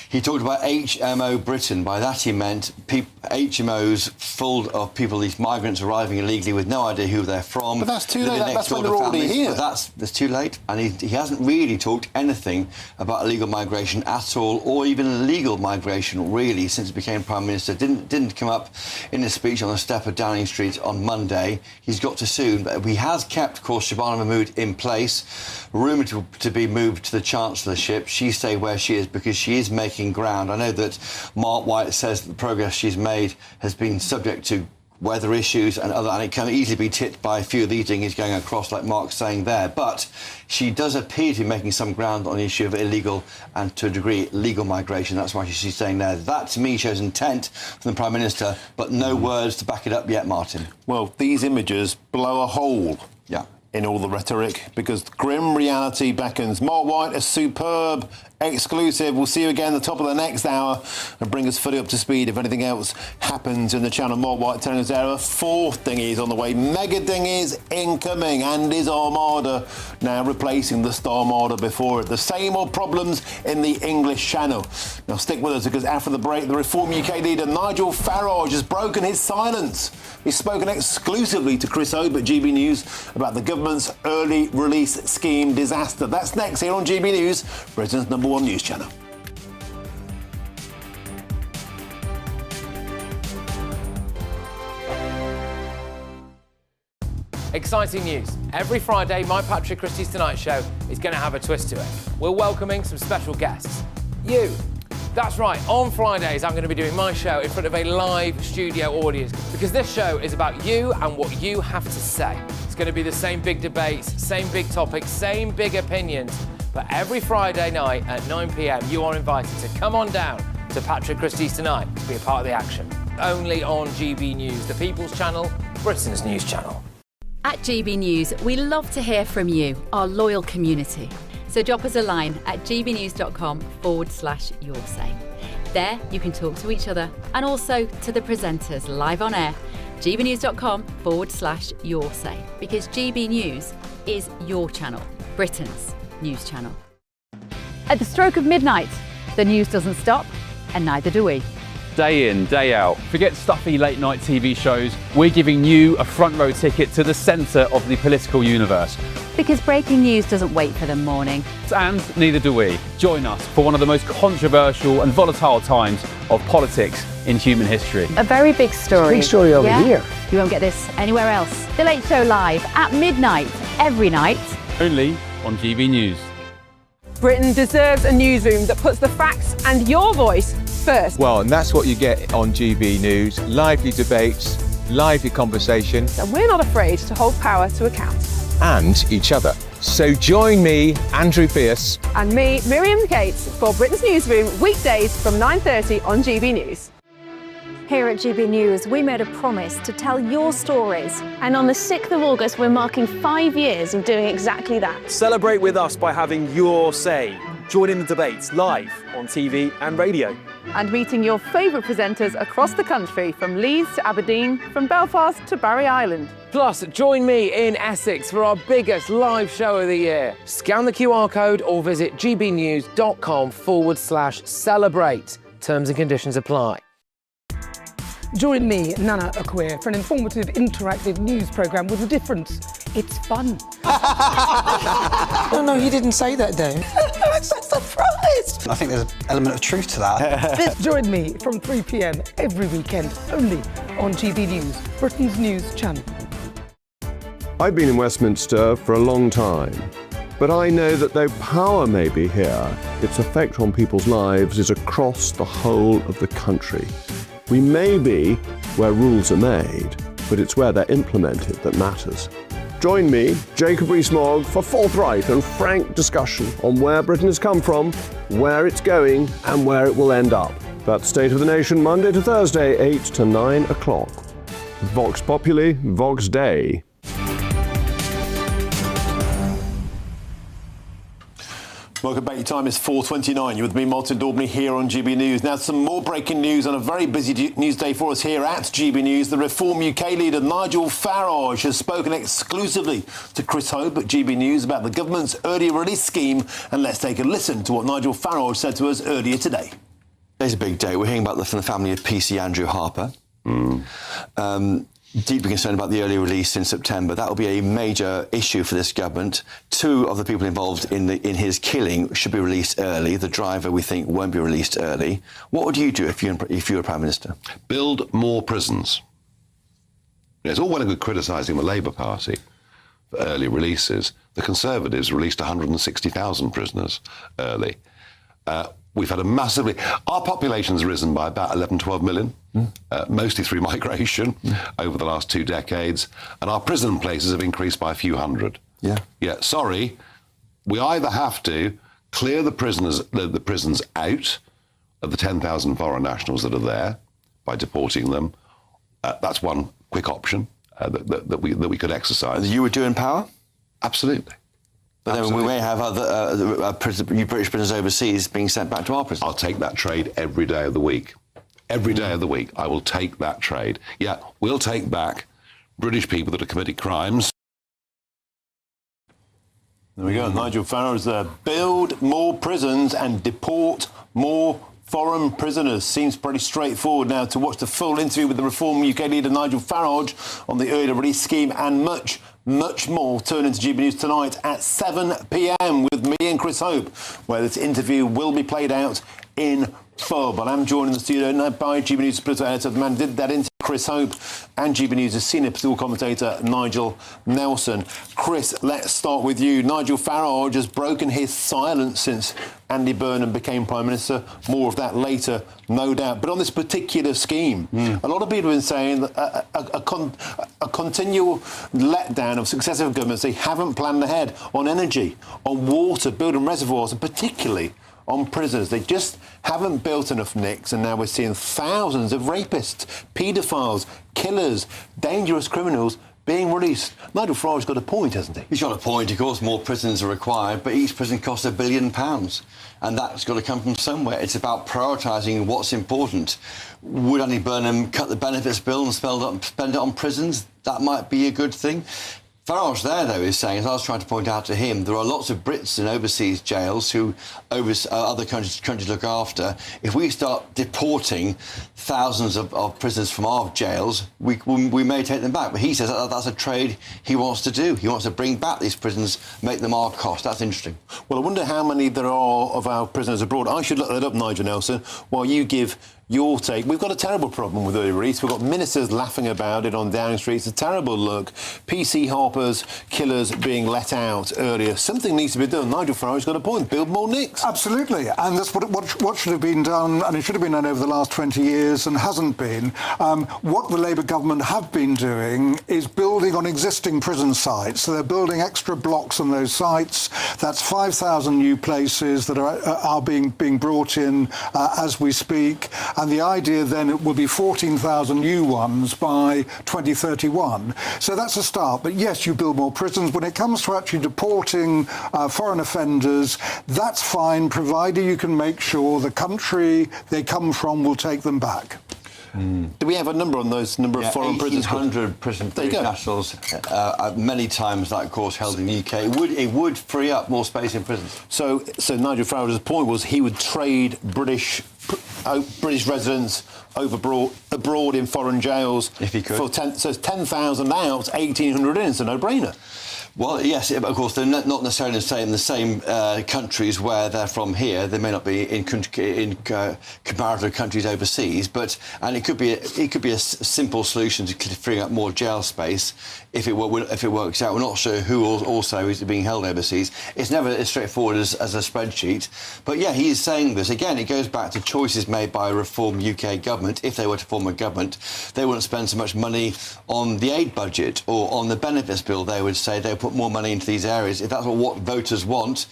He talked about HMO Britain. By that he meant HMOs full of people, these migrants arriving illegally with no idea who they're from. But that's too late. living That's next when door to they're already families. here. But that's too late. And he hasn't really talked anything about illegal migration at all, or even legal migration, really, since he became Prime Minister. Didn't come up in his speech on the step of Downing Street on Monday. He's got to soon. But he has kept, of course, Shabana Mahmood in place, rumoured to be moved to the Chancellorship. She stay where she is because she is making ground. I know that Mark White says that the progress she's made has been subject to weather issues and it can easily be tipped by a few of these dinghies going across, like Mark's saying there. But she does appear to be making some ground on the issue of illegal and, to a degree, legal migration. That's why she's saying there. That, to me, shows intent from the Prime Minister, but no words to back it up yet, Martin. Well, these images blow a hole in all the rhetoric, because grim reality beckons. Mark White, a superb exclusive. We'll see you again at the top of the next hour and bring us fully up to speed if anything else happens in the channel. Mark White telling us there are 4th dinghies on the way. Mega dinghies incoming, and his Armada now replacing the Star Armada before it. The same old problems in the English Channel. Now stick with us, because after the break, the Reform UK leader Nigel Farage has broken his silence. He's spoken exclusively to Chris Hope at GB News about the government's early release scheme disaster. That's next here on GB News, Britain's #1 news channel. Exciting news. Every Friday, my Patrick Christie's Tonight Show is going to have a twist to it. We're welcoming some special guests. You. That's right, on Fridays I'm going to be doing my show in front of a live studio audience, because this show is about you and what you have to say. It's going to be the same big debates, same big topics, same big opinions, but every Friday night at 9 p.m. you are invited to come on down to Patrick Christie's Tonight to be a part of the action. Only on GB News, the People's Channel, Britain's news channel. At GB News, we love to hear from you, our loyal community. So drop us a line at gbnews.com/yoursay. There you can talk to each other and also to the presenters live on air. gbnews.com/yoursay, because GB News is your channel, Britain's news channel. At the stroke of midnight, the news doesn't stop, and neither do we. Day in, day out. Forget stuffy late night TV shows. We're giving you a front row ticket to the centre of the political universe. Because breaking news doesn't wait for the morning. And neither do we. Join us for one of the most controversial and volatile times of politics in human history. A very big story. Big story over here. You won't get this anywhere else. The Late Show live at midnight, every night. Only on GB News. Britain deserves a newsroom that puts the facts and your voice first. Well, and that's what you get on GB News. Lively debates, lively conversations. And we're not afraid to hold power to account. And each other. So join me, Andrew Pierce. And me, Miriam Cates, for Britain's Newsroom, weekdays from 9:30 on GB News. Here at GB News, we made a promise to tell your stories. And on the 6th of August, we're marking 5 years of doing exactly that. Celebrate with us by having your say. Join in the debates live on TV and radio. And meeting your favourite presenters across the country, from Leeds to Aberdeen, from Belfast to Barry Island. Plus, join me in Essex for our biggest live show of the year. Scan the QR code or visit gbnews.com/celebrate. Terms and conditions apply. Join me, Nana Akweer, for an informative, interactive news programme with a difference. It's fun. No, he didn't say that, Dave. I'm so surprised. I think there's an element of truth to that. Join me from 3 p.m. every weekend, only on GB News, Britain's news channel. I've been in Westminster for a long time, but I know that though power may be here, its effect on people's lives is across the whole of the country. We may be where rules are made, but it's where they're implemented that matters. Join me, Jacob Rees-Mogg, for forthright and frank discussion on where Britain has come from, where it's going, and where it will end up. That's State of the Nation, Monday to Thursday, 8 to 9 o'clock. Vox Populi, Vox Dei. Welcome back. Your time is 4:29. You're with me, Martin Daubney, here on GB News. Now, some more breaking news on a very busy news day for us here at GB News. The Reform UK leader, Nigel Farage, has spoken exclusively to Chris Hope at GB News about the government's early release scheme. And let's take a listen to what Nigel Farage said to us earlier today. Today's a big day. We're hearing about from the family of PC Andrew Harper. Deeply concerned about the early release in September. That will be a major issue for this government. 2 of the people involved in his killing should be released early. The driver, we think, won't be released early. What would you do if you were Prime Minister? Build more prisons. It's all well and good criticising the Labour Party for early releases. The Conservatives released 160,000 prisoners early. We've had our population's risen by about 11, 12 million, mostly through migration over the last 2 decades, and our prison places have increased by a few hundred. Yeah, sorry, we either have to clear the prisons out of the 10,000 foreign nationals that are there by deporting them. That's one quick option that we could exercise. You would do in power? Absolutely. But then we may have other British prisoners overseas being sent back to our prison. I'll take that trade every day of the week. Every day of the week, I will take that trade. Yeah, we'll take back British people that have committed crimes. There we go. Nigel Farage's there. Build more prisons and deport more foreign prisoners. Seems pretty straightforward now. To watch the full interview with the Reform UK leader Nigel Farage on the early release scheme and much more, turn into GB News tonight at 7 p.m. with me and Chris Hope, where this interview will be played out in full. But I'm joined in the studio now by GB News political editor, the man who did that interview, Chris Hope, and GB News' senior political commentator, Nigel Nelson. Chris, let's start with you. Nigel Farage has broken his silence since Andy Burnham became Prime Minister. More of that later, no doubt. But on this particular scheme, a lot of people have been saying that a continual letdown of successive governments. They haven't planned ahead on energy, on water, building reservoirs, and particularly on prisoners. They just haven't built enough NICs, and now we're seeing thousands of rapists, paedophiles, killers, dangerous criminals being released. Nigel Farage's got a point, hasn't he? He's got a point. Of course, more prisons are required, but each prison costs £1 billion, and that's got to come from somewhere. It's about prioritising what's important. Would Andy Burnham cut the benefits bill and spend it on prisons? That might be a good thing. Farage there, though, is saying, as I was trying to point out to him, there are lots of Brits in overseas jails who other countries look after. If we start deporting thousands of prisoners from our jails, we may take them back. But he says that's a trade he wants to do. He wants to bring back these prisons, make them our cost. That's interesting. Well, I wonder how many there are of our prisoners abroad. I should look that up, Nigel Nelson, while you give your take. We've got a terrible problem with early release. We've got ministers laughing about it on Downing Street. It's a terrible look. PC Harper's killers being let out earlier. Something needs to be done. Nigel Farage's got a point. Build more NICs. Absolutely. And that's what should have been done, and it should have been done over the last 20 years and hasn't been. What the Labour government have been doing is building on existing prison sites. So they're building extra blocks on those sites. That's 5,000 new places that are being brought in as we speak. And the idea then it will be 14,000 new ones by 2031. So that's a start. But yes, you build more prisons. When it comes to actually deporting foreign offenders, that's fine, provided you can make sure the country they come from will take them back. Do we have a number on those number of foreign prisons? 1,800 prison nationals, many times that, of course, held in the UK. It would free up more space in prisons. So Nigel Farage's point was he would trade British residents abroad in foreign jails if he could. So 10,000 out, 1,800 in. It's a no-brainer. Well, yes, of course, they're not necessarily in the same countries where they're from here. They may not be in comparative countries overseas, and it could be a simple solution to freeing up more jail space if it works out. We're not sure who also is being held overseas. It's never as straightforward as a spreadsheet. But yeah, he is saying this again. It goes back to choices made by a Reform UK government. If they were to form a government, they wouldn't spend so much money on the aid budget or on the benefits bill. They would say they would put more money into these areas. If that's what voters want,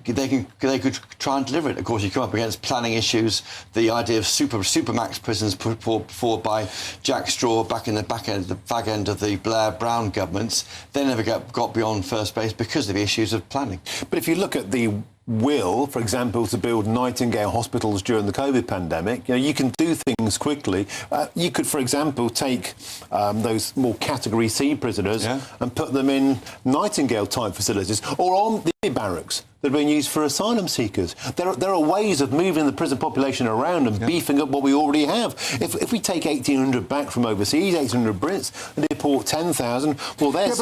they could try and deliver it. Of course, you come up against planning issues. The idea of supermax prisons put forward by Jack Straw back in the fag end of the Blair-Brown governments, they never got beyond first base because of the issues of planning. But if you look at the will, for example, to build Nightingale hospitals during the COVID pandemic, you can do things quickly. You could, for example, take those more Category C prisoners and put them in Nightingale-type facilities, or on the barracks that are being used for asylum seekers. There are ways of moving the prison population around and beefing up what we already have. If we take 1,800 back from overseas, 800 Brits, and deport 10,000, well, there's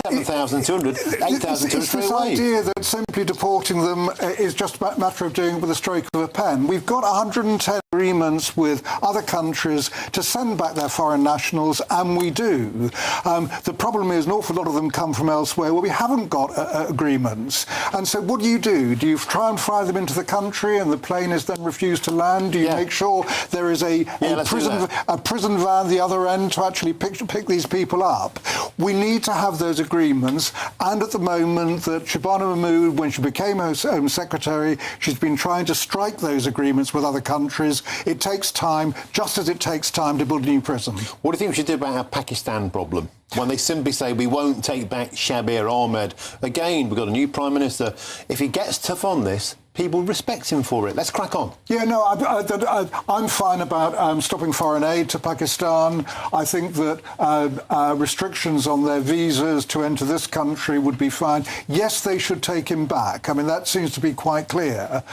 7,200, 8,200 straight away. This idea that simply deporting them is just a matter of doing it with a stroke of a pen. We've got 110 agreements with other countries to send back their foreign nationals, and we do. The problem is an awful lot of them come from elsewhere where we haven't got agreements. And so what do? Do you try and fly them into the country and the plane is then refused to land? Do you make sure there is a prison van the other end to actually pick these people up? We need to have those agreements, and at the moment that Shabana Mahmood, when she became Home Secretary, she's been trying to strike those agreements with other countries. It takes time, just as it takes time to build a new prison. What do you think we should do about our Pakistan problem? When they simply say we won't take back Shabir Ahmed. Again, we've got a new Prime Minister. If he gets tough on this, people respect him for it. Let's crack on. Yeah, no, I'm fine about stopping foreign aid to Pakistan. I think that restrictions on their visas to enter this country would be fine. Yes, they should take him back. I mean, that seems to be quite clear.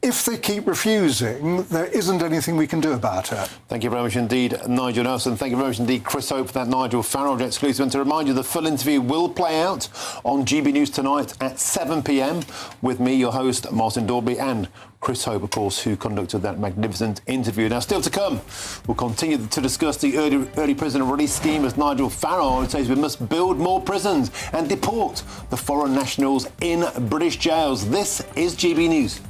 If they keep refusing, there isn't anything we can do about it. Thank you very much indeed, Nigel Nelson. Thank you very much indeed, Chris Hope, for that Nigel Farage exclusive. And to remind you, the full interview will play out on GB News tonight at 7 p.m. with me, your host, Martin Daubney, and Chris Hope, of course, who conducted that magnificent interview. Now, still to come, we'll continue to discuss the early prison release scheme as Nigel Farage says we must build more prisons and deport the foreign nationals in British jails. This is GB News.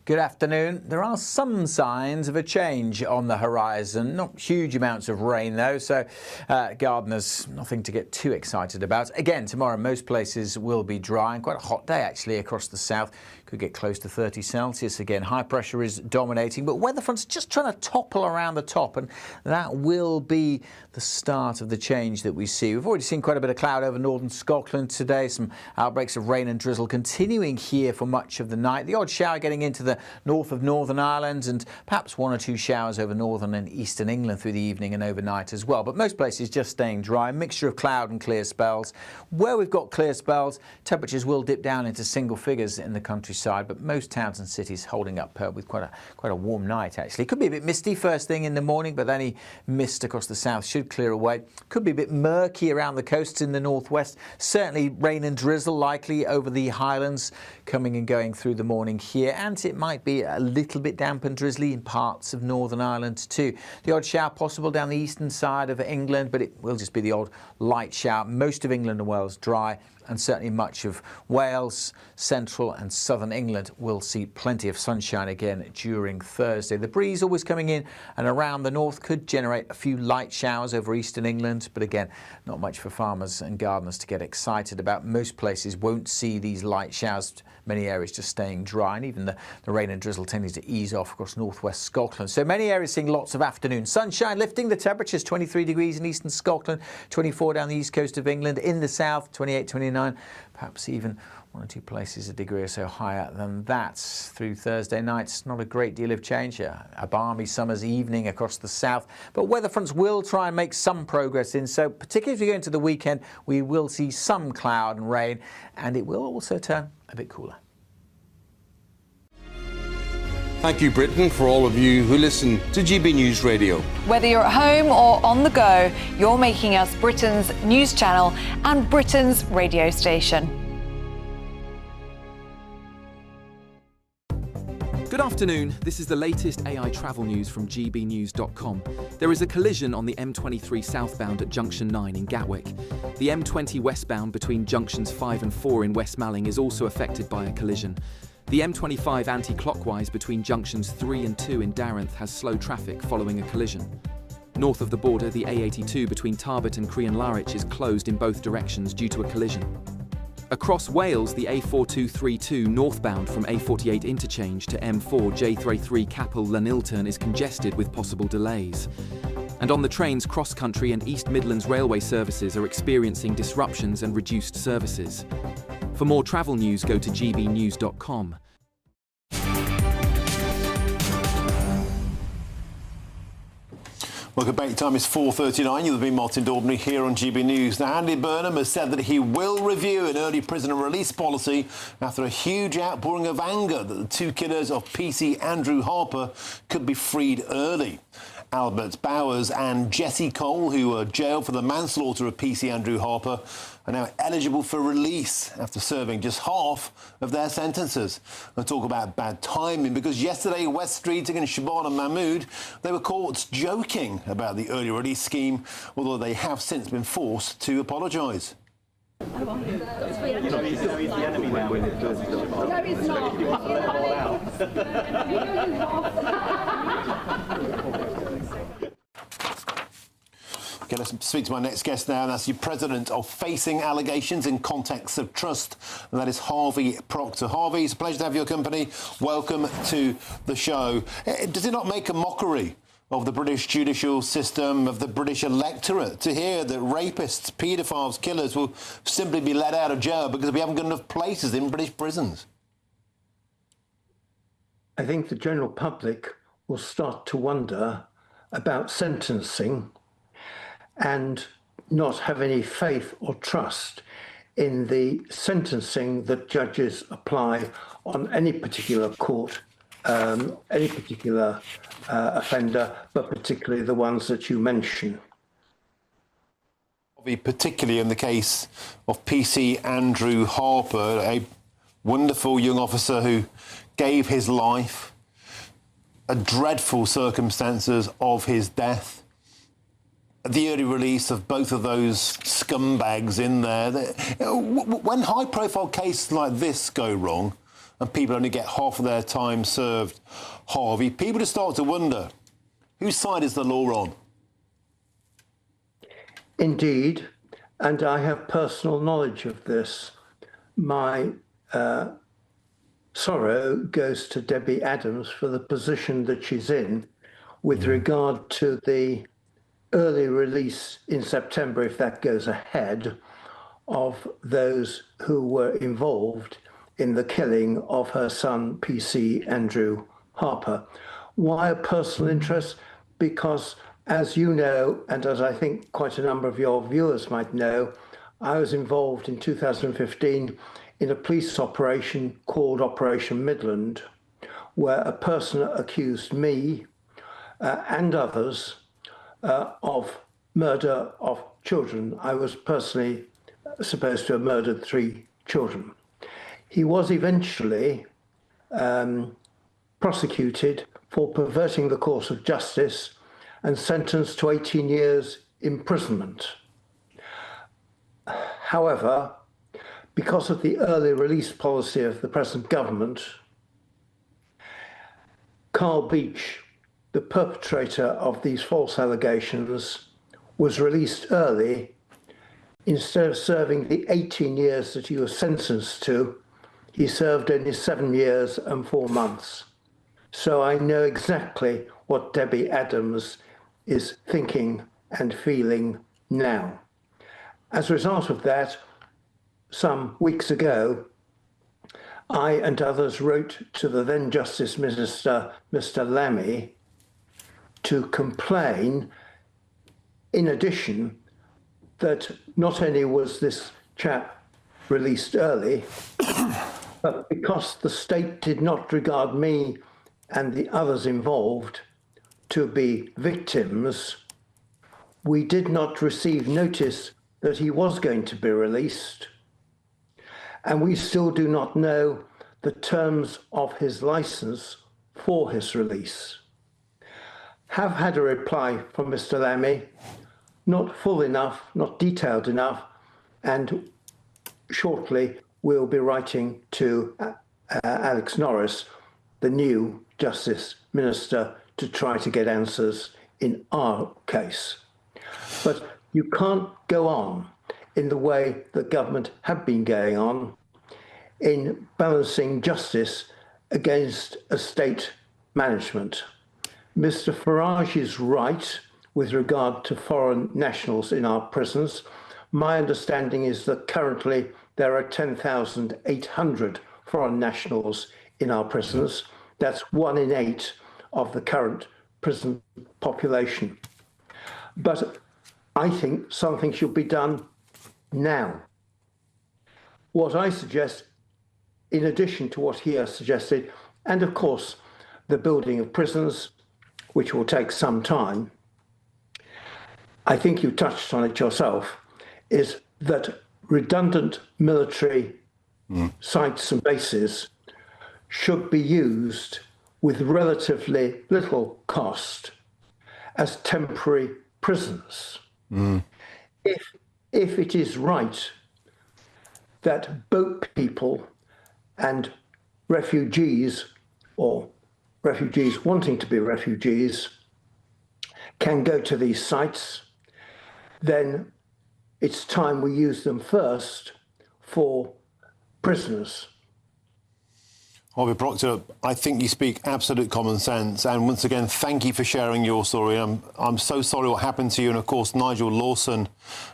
Good afternoon. There are some signs of a change on the horizon. Not huge amounts of rain, though, so gardeners, nothing to get too excited about. Again, tomorrow most places will be dry, and quite a hot day, actually, across the south. Could get close to 30 Celsius again. High pressure is dominating, but weather fronts just trying to topple around the top, and that will be the start of the change that we see. We've already seen quite a bit of cloud over northern Scotland today. Some outbreaks of rain and drizzle continuing here for much of the night. The odd shower getting into the north of Northern Ireland, and perhaps one or two showers over northern and eastern England through the evening and overnight as well. But most places just staying dry. A mixture of cloud and clear spells. Where we've got clear spells, temperatures will dip down into single figures in the countryside, but most towns and cities holding up with quite a warm night, actually. Could be a bit misty first thing in the morning, but any mist across the south should clear away. Could be a bit murky around the coasts in the northwest. Certainly rain and drizzle likely over the highlands coming and going through the morning here, and it might be a little bit damp and drizzly in parts of Northern Ireland too. The odd shower possible down the eastern side of England, but it will just be the odd light shower. Most of England and Wales dry, and certainly much of Wales, central and southern England will see plenty of sunshine again during Thursday. The breeze always coming in and around the north could generate a few light showers over eastern England, but again, not much for farmers and gardeners to get excited about. Most places won't see these light showers, many areas just staying dry, and even the rain and drizzle tending to ease off across northwest Scotland. So many areas seeing lots of afternoon sunshine, lifting the temperatures. 23 degrees in eastern Scotland, 24 down the east coast of England. In the south, 28, 29, perhaps even one or two places a degree or so higher than that. Through Thursday night, not a great deal of change. A balmy summer's evening across the south, but weather fronts will try and make some progress in. So particularly if we go into the weekend, we will see some cloud and rain, and it will also turn a bit cooler. Thank you, Britain, for all of you who listen to GB News Radio. Whether you're at home or on the go, you're making us Britain's news channel and Britain's radio station. Good afternoon. This is the latest AI travel news from GBnews.com. There is a collision on the M23 southbound at Junction 9 in Gatwick. The M20 westbound between Junctions 5 and 4 in West Malling is also affected by a collision. The M25 anti-clockwise between Junctions 3 and 2 in Darenth has slow traffic following a collision. North of the border, the A82 between Tarbert and Crean-Larich is closed in both directions due to a collision. Across Wales, the A4232 northbound from A48 interchange to M4 J33 Capel Llanilton is congested with possible delays. And on the trains, cross-country and East Midlands railway services are experiencing disruptions and reduced services. For more travel news, go to gbnews.com. Well, debate time is 4:39. You'll have been Martin Daubney here on GB News. Now, Andy Burnham has said that he will review an early prisoner release policy after a huge outpouring of anger that the two killers of PC Andrew Harper could be freed early. Albert Bowers and Jesse Cole, who were jailed for the manslaughter of PC Andrew Harper, are now eligible for release after serving just half of their sentences. And talk about bad timing, because yesterday West Streeting and Shabana Mahmood, they were caught joking about the early release scheme, although they have since been forced to apologise. Okay, let's speak to my next guest now. That's the president of Facing Allegations in Context of Trust, and that is Harvey Proctor. Harvey, it's a pleasure to have your company. Welcome to the show. Does it not make a mockery of the British judicial system, of the British electorate, to hear that rapists, paedophiles, killers will simply be let out of jail because we haven't got enough places in British prisons? I think the general public will start to wonder about sentencing and not have any faith or trust in the sentencing that judges apply on any particular court, any particular offender, but particularly the ones that you mention. Particularly in the case of PC Andrew Harper, a wonderful young officer who gave his life, a dreadful circumstances of his death, the early release of both of those scumbags in there. When high-profile cases like this go wrong and people only get half of their time served, Harvey, people just start to wonder, whose side is the law on? Indeed, and I have personal knowledge of this. My sorrow goes to Debbie Adams for the position that she's in with regard to the early release in September, if that goes ahead, of those who were involved in the killing of her son, PC Andrew Harper. Why a personal interest? Because, as you know, and as I think quite a number of your viewers might know, I was involved in 2015 in a police operation called Operation Midland, where a person accused me and others of murder of children. I was personally supposed to have murdered 3 children. He was eventually prosecuted for perverting the course of justice and sentenced to 18 years imprisonment. However, because of the early release policy of the present government, Carl Beach, the perpetrator of these false allegations, was released early. Instead of serving the 18 years that he was sentenced to, he served only 7 years and 4 months. So I know exactly what Debbie Adams is thinking and feeling now. As a result of that, some weeks ago, I and others wrote to the then Justice Minister, Mr. Lammy, to complain, in addition, that not only was this chap released early, but because the state did not regard me and the others involved to be victims, we did not receive notice that he was going to be released, and we still do not know the terms of his license for his release. Have had a reply from Mr. Lammy, not full enough, not detailed enough, and shortly we'll be writing to Alex Norris, the new Justice Minister, to try to get answers in our case. But you can't go on in the way that government have been going on in balancing justice against a state management. Mr. Farage is right with regard to foreign nationals in our prisons. My understanding is that currently there are 10,800 foreign nationals in our prisons. That's 1 in 8 of the current prison population. But I think something should be done now. What I suggest, in addition to what he has suggested, and of course the building of prisons, which will take some time, I think you touched on it yourself, is that redundant military sites and bases should be used with relatively little cost as temporary prisons. If it is right that boat people and refugees, or refugees wanting to be refugees, can go to these sites, then it's time we use them first for prisoners. Harvey Proctor, I think you speak absolute common sense. And once again, thank you for sharing your story. I'm so sorry what happened to you. And of course, Nigel Lawson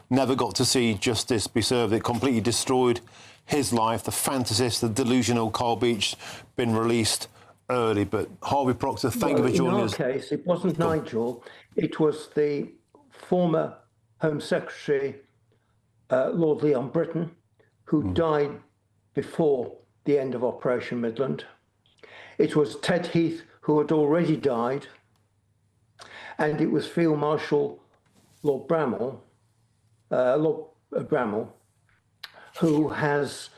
never got to see justice be served. It completely destroyed his life. The fantasist, the delusional Carl Beach, been released early. But Harvey Proctor, thank you for joining us. In our case, it wasn't Nigel. It was the former Home Secretary, Lord Leon Britton, who died before the end of Operation Midland. It was Ted Heath, who had already died, and it was Field Marshal Lord Bramall, who has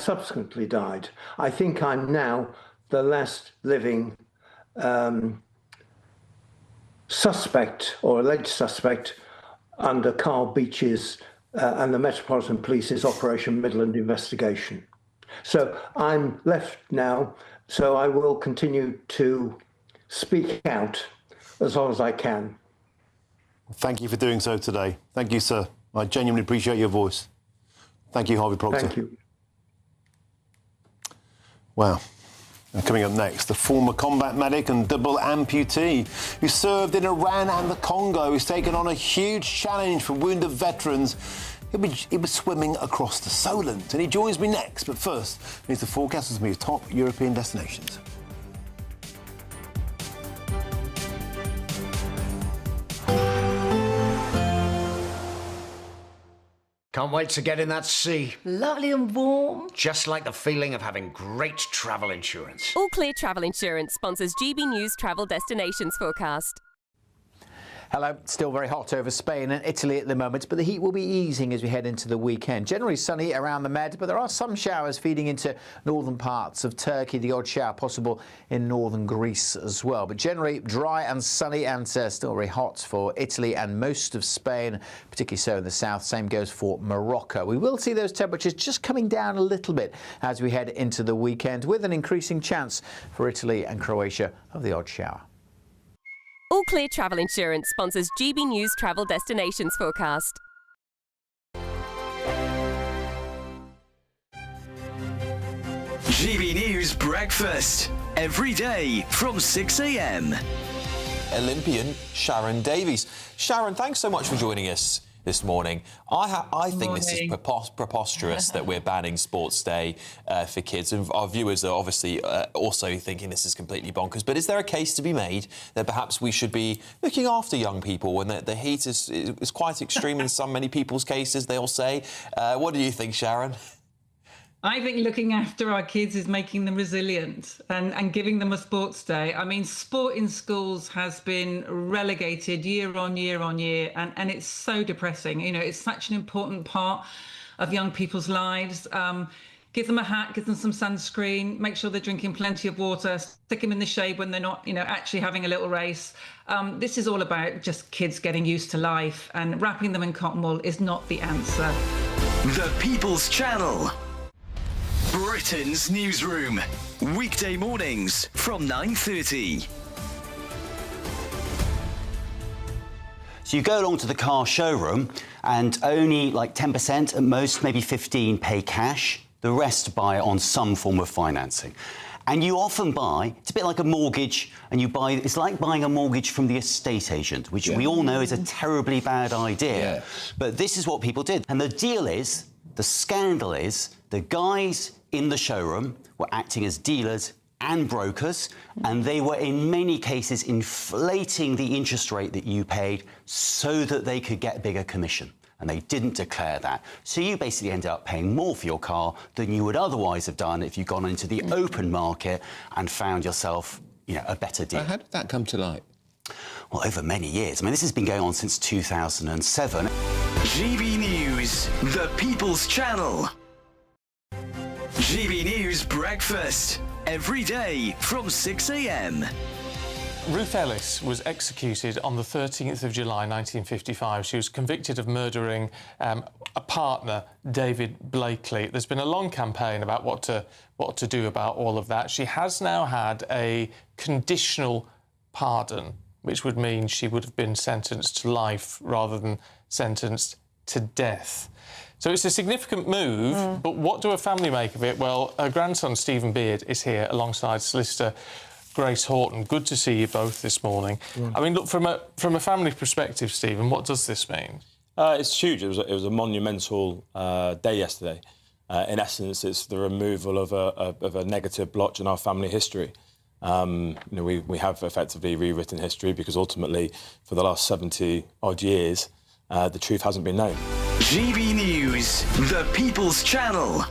subsequently died. I think I'm now the last living suspect or alleged suspect under Carl Beach's and the Metropolitan Police's Operation Midland investigation. So I'm left now, so I will continue to speak out as long as I can. Thank you for doing so today. Thank you, sir. I genuinely appreciate your voice. Thank you, Harvey Proctor. Thank you. Wow. And coming up next, the former combat medic and double amputee who served in Iran and the Congo is taking on a huge challenge for wounded veterans. He was swimming across the Solent, and he joins me next. But first, here's the forecast of some of your top European destinations. Can't wait to get in that sea. Lovely and warm. Just like the feeling of having great travel insurance. All Clear Travel Insurance sponsors GB News Travel Destinations Forecast. Hello. Still very hot over Spain and Italy at the moment, but the heat will be easing as we head into the weekend. Generally sunny around the Med, but there are some showers feeding into northern parts of Turkey. The odd shower possible in northern Greece as well. But generally dry and sunny and still very hot for Italy and most of Spain, particularly so in the south. Same goes for Morocco. We will see those temperatures just coming down a little bit as we head into the weekend, with an increasing chance for Italy and Croatia of the odd shower. All Clear Travel Insurance sponsors GB News Travel Destinations Forecast. GB News Breakfast. Every day from 6 a.m. Olympian Sharon Davies. Sharon, thanks so much for joining us this morning. I think this is preposterous that we're banning Sports Day for kids, and our viewers are obviously also thinking this is completely bonkers. But is there a case to be made that perhaps we should be looking after young people when the heat is quite extreme in many people's cases, they'll say? What do you think, Sharon? I think looking after our kids is making them resilient and giving them a sports day. I mean, sport in schools has been relegated year on year on year, and it's so depressing. You know, it's such an important part of young people's lives. Give them a hat, give them some sunscreen, make sure they're drinking plenty of water, stick them in the shade when they're not, actually having a little race. This is all about just kids getting used to life, and wrapping them in cotton wool is not the answer. The People's Channel. Britain's newsroom. Weekday mornings from 9:30. So you go along to the car showroom and only like 10% at most, maybe 15 pay cash. The rest buy on some form of financing. And you often buy, it's a bit like a mortgage, and it's like buying a mortgage from the estate agent, which we all know is a terribly bad idea. Yeah. But this is what people did. And the scandal is, the guys in the showroom were acting as dealers and brokers, and they were in many cases inflating the interest rate that you paid so that they could get bigger commission. And they didn't declare that. So you basically ended up paying more for your car than you would otherwise have done if you'd gone into the open market and found yourself, a better deal. How did that come to light? Well, over many years. I mean, this has been going on since 2007. GB News, the People's Channel. GB News Breakfast, every day from 6 a.m. Ruth Ellis was executed on the 13th of July 1955. She was convicted of murdering a partner, David Blakely. There's been a long campaign about what to do about all of that. She has now had a conditional pardon, which would mean she would have been sentenced to life rather than sentenced to death. So it's a significant move, but what do her family make of it? Well, her grandson, Stephen Beard, is here alongside solicitor Grace Horton. Good to see you both this morning. I mean, look, from a family perspective, Stephen, what does this mean? It's huge. It was a monumental day yesterday. In essence, it's the removal of a negative blotch in our family history. We have effectively rewritten history because ultimately, for the last 70-odd years, the truth hasn't been known. GB News, the People's Channel.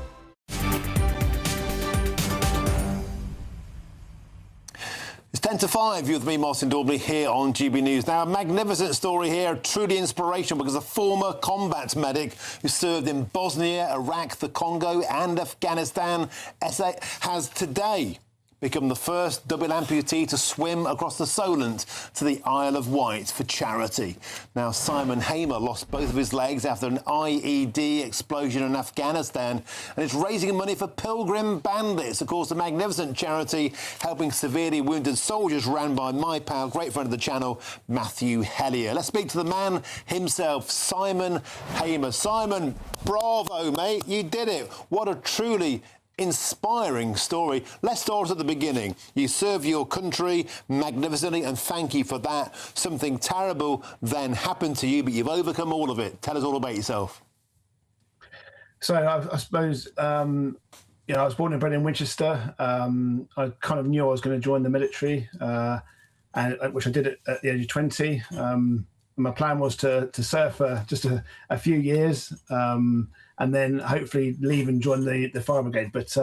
It's 10 to 5. You're with me, Martin Daubney, here on GB News. Now, a magnificent story here, truly inspirational, because a former combat medic who served in Bosnia, Iraq, the Congo and Afghanistan has today become the first double amputee to swim across the Solent to the Isle of Wight for charity. Now, Simon Hamer lost both of his legs after an IED explosion in Afghanistan, and it's raising money for Pilgrim Bandits, of course, a magnificent charity helping severely wounded soldiers run by my pal, great friend of the channel, Matthew Hellier. Let's speak to the man himself, Simon Hamer. Simon, bravo, mate, you did it. What a truly inspiring story. Let's start at the beginning. You serve your country magnificently, and thank you for that. Something terrible then happened to you, but you've overcome all of it. Tell us all about yourself. So I suppose, I was born and bred in Winchester. I kind of knew I was going to join the military, which I did at the age of 20. My plan was to serve for just a few years, and then hopefully leave and join the fire brigade. But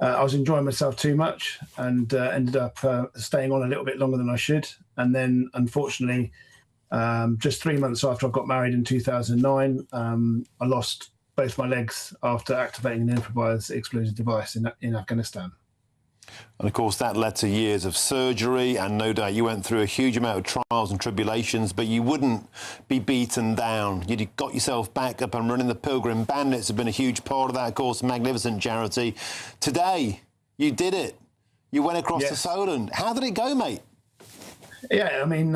I was enjoying myself too much and ended up staying on a little bit longer than I should. And then, unfortunately, just 3 months after I got married in 2009, I lost both my legs after activating an improvised explosive device in Afghanistan. And of course, that led to years of surgery, and no doubt you went through a huge amount of trials and tribulations, but you wouldn't be beaten down. You got yourself back up and running. The Pilgrim Bandits have been a huge part of that, of course, magnificent charity. Today, you did it. You went across the Solent. How did it go, mate? Yeah, I mean,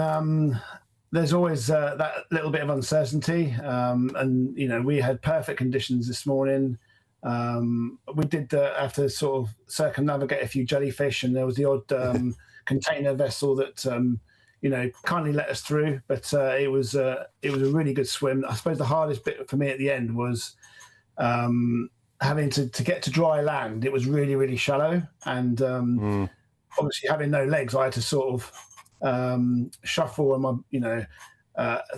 there's always that little bit of uncertainty, and, we had perfect conditions this morning. We did have to sort of circumnavigate a few jellyfish, and there was the odd container vessel that kindly let us through. But it was a really good swim. I suppose the hardest bit for me at the end was having to get to dry land. It was really, really shallow, and obviously having no legs, I had to sort of shuffle and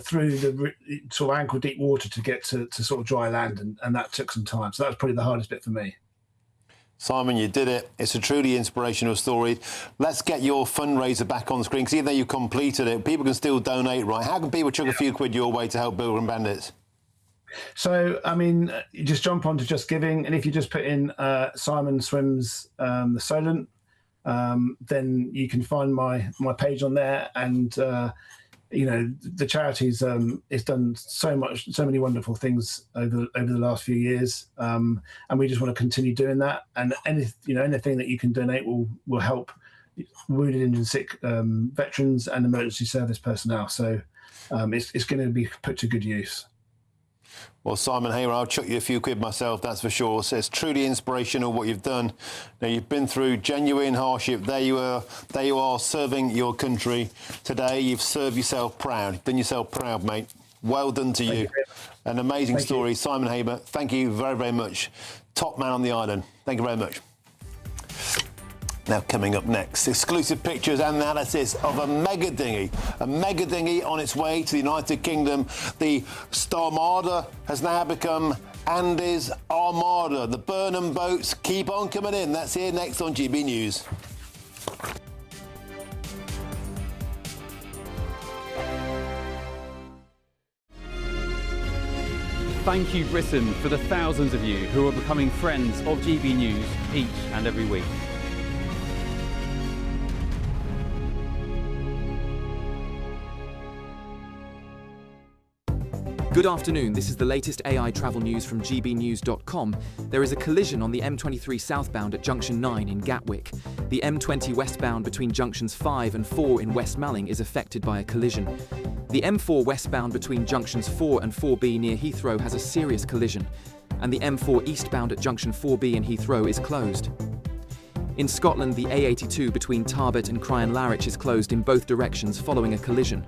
through the sort of ankle deep water to get to sort of dry land, and that took some time. So that was probably the hardest bit for me. Simon, you did it. It's a truly inspirational story. Let's get your fundraiser back on screen, because even though you completed it, people can still donate, right? How can people chuck a few quid your way to help Pilgrim Bandits? So, I mean, you just jump onto Just Giving, and if you just put in Simon Swims the Solent, then you can find my page on there, and the charity's it's done so many wonderful things over the last few years, and we just want to continue doing that. And anything that you can donate will help wounded, injured, sick veterans and emergency service personnel. So it's going to be put to good use. Well, Simon Hamer, I'll chuck you a few quid myself, that's for sure. So it's truly inspirational what you've done. Now, you've been through genuine hardship. There you are serving your country. Today, you've served yourself proud. You've done yourself proud, mate. Well done to you. An amazing story. Simon Hamer, thank you very, very much. Top man on the island. Thank you very much. Now, coming up next, exclusive pictures and analysis of a mega dinghy on its way to the United Kingdom. The Starmada has now become Andy's Armada. The Burnham boats keep on coming in. That's here next on GB News. Thank you, Britain, for the thousands of you who are becoming friends of GB News each and every week. Good afternoon, this is the latest AI travel news from GBNews.com. There is a collision on the M23 southbound at junction 9 in Gatwick. The M20 westbound between junctions 5 and 4 in West Malling is affected by a collision. The M4 westbound between junctions 4 and 4B near Heathrow has a serious collision, and the M4 eastbound at junction 4B in Heathrow is closed. In Scotland, the A82 between Tarbert and Crianlarich is closed in both directions following a collision.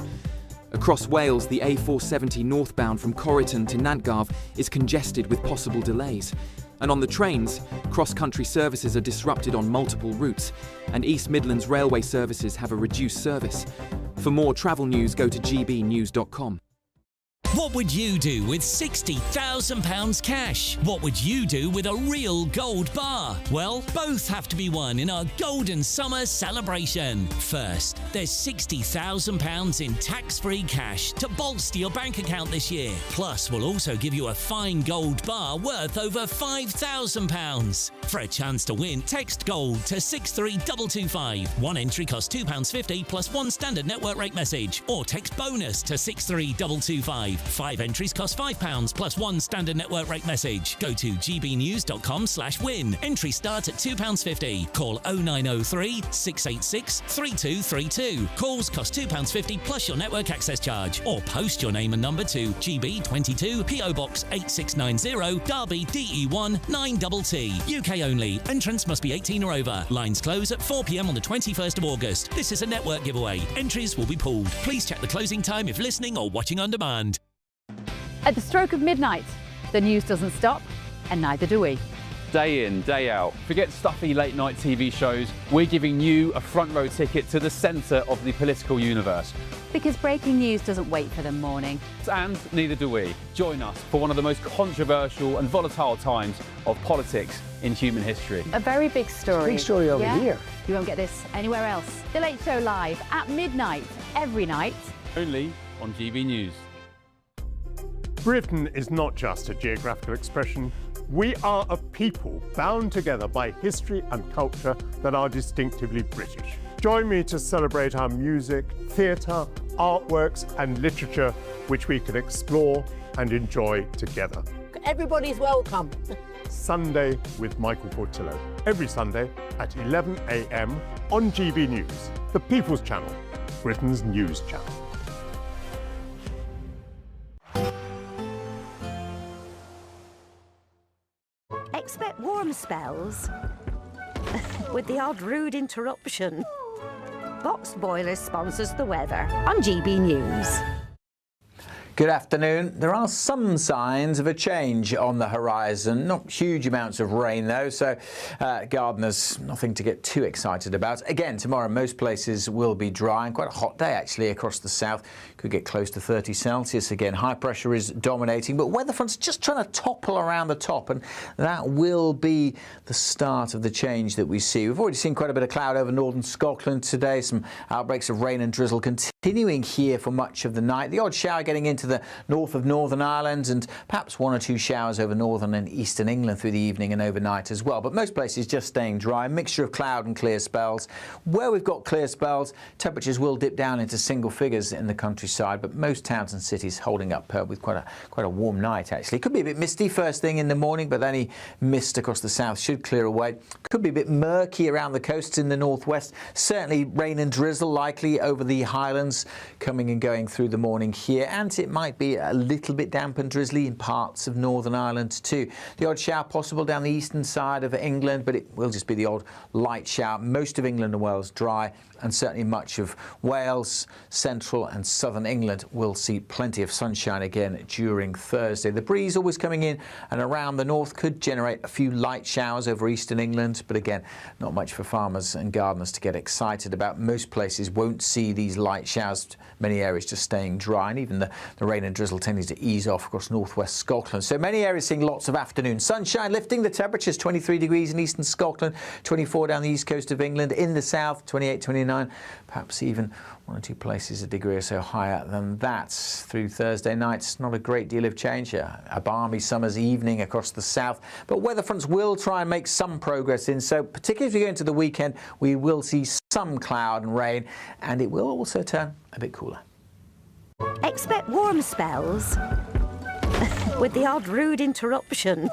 Across Wales, the A470 northbound from Corriton to Nantgarv is congested with possible delays. And on the trains, cross-country services are disrupted on multiple routes, and East Midlands railway services have a reduced service. For more travel news, go to gbnews.com. What would you do with £60,000 cash? What would you do with a real gold bar? Well, both have to be won in our Golden Summer celebration. First, there's £60,000 in tax-free cash to bolster your bank account this year. Plus, we'll also give you a fine gold bar worth over £5,000. For a chance to win, text GOLD to 63225. One entry costs £2.50 plus one standard network rate message. Or text BONUS to 63225. 5 entries cost £5 plus one standard network rate message. Go to gbnews.com/win. Entry start at £2.50. Call 0903 686 3232. Calls cost £2.50 plus your network access charge. Or post your name and number to GB22 PO Box 8690 Derby DE1 9TT. UK only. Entrance must be 18 or over. Lines close at 4 p.m. on the 21st of August. This is a network giveaway. Entries will be pooled. Please check the closing time if listening or watching on demand. At the stroke of midnight, the news doesn't stop, and neither do we. Day in, day out. Forget stuffy late night TV shows. We're giving you a front row ticket to the centre of the political universe. Because breaking news doesn't wait for the morning. And neither do we. Join us for one of the most controversial and volatile times of politics in human history. A very big story. Big story over here. You won't get this anywhere else. The Late Show live at midnight, every night. Only on GB News. Britain is not just a geographical expression. We are a people bound together by history and culture that are distinctively British. Join me to celebrate our music, theatre, artworks and literature, which we can explore and enjoy together. Everybody's welcome. Sunday with Michael Portillo. Every Sunday at 11 a.m. on GB News, the People's Channel, Britain's news channel. Expect warm spells with the odd rude interruption. Box Boilers sponsors the weather on GB News. Good afternoon. There are some signs of a change on the horizon. Not huge amounts of rain, though, so gardeners, nothing to get too excited about. Again, tomorrow, most places will be dry and quite a hot day, actually, across the south. Could get close to 30 Celsius again. High pressure is dominating, but weather fronts just trying to topple around the top, and that will be the start of the change that we see. We've already seen quite a bit of cloud over northern Scotland today. Some outbreaks of rain and drizzle continuing here for much of the night. The odd shower getting into the north of Northern Ireland, and perhaps one or two showers over northern and eastern England through the evening and overnight as well. But most places just staying dry, a mixture of cloud and clear spells. Where we've got clear spells, temperatures will dip down into single figures in the countryside, but most towns and cities holding up with quite a warm night, actually. Could be a bit misty first thing in the morning, but any mist across the south should clear away. Could be a bit murky around the coasts in the northwest. Certainly rain and drizzle likely over the highlands coming and going through the morning here, and it might be a little bit damp and drizzly in parts of Northern Ireland too. The odd shower possible down the eastern side of England, but it will just be the odd light shower. Most of England and Wales dry, and certainly much of Wales, central and southern England will see plenty of sunshine again during Thursday. The breeze always coming in and around the north could generate a few light showers over eastern England, but again, not much for farmers and gardeners to get excited about. Most places won't see these light showers, many areas just staying dry, and even the rain and drizzle tending to ease off across northwest Scotland. So many areas seeing lots of afternoon sunshine, lifting the temperatures 23 degrees in eastern Scotland, 24 down the east coast of England, in the south 28, 29, perhaps even one or two places a degree or so higher than that. Through Thursday night, not a great deal of change here. A balmy summer's evening across the south, but weather fronts will try and make some progress in, so particularly as we go into the weekend, we will see some cloud and rain, and it will also turn a bit cooler. Expect warm spells with the odd rude interruption.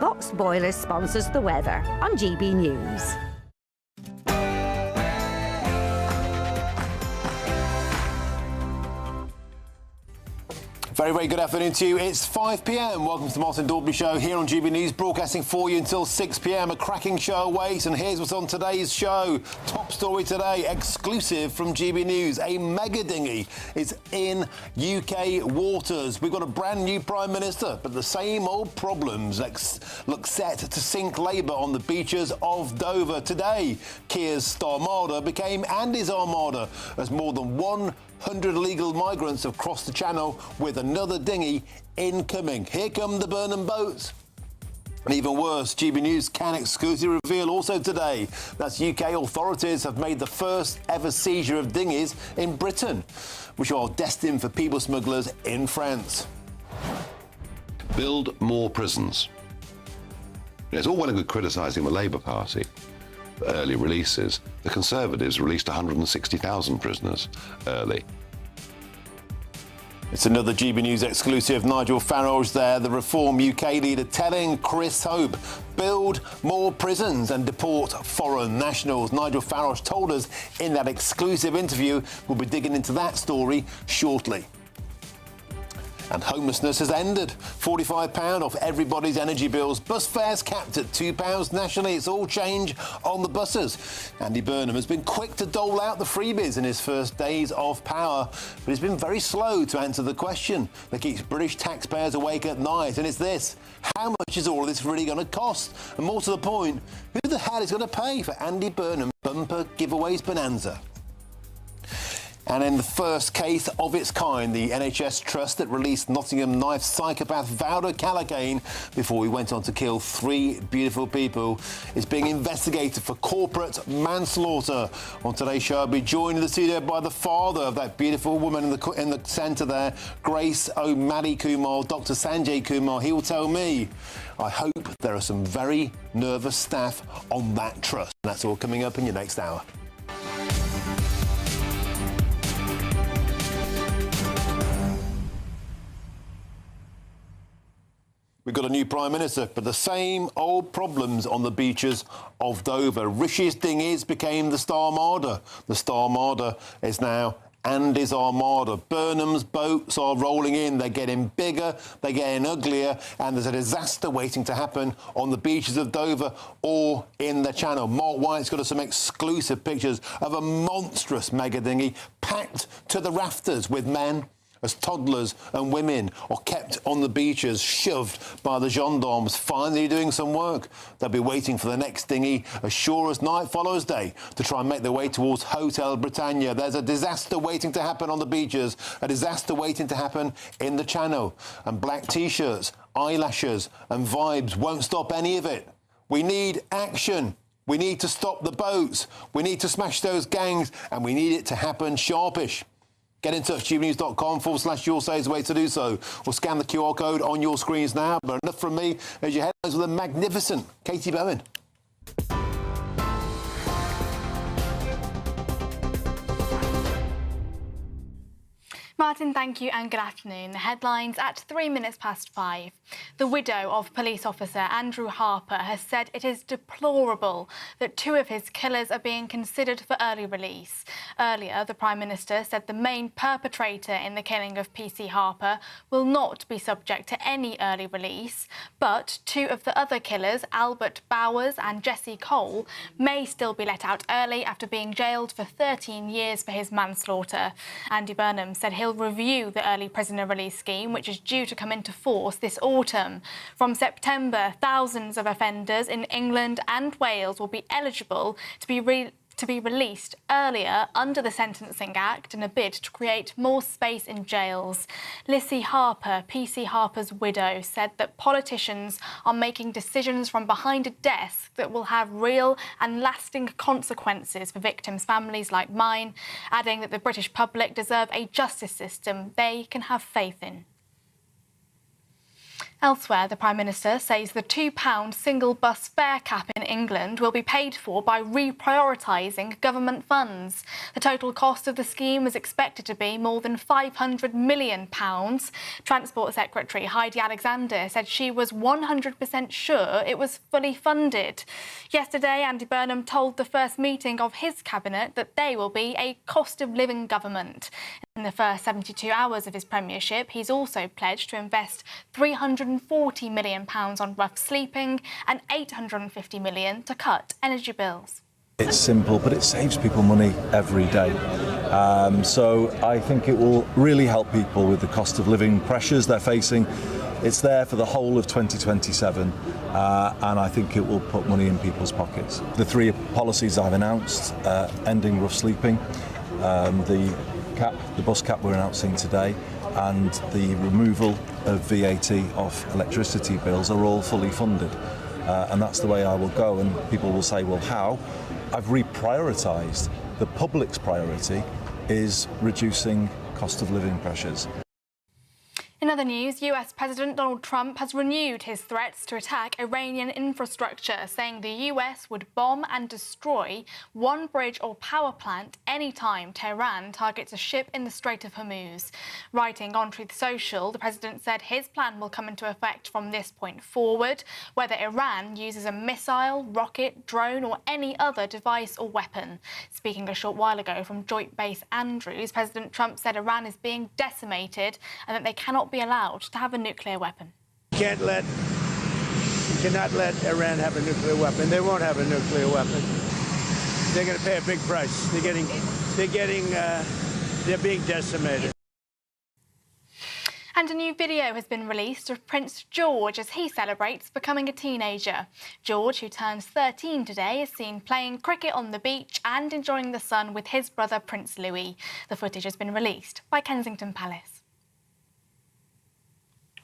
Box Boiler sponsors the weather on GB News. Very, very good afternoon to you. It's 5 p.m. Welcome to the Martin Daubney Show here on GB News, broadcasting for you until 6 p.m. A cracking show awaits, and here's what's on today's show. Top story today, exclusive from GB News. A mega dinghy is in UK waters. We've got a brand new Prime Minister, but the same old problems look set to sink Labour on the beaches of Dover. Today, Keir's Starmada became Andy's Armada, as more than 100 illegal migrants have crossed the channel with another dinghy incoming. Here come the Burnham boats. And even worse, GB News can exclusively reveal also today that UK authorities have made the first ever seizure of dinghies in Britain, which are destined for people smugglers in France. Build more prisons. It's all well and good criticising the Labour Party for early releases. The Conservatives released 160,000 prisoners early. It's another GB News exclusive. Nigel Farage there, the Reform UK leader, telling Chris Hope, build more prisons and deport foreign nationals. Nigel Farage told us in that exclusive interview. We'll be digging into that story shortly. And homelessness has ended. £45 off everybody's energy bills. Bus fares capped at £2 nationally. It's all change on the buses. Andy Burnham has been quick to dole out the freebies in his first days of power, but he's been very slow to answer the question that keeps British taxpayers awake at night, and it's this: how much is all of this really going to cost? And more to the point, who the hell is going to pay for Andy Burnham's bumper giveaways bonanza? And in the first case of its kind, the NHS trust that released Nottingham knife psychopath Valdo Callaghan before he went on to kill 3 beautiful people is being investigated for corporate manslaughter. On today's show, I'll be joined in the studio by the father of that beautiful woman in the centre there, Grace O'Malley Kumar, Dr. Sanjay Kumar. He will tell me. I hope there are some very nervous staff on that trust. And that's all coming up in your next hour. We've got a new Prime Minister, but the same old problems on the beaches of Dover. Rishi's dinghies became the Starmada. The Starmada is now Andy's Armada. Burnham's boats are rolling in. They're getting bigger, they're getting uglier, and there's a disaster waiting to happen on the beaches of Dover or in the Channel. Mark White's got us some exclusive pictures of a monstrous mega dinghy packed to the rafters with men as toddlers and women are kept on the beaches, shoved by the gendarmes, finally doing some work. They'll be waiting for the next dinghy as sure as night follows day to try and make their way towards Hotel Britannia. There's a disaster waiting to happen on the beaches, a disaster waiting to happen in the Channel. And black T-shirts, eyelashes and vibes won't stop any of it. We need action. We need to stop the boats. We need to smash those gangs, and we need it to happen sharpish. Get in touch, gbnews.com/You'll Say is the way to do so. Or scan the QR code on your screens now. But enough from me. As your headlines with a magnificent Katie Bowen. Martin, thank you and good afternoon. The headlines at 5:03. The widow of police officer Andrew Harper has said it is deplorable that 2 of his killers are being considered for early release. Earlier, the Prime Minister said the main perpetrator in the killing of PC Harper will not be subject to any early release, but 2 of the other killers, Albert Bowers and Jesse Cole, may still be let out early after being jailed for 13 years for his manslaughter. Andy Burnham said he'll review the early prisoner release scheme, which is due to come into force this autumn. From September, thousands of offenders in England and Wales will be eligible to be released earlier under the Sentencing Act in a bid to create more space in jails. Lissy Harper, PC Harper's widow, said that politicians are making decisions from behind a desk that will have real and lasting consequences for victims' families like mine, adding that the British public deserve a justice system they can have faith in. Elsewhere, the Prime Minister says the £2 single bus fare cap in England will be paid for by reprioritising government funds. The total cost of the scheme is expected to be more than £500 million. Transport Secretary Heidi Alexander said she was 100% sure it was fully funded. Yesterday, Andy Burnham told the first meeting of his cabinet that they will be a cost-of-living government. In the first 72 hours of his premiership, he's also pledged to invest £340 million on rough sleeping and £850 million to cut energy bills. It's simple, but it saves people money every day. So I think it will really help people with the cost of living pressures they're facing. It's there for the whole of 2027, and I think it will put money in people's pockets. The 3 policies I've announced, ending rough sleeping, the bus cap we're announcing today, and the removal of VAT off electricity bills are all fully funded. And that's the way I will go. And people will say, well, how? I've reprioritised. The public's priority is reducing cost of living pressures. In other news, US President Donald Trump has renewed his threats to attack Iranian infrastructure, saying the US would bomb and destroy one bridge or power plant anytime Tehran targets a ship in the Strait of Hormuz. Writing on Truth Social, the president said his plan will come into effect from this point forward, whether Iran uses a missile, rocket, drone or any other device or weapon. Speaking a short while ago from Joint Base Andrews, President Trump said Iran is being decimated and that they cannot be allowed to have a nuclear weapon. You cannot let Iran have a nuclear weapon. They won't have a nuclear weapon. They're going to pay a big price. They're being decimated. And a new video has been released of Prince George as he celebrates becoming a teenager. George, who turns 13 today, is seen playing cricket on the beach and enjoying the sun with his brother Prince Louis. The footage has been released by Kensington Palace.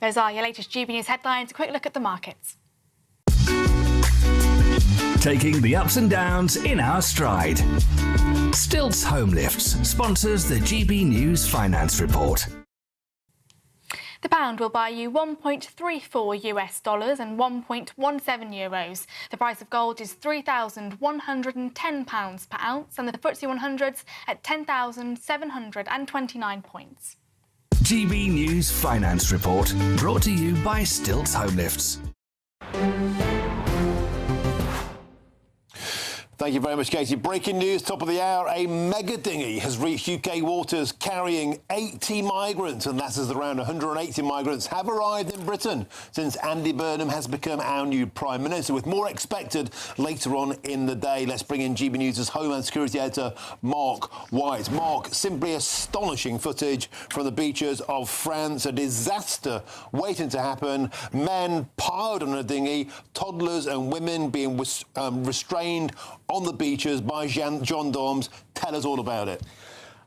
Those are your latest GB News headlines. A quick look at the markets. Taking the ups and downs in our stride. Stilts Home Lifts sponsors the GB News Finance Report. The pound will buy you $1.34 and 1.17 euros. The price of gold is £3,110 per ounce, and the FTSE 100's at 10,729 points. GB News Finance Report, brought to you by Stilts Home Lifts. Thank you very much, Katie. Breaking news, top of the hour. A mega dinghy has reached UK waters carrying 80 migrants, and that's as around 180 migrants have arrived in Britain since Andy Burnham has become our new Prime Minister, with more expected later on in the day. Let's bring in GB News' Homeland Security Editor, Mark White. Mark, simply astonishing footage from the beaches of France. A disaster waiting to happen. Men piled on a dinghy, toddlers and women being restrained on the beaches by gendarmes. Tell us all about it.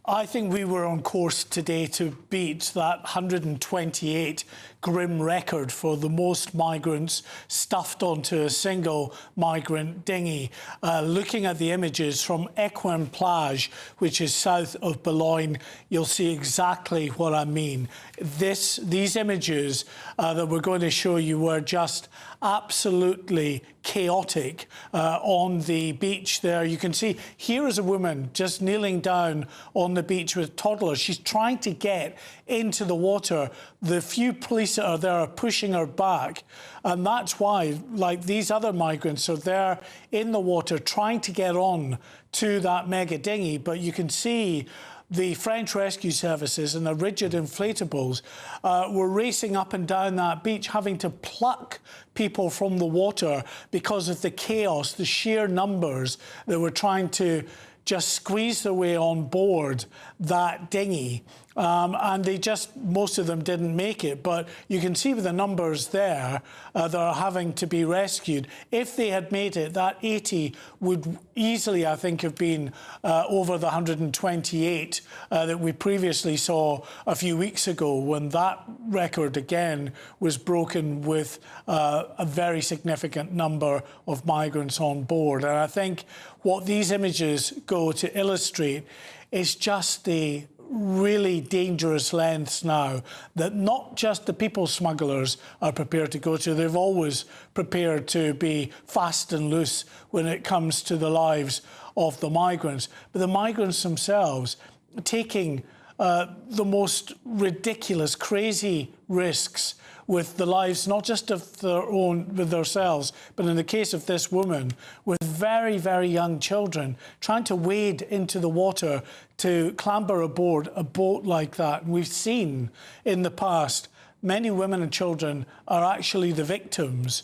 I think we were on course today to beat that 128 grim record for the most migrants stuffed onto a single migrant dinghy. Looking at the images from Equin Plage, which is south of Boulogne, you'll see exactly what I mean. These images that we're going to show you were just absolutely chaotic on the beach there. You can see here is a woman just kneeling down on the beach with toddlers. She's trying to get into the water. The few police that are there are pushing her back, and that's why, like, these other migrants are there in the water trying to get on to that mega dinghy. But you can see the French rescue services and the rigid inflatables were racing up and down that beach, having to pluck people from the water because of the chaos, the sheer numbers that were trying to just squeeze their way on board that dinghy. And they just, most of them didn't make it. But you can see with the numbers there that are having to be rescued. If they had made it, that 80 would easily, I think, have been over the 128 that we previously saw a few weeks ago, when that record again was broken with a very significant number of migrants on board. And I think what these images go to illustrate is just the really dangerous lengths now that not just the people smugglers are prepared to go to. They've always prepared to be fast and loose when it comes to the lives of the migrants. But the migrants themselves taking the most ridiculous, crazy risks with the lives, not just of their own, with themselves, but in the case of this woman, with very, very young children, trying to wade into the water to clamber aboard a boat like that. And we've seen in the past many women and children are actually the victims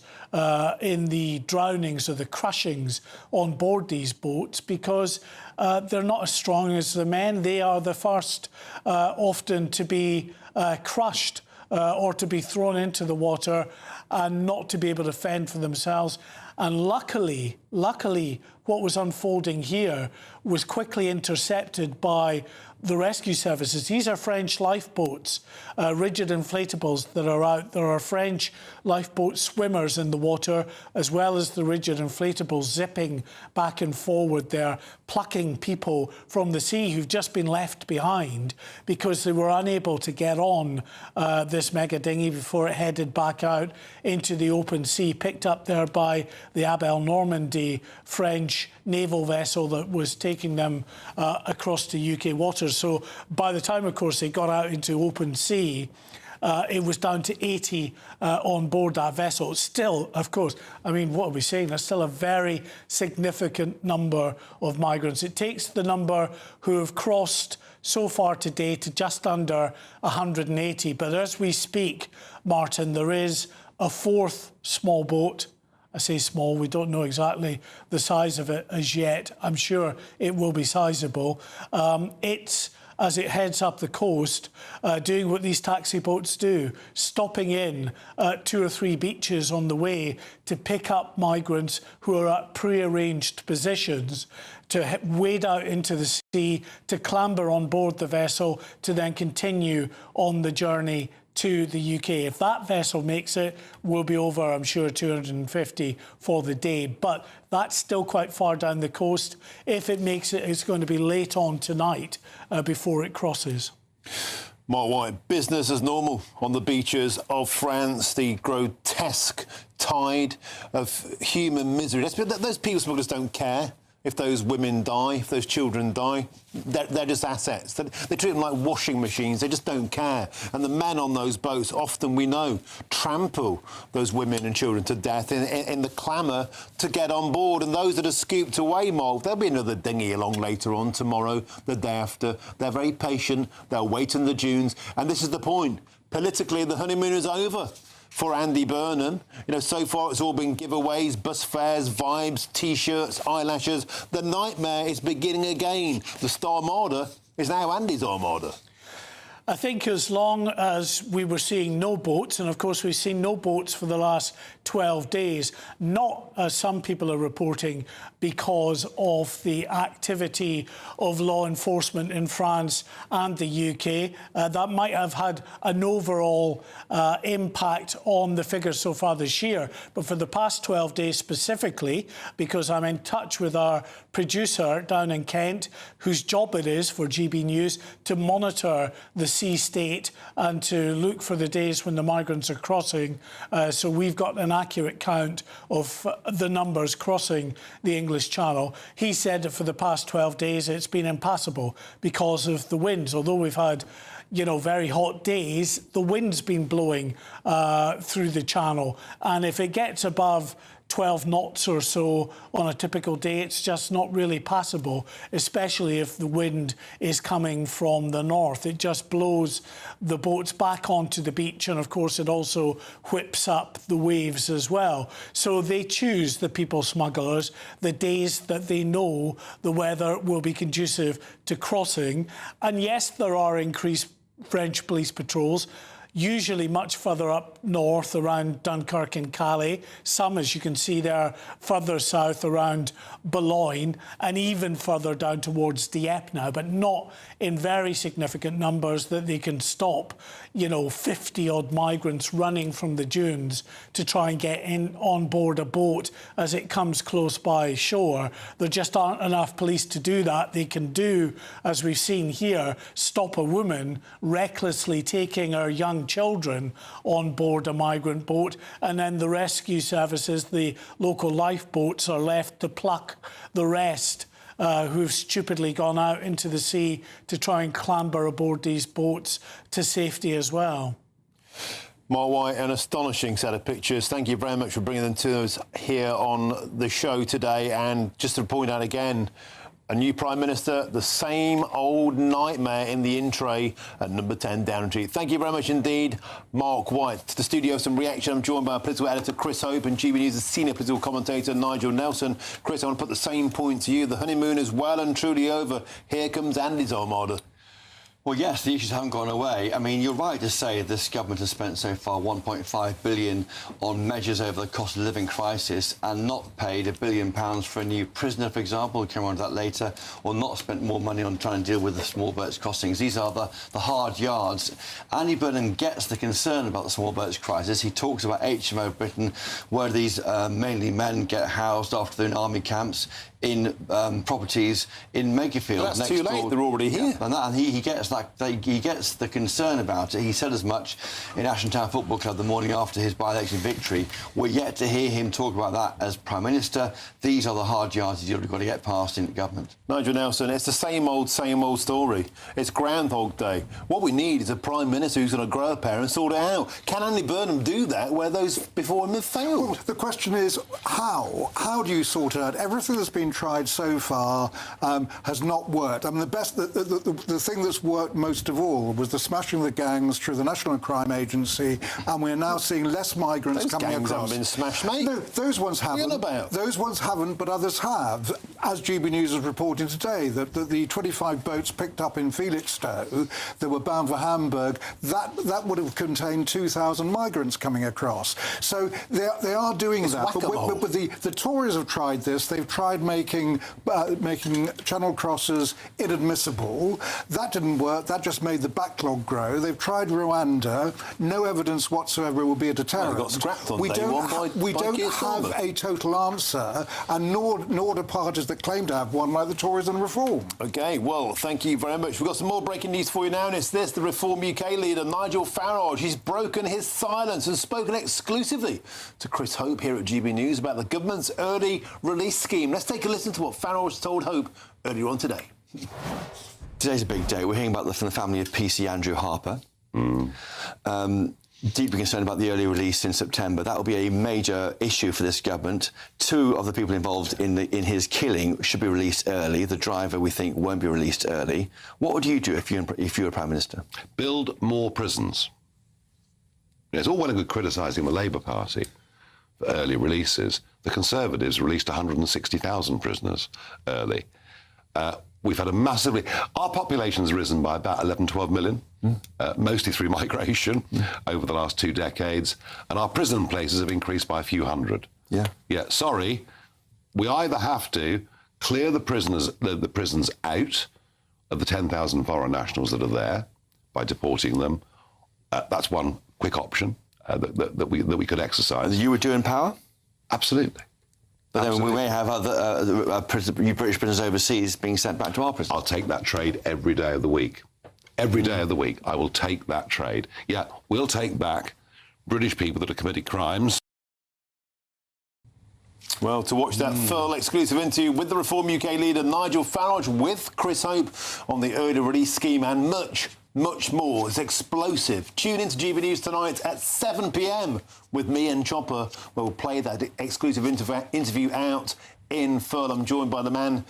in the drownings or the crushings on board these boats because they're not as strong as the men. They are the first often to be crushed or to be thrown into the water and not to be able to fend for themselves. And luckily, what was unfolding here was quickly intercepted by the rescue services. These are French lifeboats, rigid inflatables that are out. There are French lifeboat swimmers in the water, as well as the rigid inflatables zipping back and forward there, plucking people from the sea who've just been left behind because they were unable to get on this mega dinghy before it headed back out into the open sea, picked up there by the Abel Normandy French naval vessel that was taking them across to UK waters. So by the time, of course, they got out into open sea, it was down to 80 on board that vessel. Still, of course, I mean, what are we saying? There's still a very significant number of migrants. It takes the number who have crossed so far today to just under 180. But as we speak, Martin, there is a fourth small boat. I say small, we don't know exactly the size of it as yet. I'm sure it will be sizable. It's, as it heads up the coast, doing what these taxi boats do, stopping in at 2 or 3 beaches on the way to pick up migrants who are at pre-arranged positions, to wade out into the sea, to clamber on board the vessel, to then continue on the journey to the UK. If that vessel makes it, we'll be over, I'm sure, 250 for the day. But that's still quite far down the coast. If it makes it, it's going to be late on tonight before it crosses. Mark White, business as normal on the beaches of France, the grotesque tide of human misery. Those people smugglers don't care if those women die, if those children die. They're just assets. They treat them like washing machines. They just don't care. And the men on those boats, often we know, trample those women and children to death in the clamour to get on board. And those that are scooped away, Mark, there'll be another dinghy along later on, tomorrow, the day after. They're very patient. They'll wait in the dunes. And this is the point. Politically, the honeymoon is over for Andy Burnham. You know, so far it's all been giveaways, bus fares, vibes, T-shirts, eyelashes. The nightmare is beginning again. The Star Armada is now Andy's Armada. I think as long as we were seeing no boats, and of course we've seen no boats for the last 12 days, not as some people are reporting because of the activity of law enforcement in France and the UK. That might have had an overall impact on the figures so far this year. But for the past 12 days specifically, because I'm in touch with our producer down in Kent, whose job it is for GB News to monitor the sea state and to look for the days when the migrants are crossing. So we've got an accurate count of the numbers crossing the English Channel. He said that for the past 12 days it's been impassable because of the winds. Although we've had, you know, very hot days, the wind's been blowing through the channel. And if it gets above 12 knots or so on a typical day, it's just not really passable, especially if the wind is coming from the north. It just blows the boats back onto the beach, and of course it also whips up the waves as well. So they choose, the people smugglers, the days that they know the weather will be conducive to crossing. And yes, there are increased French police patrols, usually much further up north around Dunkirk and Calais. Some, as you can see there, further south around Boulogne, and even further down towards Dieppe now, but not in very significant numbers that they can stop, you know, 50-odd migrants running from the dunes to try and get in on board a boat as it comes close by shore. There just aren't enough police to do that. They can do, as we've seen here, stop a woman recklessly taking her young children on board a migrant boat, and then the rescue services, the local lifeboats, are left to pluck the rest who've stupidly gone out into the sea to try and clamber aboard these boats to safety as well. Mark White, an astonishing set of pictures. Thank you very much for bringing them to us here on the show today. And just to point out again, a new Prime Minister, the same old nightmare in the in-tray at number 10 Downing Street. Thank you very much indeed, Mark White. To the studio, some reaction. I'm joined by our political editor, Chris Hope, and GB News' senior political commentator, Nigel Nelson. Chris, I want to put the same point to you. The honeymoon is well and truly over. Here comes Andy's Armada. Well, yes, the issues haven't gone away. I mean, you're right to say this government has spent so far £1.5 billion on measures over the cost of living crisis and not paid £1 billion for a new prisoner, for example. We'll come on to that later. Or not spent more money on trying to deal with the small boats crossings. These are the hard yards. Andy Burnham gets the concern about the small boats crisis. He talks about HMO Britain, where these mainly men get housed after they're in army camps in properties in Makerfield. Well, that's too late. They're already here. Yeah, and he gets he gets the concern about it. He said as much in Ashton Town Football Club the morning after his by-election victory. We're yet to hear him talk about that as Prime Minister. These are the hard yards he's got to get past in government. Nigel Nelson, it's the same old story. It's Groundhog Day. What we need is a Prime Minister who's going to grow a pair and sort it out. Can Andy Burnham do that where those before him have failed? Well, the question is how? How do you sort it out? Everything that's been tried so far has not worked. I mean, the thing that's worked most of all was the smashing of the gangs through the National Crime Agency, and we're now seeing less migrants coming across. Those gangs haven't been smashed, mate. No, those ones haven't. Those ones haven't, but others have. As GB News is reporting today, that the 25 boats picked up in Felixstowe that were bound for Hamburg, that would have contained 2,000 migrants coming across. So they are doing that. But the Tories have tried this. They've tried making channel crossers inadmissible. That didn't work. That just made the backlog grow. They've tried Rwanda. No evidence whatsoever it will be a deterrent. Well, got scrapped on we day don't, one we by don't Keir have Starmer. a total answer, and nor do parties that claim to have one, like the Tories and Reform. OK, well, thank you very much. We've got some more breaking news for you now, and it's this. The Reform UK leader, Nigel Farage, he's broken his silence and spoken exclusively to Chris Hope here at GB News about the government's early release scheme. Let's take a listen to what Farage told Hope earlier on today. Today's a big day. We're hearing about from the family of PC Andrew Harper. Deeply concerned about the early release in September. That will be a major issue for this government. 2 of the people involved in his killing should be released early. The driver, we think, won't be released early. What would you do if you were Prime Minister? Build more prisons. It's all well and good criticising the Labour Party for early releases. The Conservatives released 160,000 prisoners early. We've had our population's risen by about 11, 12 million, mostly through migration over the last 2 decades, and our prison places have increased by a few hundred. Yeah, sorry, we either have to clear the prisons out of the 10,000 foreign nationals that are there by deporting them. That's one quick option that we could exercise. You would do in power? Absolutely. But then we may have other British prisoners overseas being sent back to our prison. I'll take that trade every day of the week. Every day of the week, I will take that trade. Yeah, we'll take back British people that have committed crimes. Well, to watch that full exclusive interview with the Reform UK leader Nigel Farage with Chris Hope on the early release scheme and much more. It's explosive. Tune into GB News tonight at 7 p.m. with me and Chopper, where we'll play that exclusive interview out in full. I'm joined by the man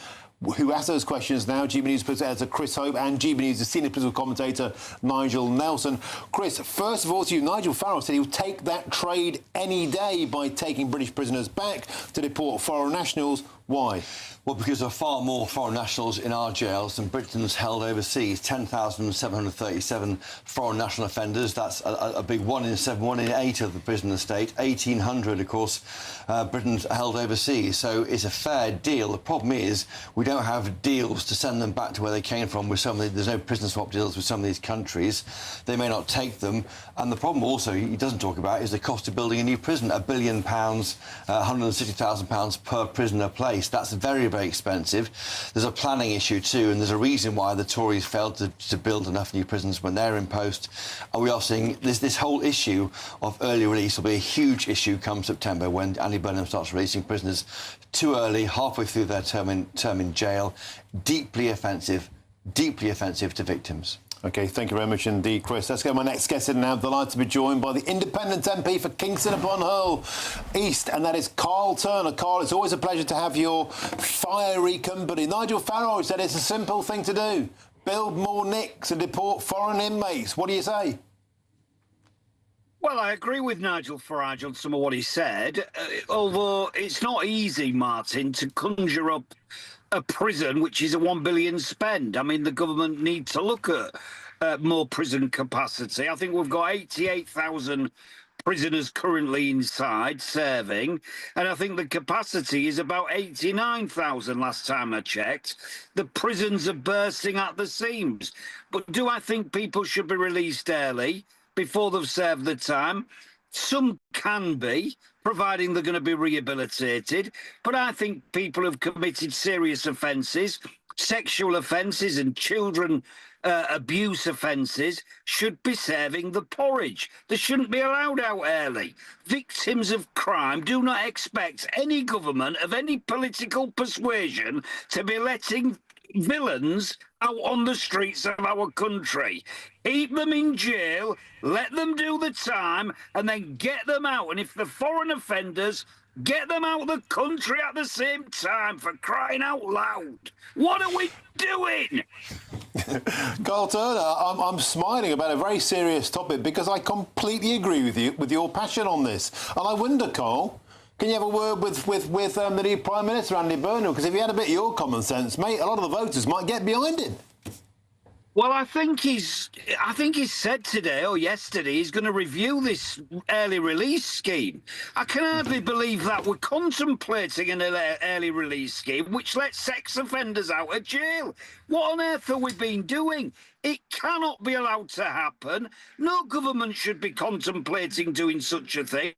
who asked those questions now, GB News political editor Chris Hope and GB News' senior political commentator Nigel Nelson. Chris, first of all to you, Nigel Farage said he'll take that trade any day by taking British prisoners back to deport foreign nationals. Why? Well, because there are far more foreign nationals in our jails than Britons held overseas. 10,737 foreign national offenders. That's a big 1 in 7, 1 in 8 of the prison estate. 1,800, of course, Britons held overseas. So it's a fair deal. The problem is we don't have deals to send them back to where they came from with some of the, there's no prison swap deals with some of these countries. They may not take them. And the problem also he doesn't talk about is the cost of building a new prison. £1 billion, £160,000 per prisoner place. That's very, very expensive. There's a planning issue too, and there's a reason why the Tories failed to build enough new prisons when they're in post. And we are seeing this whole issue of early release will be a huge issue come September when Andy Burnham starts releasing prisoners too early, halfway through their term in jail. Deeply offensive to victims. OK, thank you very much indeed, Chris. Let's get my next guest in now. Delighted to be joined by the Independent MP for Kingston upon Hull East, and that is Carl Turner. Carl, it's always a pleasure to have your fiery company. Nigel Farage said it's a simple thing to do. Build more NICs and deport foreign inmates. What do you say? Well, I agree with Nigel Farage on some of what he said, although it's not easy, Martin, to conjure up a prison which is a £1 billion spend. I mean, the government needs to look at more prison capacity. I think we've got 88,000 prisoners currently inside serving, and I think the capacity is about 89,000 last time I checked. The prisons are bursting at the seams. But do I think people should be released early before they've served the time? Some can be, providing they're going to be rehabilitated. But I think people who've committed serious offences, sexual offences and children abuse offences, should be serving the porridge. They shouldn't be allowed out early. Victims of crime do not expect any government of any political persuasion to be letting villains out on the streets of our country. Keep them in jail, let them do the time, and then get them out. And if they're foreign offenders, get them out of the country at the same time, for crying out loud. What are we doing? Carl Turner, I'm smiling about a very serious topic because I completely agree with you, with your passion on this. And I wonder, Carl, can you have a word with the new Prime Minister, Andy Burnham? Because if he had a bit of your common sense, mate, a lot of the voters might get behind him. Well, I think he's said today or yesterday he's going to review this early release scheme. I can hardly believe that we're contemplating an early release scheme which lets sex offenders out of jail. What on earth have we been doing? It cannot be allowed to happen. No government should be contemplating doing such a thing.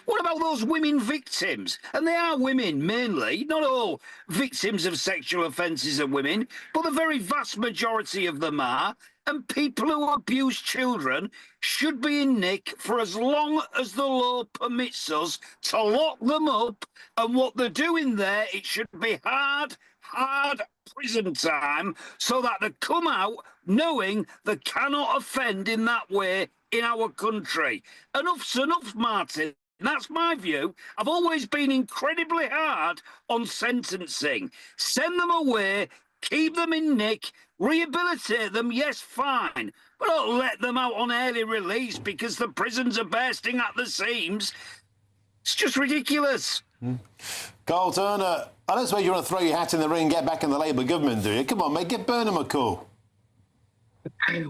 What about those women victims? And they are women, mainly. Not all victims of sexual offences are women, but the very vast majority of them are. And people who abuse children should be in NIC for as long as the law permits us to lock them up. And what they're doing there, it should be hard prison time so that they come out knowing they cannot offend in that way in our country. Enough's enough, Martin. That's my view. I've always been incredibly hard on sentencing. Send them away, keep them in NIC, rehabilitate them, yes, fine. But don't let them out on early release because the prisons are bursting at the seams. It's just ridiculous. Carl Turner, I don't suppose you want to throw your hat in the ring and get back in the Labour government, do you? Come on, mate, give Burnham a call.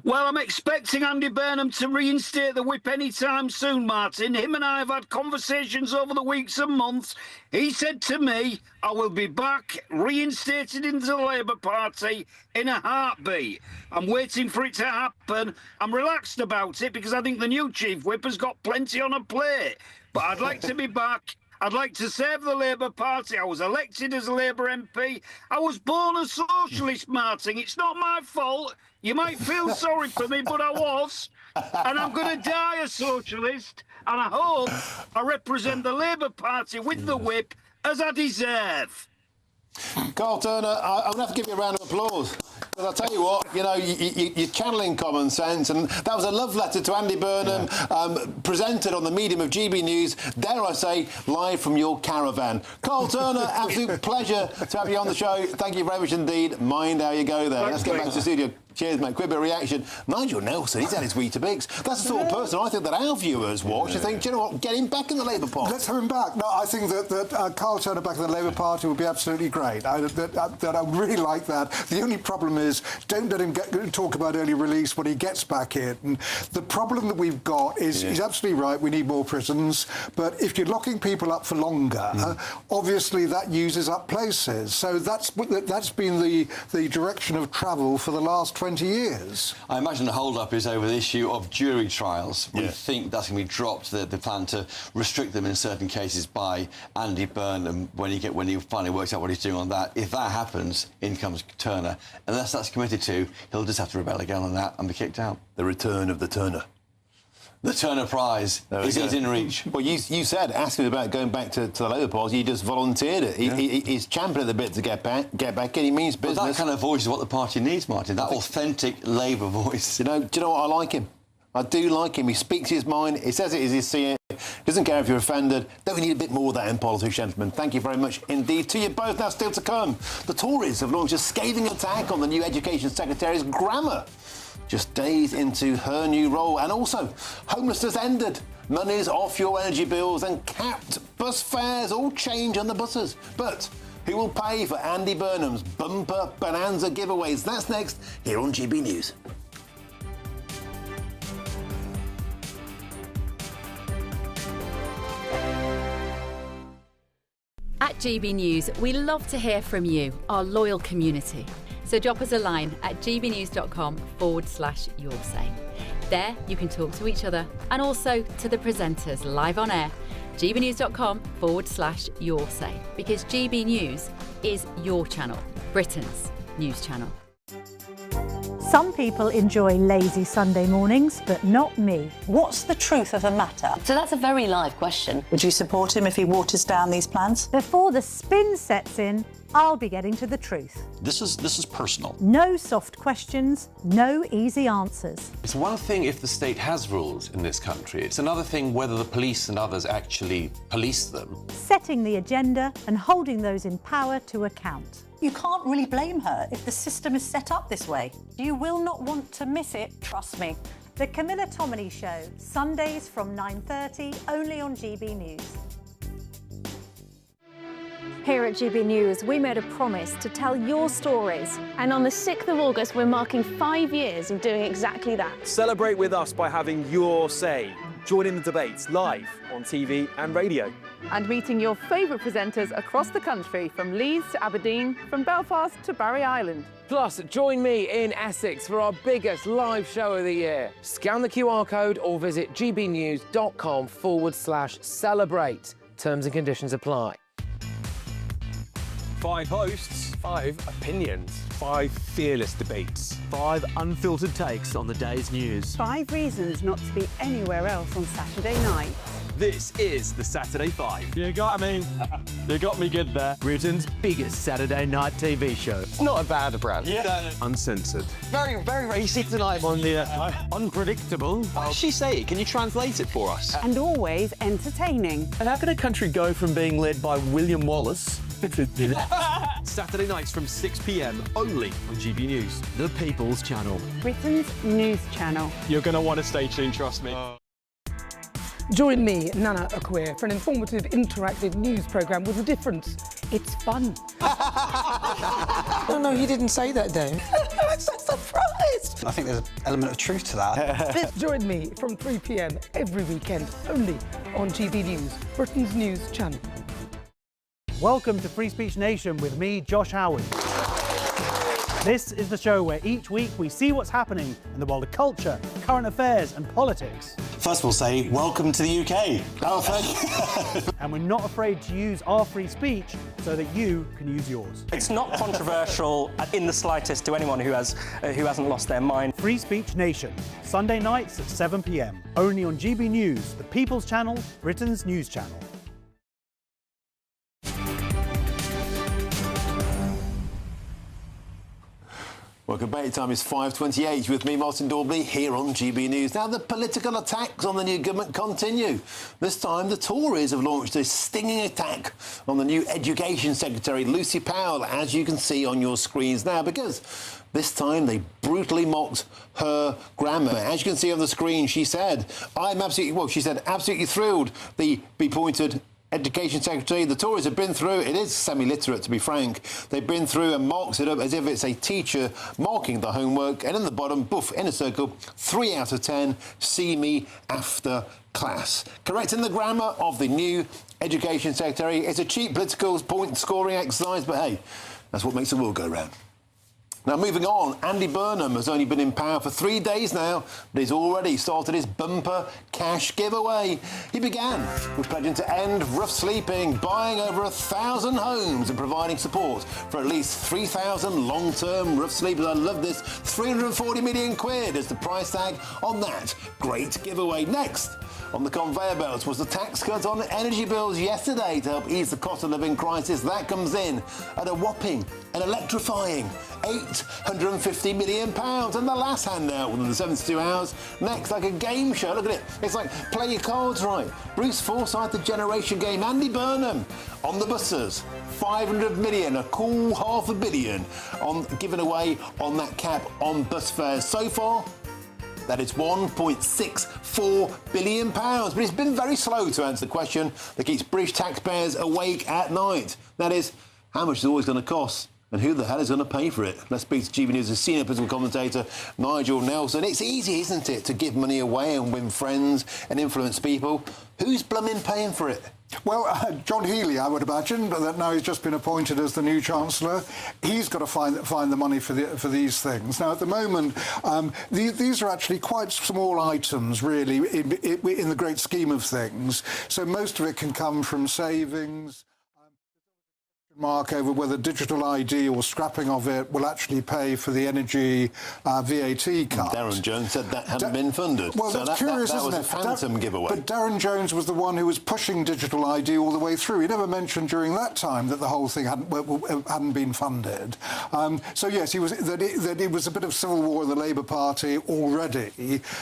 Well, I'm expecting Andy Burnham to reinstate the whip anytime soon, Martin. Him and I have had conversations over the weeks and months. He said to me, I will be back, reinstated into the Labour Party in a heartbeat. I'm waiting for it to happen. I'm relaxed about it because I think the new Chief Whip has got plenty on a plate. But I'd like to be back. I'd like to serve the Labour Party. I was elected as a Labour MP. I was born a socialist, Martin. It's not my fault. You might feel sorry for me, but I was. And I'm going to die a socialist. And I hope I represent the Labour Party with the whip as I deserve. Carl Turner, I'm going to have to give you a round of applause. But I'll tell you what, you know, you're channeling common sense, and that was a love letter to Andy Burnham, presented on the medium of GB News, dare I say, live from your caravan. Carl Turner, absolute pleasure to have you on the show. Thank you very much indeed. Mind how you go there. Let's get back to the studio. Cheers, mate. Quick bit of reaction. Nigel Nelson, he's had his Weetabix. That's the sort of person I think that our viewers watch. I think, do you know what, get him back in the Labour Party. Let's have him back. No, I think that Carl Turner back in the Labour Party would be absolutely great. I really like that. The only problem is, don't let him talk about early release when he gets back in. And the problem that we've got is, he's absolutely right, we need more prisons. But if you're locking people up for longer, obviously that uses up places. So that's been the direction of travel for the last 20 years. I imagine the hold-up is over the issue of jury trials. We think that's going to be dropped, the plan to restrict them in certain cases by Andy Burnham when he finally works out what he's doing on that. If that happens, in comes Turner. Unless that's committed to, he'll just have to rebel again on that and be kicked out. The return of the Turner. The Turner Prize is in reach. Well, you said, asking about going back to the Labour Party, he just volunteered it. He's champing at the bit to get back in. He means business. But that kind of voice is what the party needs, Martin, that authentic Labour voice. Do you know what? I like him. I do like him. He speaks his mind. He says it as he sees it. Doesn't care if you're offended. Don't we need a bit more of that in politics, gentlemen? Thank you very much indeed to you both. Now, still to come, the Tories have launched a scathing attack on the new Education Secretary's grammar, just days into her new role. And also, homelessness ended. Money's off your energy bills and capped. Bus fares all change on the buses. But who will pay for Andy Burnham's bumper bonanza giveaways? That's next here on GB News. At GB News, we love to hear from you, our loyal community. So drop us a line at gbnews.com/yoursay. There you can talk to each other and also to the presenters live on air. gbnews.com/yoursay, because GB News is your channel, Britain's news channel. Some people enjoy lazy Sunday mornings, but not me. What's the truth of the matter? So that's a very live question. Would you support him if he waters down these plans? Before the spin sets in, I'll be getting to the truth. This is personal. No soft questions, no easy answers. It's one thing if the state has rules in this country. It's another thing whether the police and others actually police them. Setting the agenda and holding those in power to account. You can't really blame her if the system is set up this way. You will not want to miss it, trust me. The Camilla Tominey Show, Sundays from 9:30, only on GB News. Here at GB News, we made a promise to tell your stories. And on the 6th of August, we're marking 5 years of doing exactly that. Celebrate with us by having your say. Join in the debates live on TV and radio. And meeting your favourite presenters across the country, from Leeds to Aberdeen, from Belfast to Barry Island. Plus, join me in Essex for our biggest live show of the year. Scan the QR code or visit gbnews.com/celebrate. Terms and conditions apply. 5 hosts, 5 opinions, 5 fearless debates, 5 unfiltered takes on the day's news. 5 reasons not to be anywhere else on Saturday night. This is the Saturday 5. You got me good there. Britain's biggest Saturday night TV show. It's not a bad brand. Yeah. Uncensored. Very, very racy tonight. On the unpredictable. What did she say? Can you translate it for us? And always entertaining. And how can a country go from being led by William Wallace Saturday nights from 6 p.m. only on GB News, the People's Channel. Britain's news channel. You're going to want to stay tuned, trust me. Join me, Nana Akweer, for an informative, interactive news programme with a difference. It's fun. No, he didn't say that, Dave. I'm so surprised. I think there's an element of truth to that. Join me from 3 p.m. every weekend, only on GB News, Britain's news channel. Welcome to Free Speech Nation with me, Josh Howard. This is the show where each week we see what's happening in the world of culture, current affairs and politics. First we'll say, welcome to the UK. Oh, thank you. And we're not afraid to use our free speech so that you can use yours. It's not controversial in the slightest to anyone who hasn't lost their mind. Free Speech Nation, Sunday nights at 7 p.m. Only on GB News, the People's Channel, Britain's news channel. Welcome back. Time is 5:28 with me, Martin Daubney, here on GB News. Now, the political attacks on the new government continue. This time, the Tories have launched a stinging attack on the new Education Secretary, Lucy Powell, as you can see on your screens now, because this time they brutally mocked her grammar. As you can see on the screen, she said, absolutely thrilled the be appointed Education Secretary. The Tories have been through, it is semi-literate to be frank, they've been through and marks it up as if it's a teacher marking the homework, and in the bottom, boof, in a circle, 3 out of 10, see me after class. Correcting the grammar of the new Education Secretary. It's a cheap political point-scoring exercise, but hey, that's what makes the world go round. Now, moving on, Andy Burnham has only been in power for 3 days now, but he's already started his bumper cash giveaway. He began with pledging to end rough sleeping, buying over 1,000 homes and providing support for at least 3,000 long-term rough sleepers. I love this. 340 million quid is the price tag on that great giveaway. Next on the conveyor belts was the tax cut on energy bills yesterday to help ease the cost of living crisis. That comes in at a whopping, an electrifying £850 million. And the last handout within the 72 hours, next, like a game show. Look at it. It's like play your cards right. Bruce Forsyth, the Generation Game. Andy Burnham on the buses. 500 million, a cool £500 million given away on that cap on bus fares. So far, that is £1.64 billion. But it's been very slow to answer the question that keeps British taxpayers awake at night. That is, how much is it always going to cost? And who the hell is going to pay for it? Let's speak to GB News' senior political commentator, Nigel Nelson. It's easy, isn't it, to give money away and win friends and influence people. Who's blooming paying for it? Well, John Healey, I would imagine, but that now he's just been appointed as the new Chancellor. He's got to find the money for these things. Now, at the moment, these are actually quite small items, really, in the great scheme of things. So most of it can come from savings. Mark over whether digital ID or scrapping of it will actually pay for the energy VAT cut. Darren Jones said that hadn't been funded. Well, so that's curious, that isn't was it? a phantom giveaway. But Darren Jones was the one who was pushing digital ID all the way through. He never mentioned during that time that the whole thing hadn't been funded. So yes, that it was a bit of civil war in the Labour Party already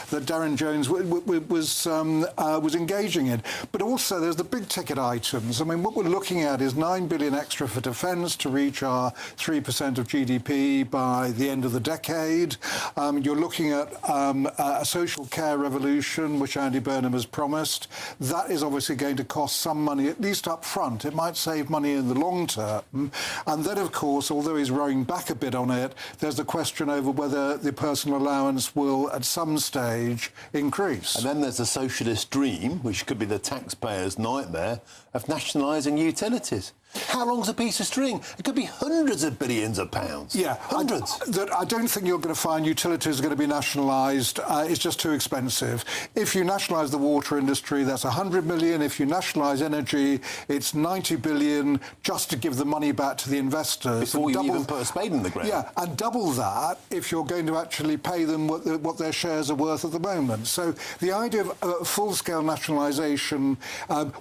that Darren Jones was engaging in. But also there's the big ticket items. I mean, what we're looking at is 9 billion extra for defence to reach our 3% of GDP by the end of the decade. You're looking at a social care revolution, which Andy Burnham has promised. That is obviously going to cost some money, at least up front. It might save money in the long term. And then, of course, although he's rowing back a bit on it, there's the question over whether the personal allowance will, at some stage, increase. And then there's the socialist dream, which could be the taxpayer's nightmare, of nationalising utilities. How long's a piece of string? It could be hundreds of billions of pounds. Yeah, hundreds. I don't think you're going to find utilities are going to be nationalised. It's just too expensive. If you nationalise the water industry, that's 100 million. If you nationalise energy, it's 90 billion just to give the money back to the investors. Before you even put a spade in the ground. Yeah, and double that if you're going to actually pay them what their shares are worth at the moment. So the idea of full-scale nationalisation,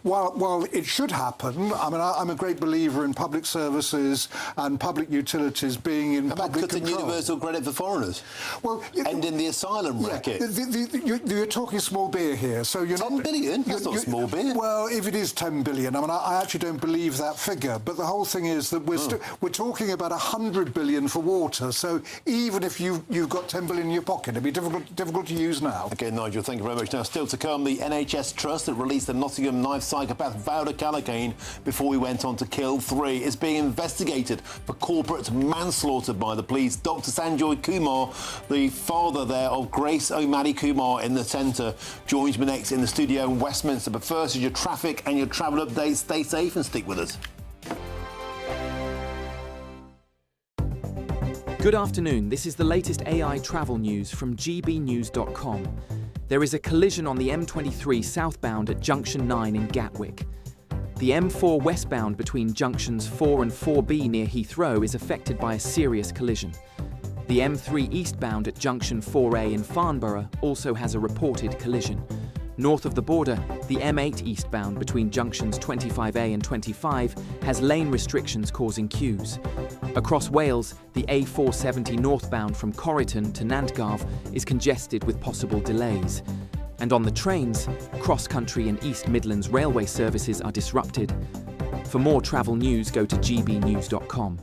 while it should happen, I mean, I'm a great great believer in public services and public utilities being in public cutting control. universal credit for foreigners? Well, ending the asylum racket. You're talking small beer here, so you're 10 billion? That's not small beer. Well, if it is 10 billion, I mean, I actually don't believe that figure. But the whole thing is that we're talking about 100 billion for water. So even if you've got 10 billion in your pocket, it'd be difficult to use now. Okay, Nigel, thank you very much. Now, still to come, the NHS Trust that released the Nottingham knife psychopath Vauda Callaghan before he went on to kill 3 is being investigated for corporate manslaughter by the police. Dr. Sanjoy Kumar, the father there of Grace O'Malley Kumar in the centre, joins me next in the studio in Westminster. But first is your traffic and your travel updates. Stay safe and stick with us. Good afternoon. This is the latest AI travel news from GBNews.com. There is a collision on the M23 southbound at Junction 9 in Gatwick. The M4 westbound between junctions 4 and 4B near Heathrow is affected by a serious collision. The M3 eastbound at Junction 4A in Farnborough also has a reported collision. North of the border, the M8 eastbound between junctions 25A and 25 has lane restrictions causing queues. Across Wales, the A470 northbound from Corriton to Nantgarv is congested with possible delays. And on the trains, cross-country and East Midlands railway services are disrupted. For more travel news, go to gbnews.com.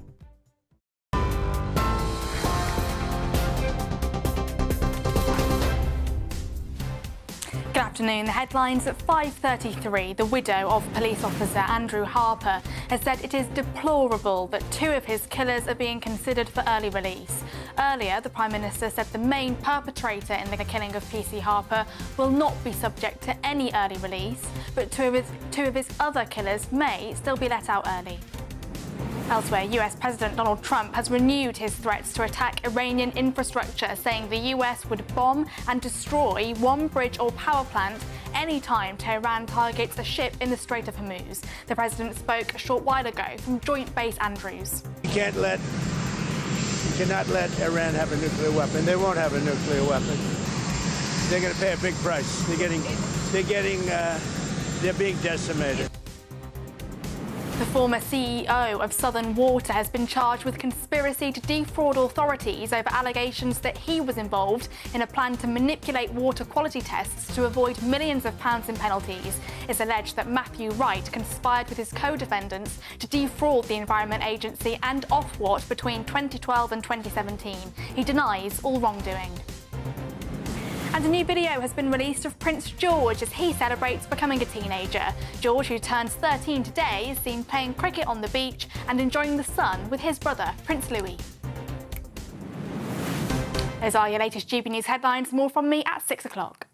Good afternoon. The headlines at 5:33. The widow of police officer Andrew Harper has said it is deplorable that 2 of his killers are being considered for early release. Earlier, the Prime Minister said the main perpetrator in the killing of PC Harper will not be subject to any early release, but two of his other killers may still be let out early. Elsewhere, US President Donald Trump has renewed his threats to attack Iranian infrastructure, saying the US would bomb and destroy one bridge or power plant any time Tehran targets a ship in the Strait of Hormuz. The president spoke a short while ago from Joint Base Andrews. You cannot let Iran have a nuclear weapon. They won't have a nuclear weapon. They're going to pay a big price. They're being decimated. The former CEO of Southern Water has been charged with conspiracy to defraud authorities over allegations that he was involved in a plan to manipulate water quality tests to avoid millions of pounds in penalties. It's alleged that Matthew Wright conspired with his co-defendants to defraud the Environment Agency and Ofwat between 2012 and 2017. He denies all wrongdoing. And a new video has been released of Prince George as he celebrates becoming a teenager. George, who turns 13 today, is seen playing cricket on the beach and enjoying the sun with his brother, Prince Louis. Those are your latest GB News headlines. More from me at 6 o'clock.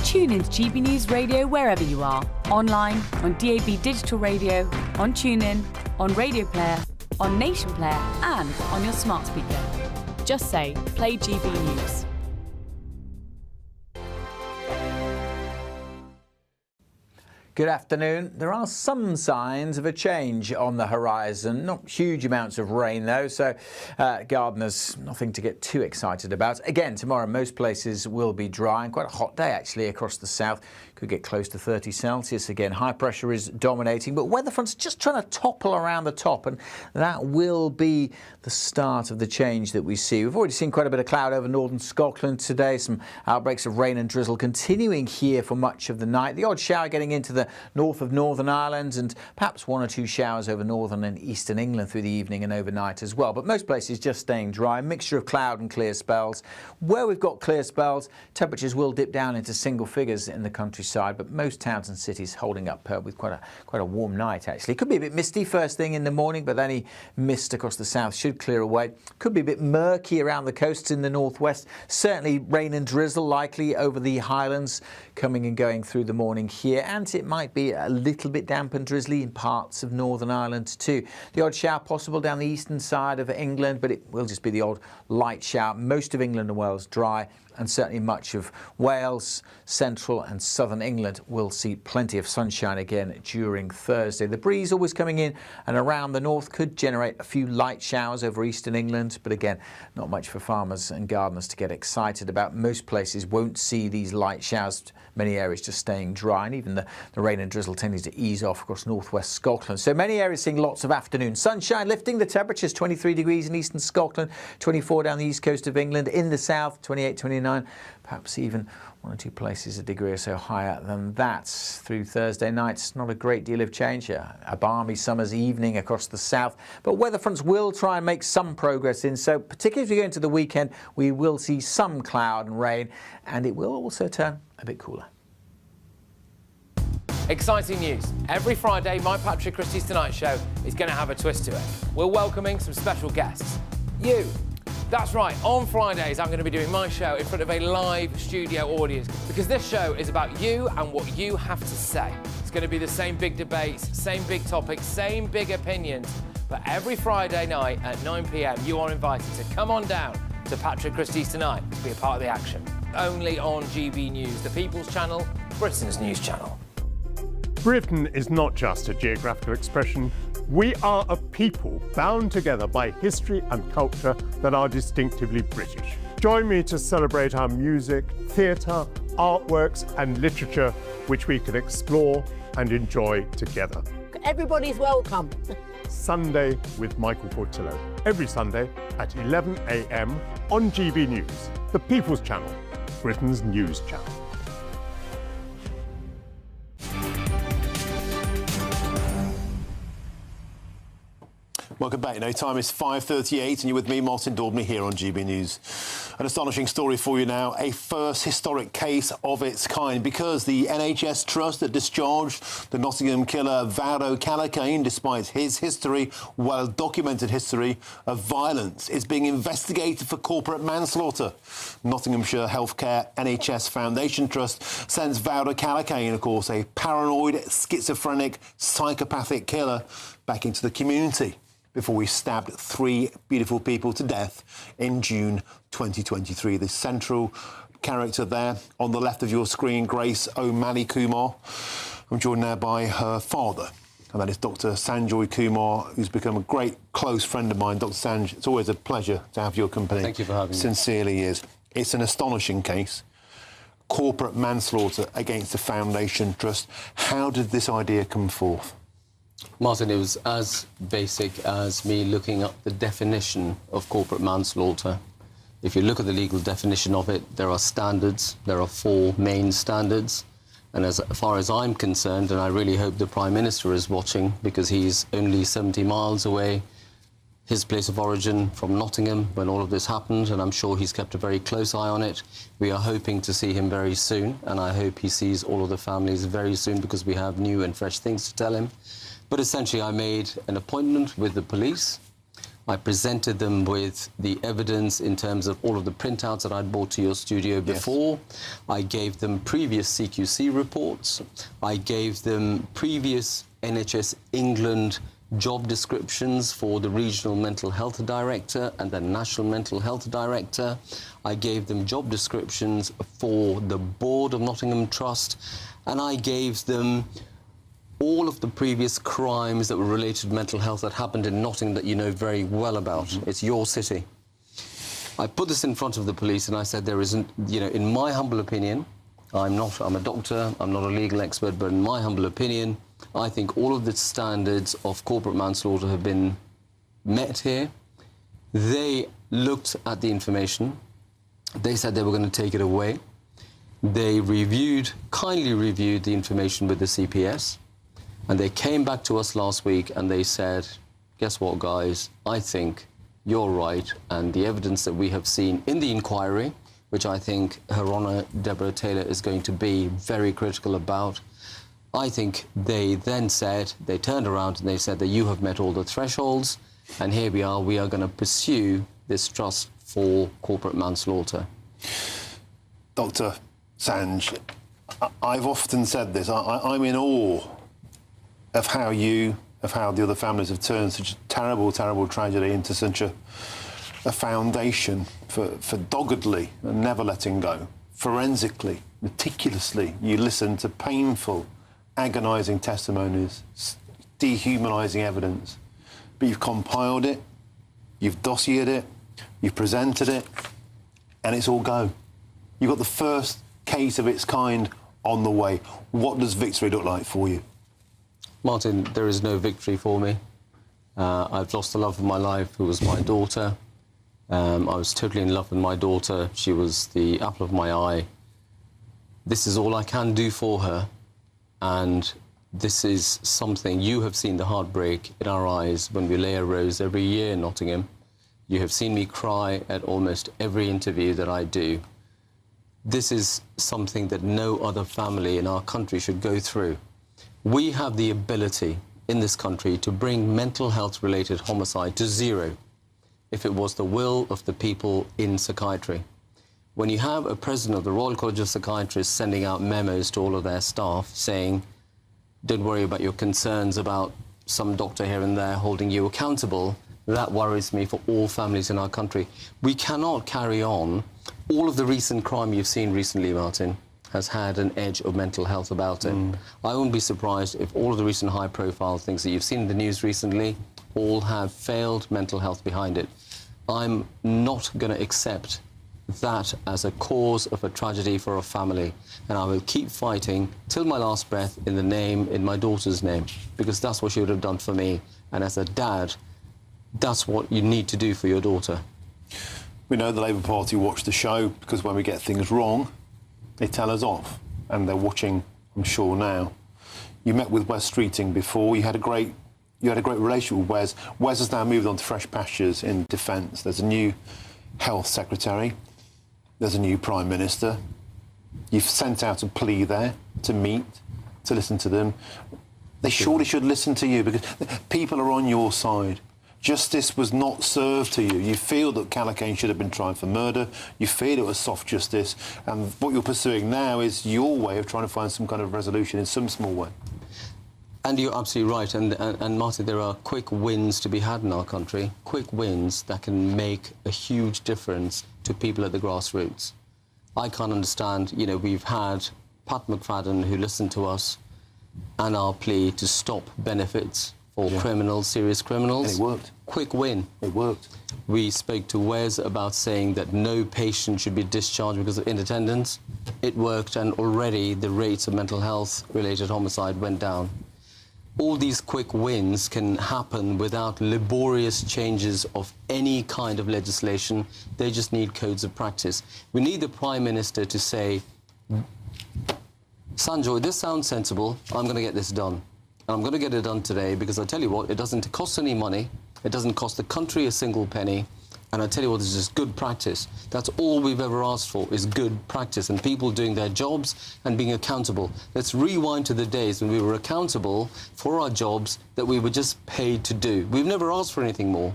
Tune into GB News Radio wherever you are. Online, on DAB digital radio, on TuneIn, on Radio Player, on Nation Player and on your smart speaker. Just say, play GB News. Good afternoon. There are some signs of a change on the horizon. Not huge amounts of rain, though, so gardeners, nothing to get too excited about. Again, tomorrow most places will be dry and quite a hot day, actually, across the south. Could get close to 30 Celsius again. High pressure is dominating, but weather front's just trying to topple around the top, and that will be the start of the change that we see. We've already seen quite a bit of cloud over northern Scotland today. Some outbreaks of rain and drizzle continuing here for much of the night. The odd shower getting into the north of Northern Ireland, and perhaps 1 or 2 showers over northern and eastern England through the evening and overnight as well. But most places just staying dry. A mixture of cloud and clear spells. Where we've got clear spells, temperatures will dip down into single figures in the countryside, but most towns and cities holding up with quite a warm night, actually. Could be a bit misty first thing in the morning, but any mist across the south should clear away. Could be a bit murky around the coasts in the northwest. Certainly rain and drizzle likely over the highlands coming and going through the morning here, and it might be a little bit damp and drizzly in parts of Northern Ireland too. The odd shower possible down the eastern side of England, but it will just be the odd light shower. Most of England and Wales dry, and certainly much of Wales, central and southern England will see plenty of sunshine again during Thursday. The breeze always coming in and around the north could generate a few light showers over eastern England, but again, not much for farmers and gardeners to get excited about. Most places won't see these light showers, many areas just staying dry, and even the rain and drizzle tending to ease off across northwest Scotland. So many areas seeing lots of afternoon sunshine, lifting the temperatures 23 degrees in eastern Scotland, 24 down the east coast of England, in the south 28, 29, perhaps even one or two places a degree or so higher than that. Through Thursday night, not a great deal of change here. A balmy summer's evening across the south, but weather fronts will try and make some progress in, so particularly as we go into the weekend, we will see some cloud and rain, and it will also turn a bit cooler. Exciting news. Every Friday, my Patrick Christie's Tonight Show is going to have a twist to it. We're welcoming some special guests. You. That's right, on Fridays I'm going to be doing my show in front of a live studio audience, because this show is about you and what you have to say. It's going to be the same big debates, same big topics, same big opinions, but every Friday night at 9 p.m. you are invited to come on down to Patrick Christie's Tonight to be a part of the action. Only on GB News, the People's Channel, Britain's news channel. Britain is not just a geographical expression. We are a people bound together by history and culture that are distinctively British. Join me to celebrate our music, theatre, artworks and literature, which we can explore and enjoy together. Everybody's welcome. Sunday with Michael Portillo. Every Sunday at 11 a.m. on GB News, the People's Channel, Britain's news channel. Welcome back. Now, time is 5:38 and you're with me, Martin Daubney, here on GB News. An astonishing story for you now, a first historic case of its kind, because the NHS trust that discharged the Nottingham killer Vado Calacane, despite his history, well-documented history of violence, is being investigated for corporate manslaughter. Nottinghamshire Healthcare NHS Foundation Trust sends Vado Calacane, of course, a paranoid, schizophrenic, psychopathic killer, back into the community before we stabbed 3 beautiful people to death in June 2023. The central character there on the left of your screen, Grace O'Malley Kumar. I'm joined now by her father, and that is Dr. Sanjoy Kumar, who's become a great close friend of mine. Dr. Sanj, it's always a pleasure to have your company. Thank you for having me. Sincerely is. It's an astonishing case. Corporate manslaughter against the Foundation Trust. How did this idea come forth? Martin, it was as basic as me looking up the definition of corporate manslaughter. If you look at the legal definition of it, there are standards. There are 4 main standards. And as far as I'm concerned, and I really hope the Prime Minister is watching, because he's only 70 miles away, his place of origin from Nottingham when all of this happened, and I'm sure he's kept a very close eye on it. We are hoping to see him very soon, and I hope he sees all of the families very soon, because we have new and fresh things to tell him. But essentially, I made an appointment with the police. I presented them with the evidence in terms of all of the printouts that I'd brought to your studio before. Yes. I gave them previous CQC reports. I gave them previous NHS England job descriptions for the regional mental health director and the national mental health director. I gave them job descriptions for the board of Nottingham Trust, and I gave them all of the previous crimes that were related to mental health that happened in Nottingham that you know very well about. Mm-hmm. It's your city. I put this in front of the police and I said there isn't, in my humble opinion, I'm a doctor, I'm not a legal expert, but in my humble opinion, I think all of the standards of corporate manslaughter have been met here. They looked at the information. They said they were going to take it away. They kindly reviewed the information with the CPS. And they came back to us last week and they said, guess what, guys? I think you're right. And the evidence that we have seen in the inquiry, which I think Her Honour Deborah Taylor is going to be very critical about, I think they then said, they turned around and they said that you have met all the thresholds, and here we are going to pursue this trust for corporate manslaughter. Dr. Sanj, I've often said this, I'm in awe of how the other families have turned such a terrible, terrible tragedy into such a a foundation for doggedly and never letting go. Forensically, meticulously, you listen to painful, agonising testimonies, dehumanising evidence, but you've compiled it, you've dossiered it, you've presented it, and it's all go. You've got the first case of its kind on the way. What does victory look like for you? Martin, there is no victory for me. I've lost the love of my life, who was my daughter. I was totally in love with my daughter. She was the apple of my eye. This is all I can do for her. And this is something, you have seen the heartbreak in our eyes when we lay a rose every year in Nottingham. You have seen me cry at almost every interview that I do. This is something that no other family in our country should go through. We have the ability in this country to bring mental health-related homicide to zero if it was the will of the people in psychiatry. When you have a president of the Royal College of Psychiatrists sending out memos to all of their staff saying, don't worry about your concerns about some doctor here and there holding you accountable, that worries me for all families in our country. We cannot carry on. All of the recent crime you've seen recently, Martin, has had an edge of mental health about it. I wouldn't be surprised if all of the recent high-profile things that you've seen in the news recently all have failed mental health behind it. I'm not going to accept that as a cause of a tragedy for a family, and I will keep fighting till my last breath in my daughter's name, because that's what she would have done for me. And as a dad, that's what you need to do for your daughter. We know the Labour Party watch the show because when we get things wrong, they tell us off, and they're watching, I'm sure, now. You met with Wes Streeting before. You had a great relationship with Wes. Wes has now moved on to fresh pastures in defence. There's a new Health Secretary. There's a new Prime Minister. You've sent out a plea there to meet, to listen to them. They surely should listen to you because people are on your side. Justice was not served to you. You feel that Callaghan should have been tried for murder. You feel it was soft justice. And what you're pursuing now is your way of trying to find some kind of resolution in some small way. And you're absolutely right. And Martin, there are quick wins to be had in our country, quick wins that can make a huge difference to people at the grassroots. I can't understand, we've had Pat McFadden who listened to us and our plea to stop benefits for criminals, serious criminals. And it worked. Quick win. It worked. We spoke to Wes about saying that no patient should be discharged because of inattendance. It worked, and already the rates of mental health-related homicide went down. All these quick wins can happen without laborious changes of any kind of legislation. They just need codes of practice. We need the Prime Minister to say, Sanjoy, this sounds sensible. I'm going to get this done. And I'm going to get it done today because I tell you what, it doesn't cost any money. It doesn't cost the country a single penny. And I tell you what, this is just good practice. That's all we've ever asked for, is good practice and people doing their jobs and being accountable. Let's rewind to the days when we were accountable for our jobs that we were just paid to do. We've never asked for anything more.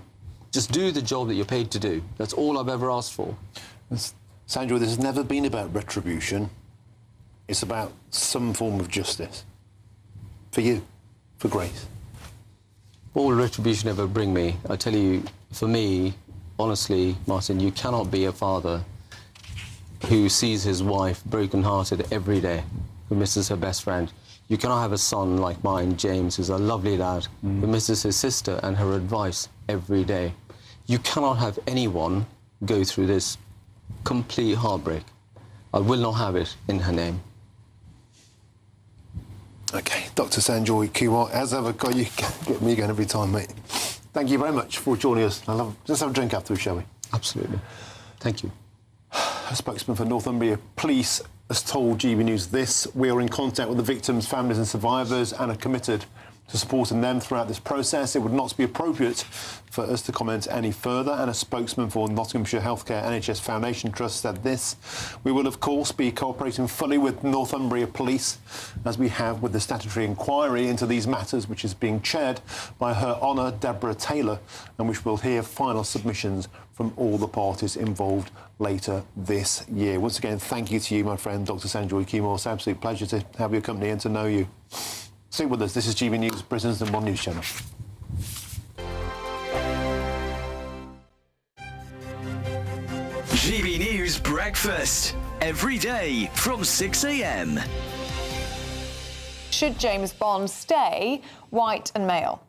Just do the job that you're paid to do. That's all I've ever asked for. Sandra, this has never been about retribution. It's about some form of justice. For you, for Grace. What will retribution ever bring me? I tell you, for me, honestly, Martin, you cannot be a father who sees his wife broken-hearted every day, who misses her best friend. You cannot have a son like mine, James, who's a lovely lad, who misses his sister and her advice every day. You cannot have anyone go through this complete heartbreak. I will not have it in her name. OK, Dr Sanjoy Kumar, as ever, God, you get me going every time, mate. Thank you very much for joining us. Just have a drink afterwards, shall we? Absolutely. Thank you. A spokesman for Northumbria Police has told GB News this: we are in contact with the victims' families and survivors and are committed to supporting them throughout this process. It would not be appropriate for us to comment any further. And a spokesman for Nottinghamshire Healthcare NHS Foundation Trust said this: we will, of course, be cooperating fully with Northumbria Police, as we have with the statutory inquiry into these matters, which is being chaired by Her Honour Deborah Taylor, and which will hear final submissions from all the parties involved later this year. Once again, thank you to you, my friend, Dr Sanjoy Kumar. It's an absolute pleasure to have your company and to know you. Stay with us. This is GB News, Britain's #1 news channel. Breakfast, every day from 6 a.m. Should James Bond stay white and male?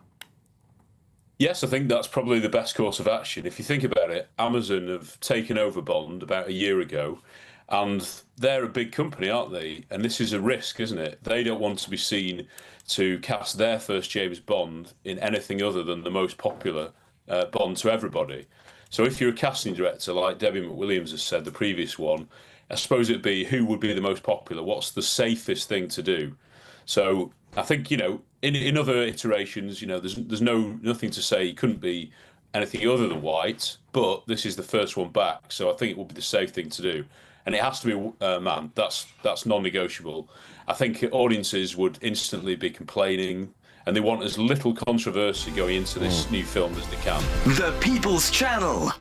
Yes, I think that's probably the best course of action. If you think about it, Amazon have taken over Bond about a year ago, and they're a big company, aren't they? And this is a risk, isn't it? They don't want to be seen to cast their first James Bond in anything other than the most popular Bond to everybody. So if you're a casting director, like Debbie McWilliams has said, the previous one, I suppose it'd be who would be the most popular? What's the safest thing to do? So I think, you know, in other iterations, you know, there's nothing to say it couldn't be anything other than white, but this is the first one back, so I think it will be the safe thing to do. And it has to be a man. That's non-negotiable. I think audiences would instantly be complaining, and they want as little controversy going into this new film as they can. The People's Channel.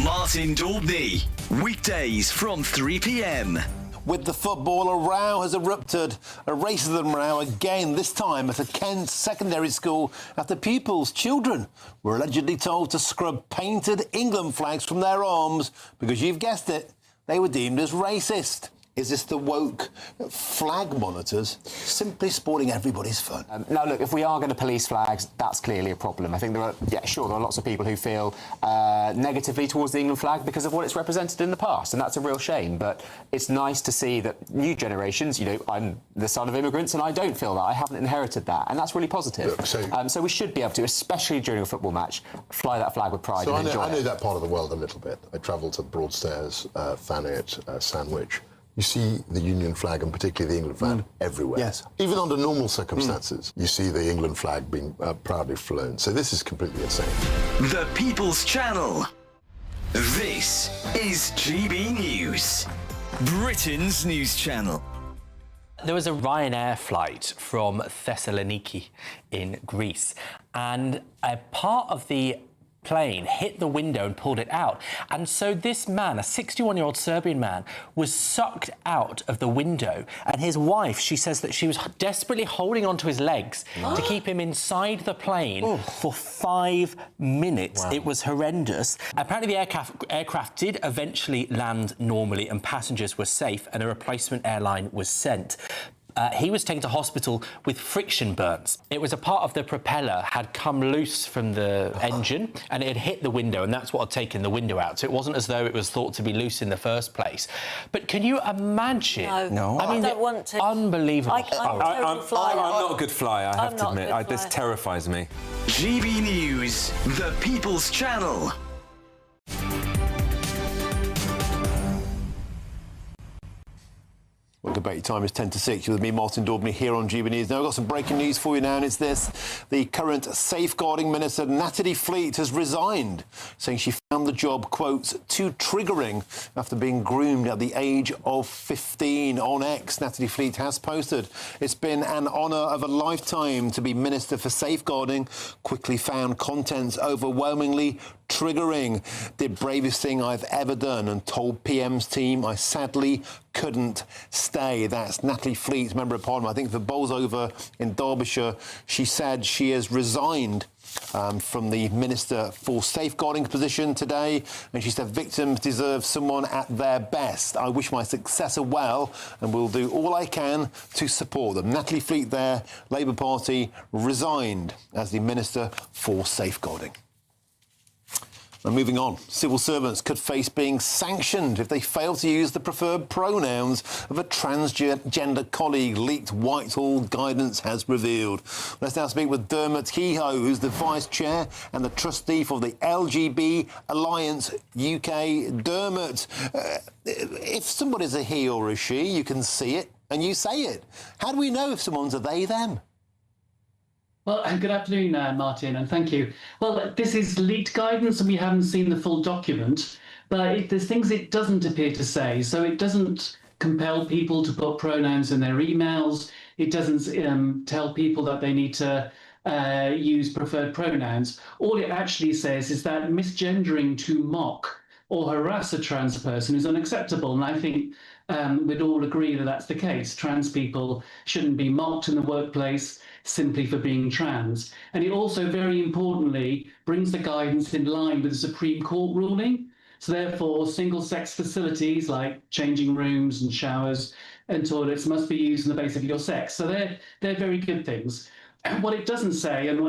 Martin Daubney. Weekdays from 3 p.m. With the football, a row has erupted. A racism row again, this time at a Kent secondary school after pupils' children were allegedly told to scrub painted England flags from their arms because, you've guessed it, they were deemed as racist. Is this the woke flag monitors simply spoiling everybody's fun? Now, look, if we are going to police flags, that's clearly a problem. I think there are lots of people who feel negatively towards the England flag because of what it's represented in the past, and that's a real shame. But it's nice to see that new generations, you know, I'm the son of immigrants and I don't feel that. I haven't inherited that, and that's really positive. Look, so we should be able to, especially during a football match, fly that flag with pride and enjoy it. I know that part of the world a little bit. I travelled to Broadstairs, Thanet, Sandwich. You see the Union flag, and particularly the England flag, everywhere. Yes. Even under normal circumstances, you see the England flag being proudly flown. So this is completely insane. The People's Channel. This is GB News, Britain's news channel. There was a Ryanair flight from Thessaloniki in Greece, and a part of the plane hit the window and pulled it out. And so this man, a 61-year-old Serbian man, was sucked out of the window. And his wife, she says that she was desperately holding onto his legs to keep him inside the plane for 5 minutes. Wow. It was horrendous. Apparently the aircraft did eventually land normally and passengers were safe and a replacement airline was sent. He was taken to hospital with friction burns. It was a part of the propeller had come loose from the engine and it had hit the window, and that's what had taken the window out. So it wasn't as though it was thought to be loose in the first place. But can you imagine? No. I mean, don't want to. Unbelievable. I'm not a good flyer, I have to admit. This terrifies me. GB News, the People's Channel. Well, debate time is 10 to 6. You're with me, Martin Daubney, here on GB News. Now, I've got some breaking news for you now, and it's this. The current safeguarding minister, Natalie Fleet, has resigned, saying she found the job, quote, too triggering after being groomed at the age of 15. On X, Natalie Fleet has posted, "It's been an honour of a lifetime to be Minister for Safeguarding. Quickly found contents overwhelmingly triggering. Did bravest thing I've ever done and told PM's team I sadly couldn't stay." That's Natalie Fleet, Member of Parliament, I think for Bolsover in Derbyshire. She said she has resigned from the Minister for Safeguarding position today, and she said victims deserve someone at their best. I wish my successor well and will do all I can to support them. Natalie Fleet there, Labour Party, resigned as the Minister for Safeguarding. Now, moving on, civil servants could face being sanctioned if they fail to use the preferred pronouns of a transgender colleague, leaked Whitehall guidance has revealed. Let's now speak with Dermot Kehoe, who's the Vice Chair and the Trustee for the LGB Alliance UK. Dermot, if somebody's a he or a she, you can see it and you say it. How do we know if someone's a they, them? Well, good afternoon, Martin, and thank you. Well, this is leaked guidance and we haven't seen the full document, but there's things it doesn't appear to say. So it doesn't compel people to put pronouns in their emails. It doesn't tell people that they need to use preferred pronouns. All it actually says is that misgendering to mock or harass a trans person is unacceptable. And I think we'd all agree that that's the case. Trans people shouldn't be mocked in the workplace simply for being trans. And it also, very importantly, brings the guidance in line with the Supreme Court ruling. So therefore, single-sex facilities like changing rooms and showers and toilets must be used on the basis of your sex. So they're very good things. And what it doesn't say, and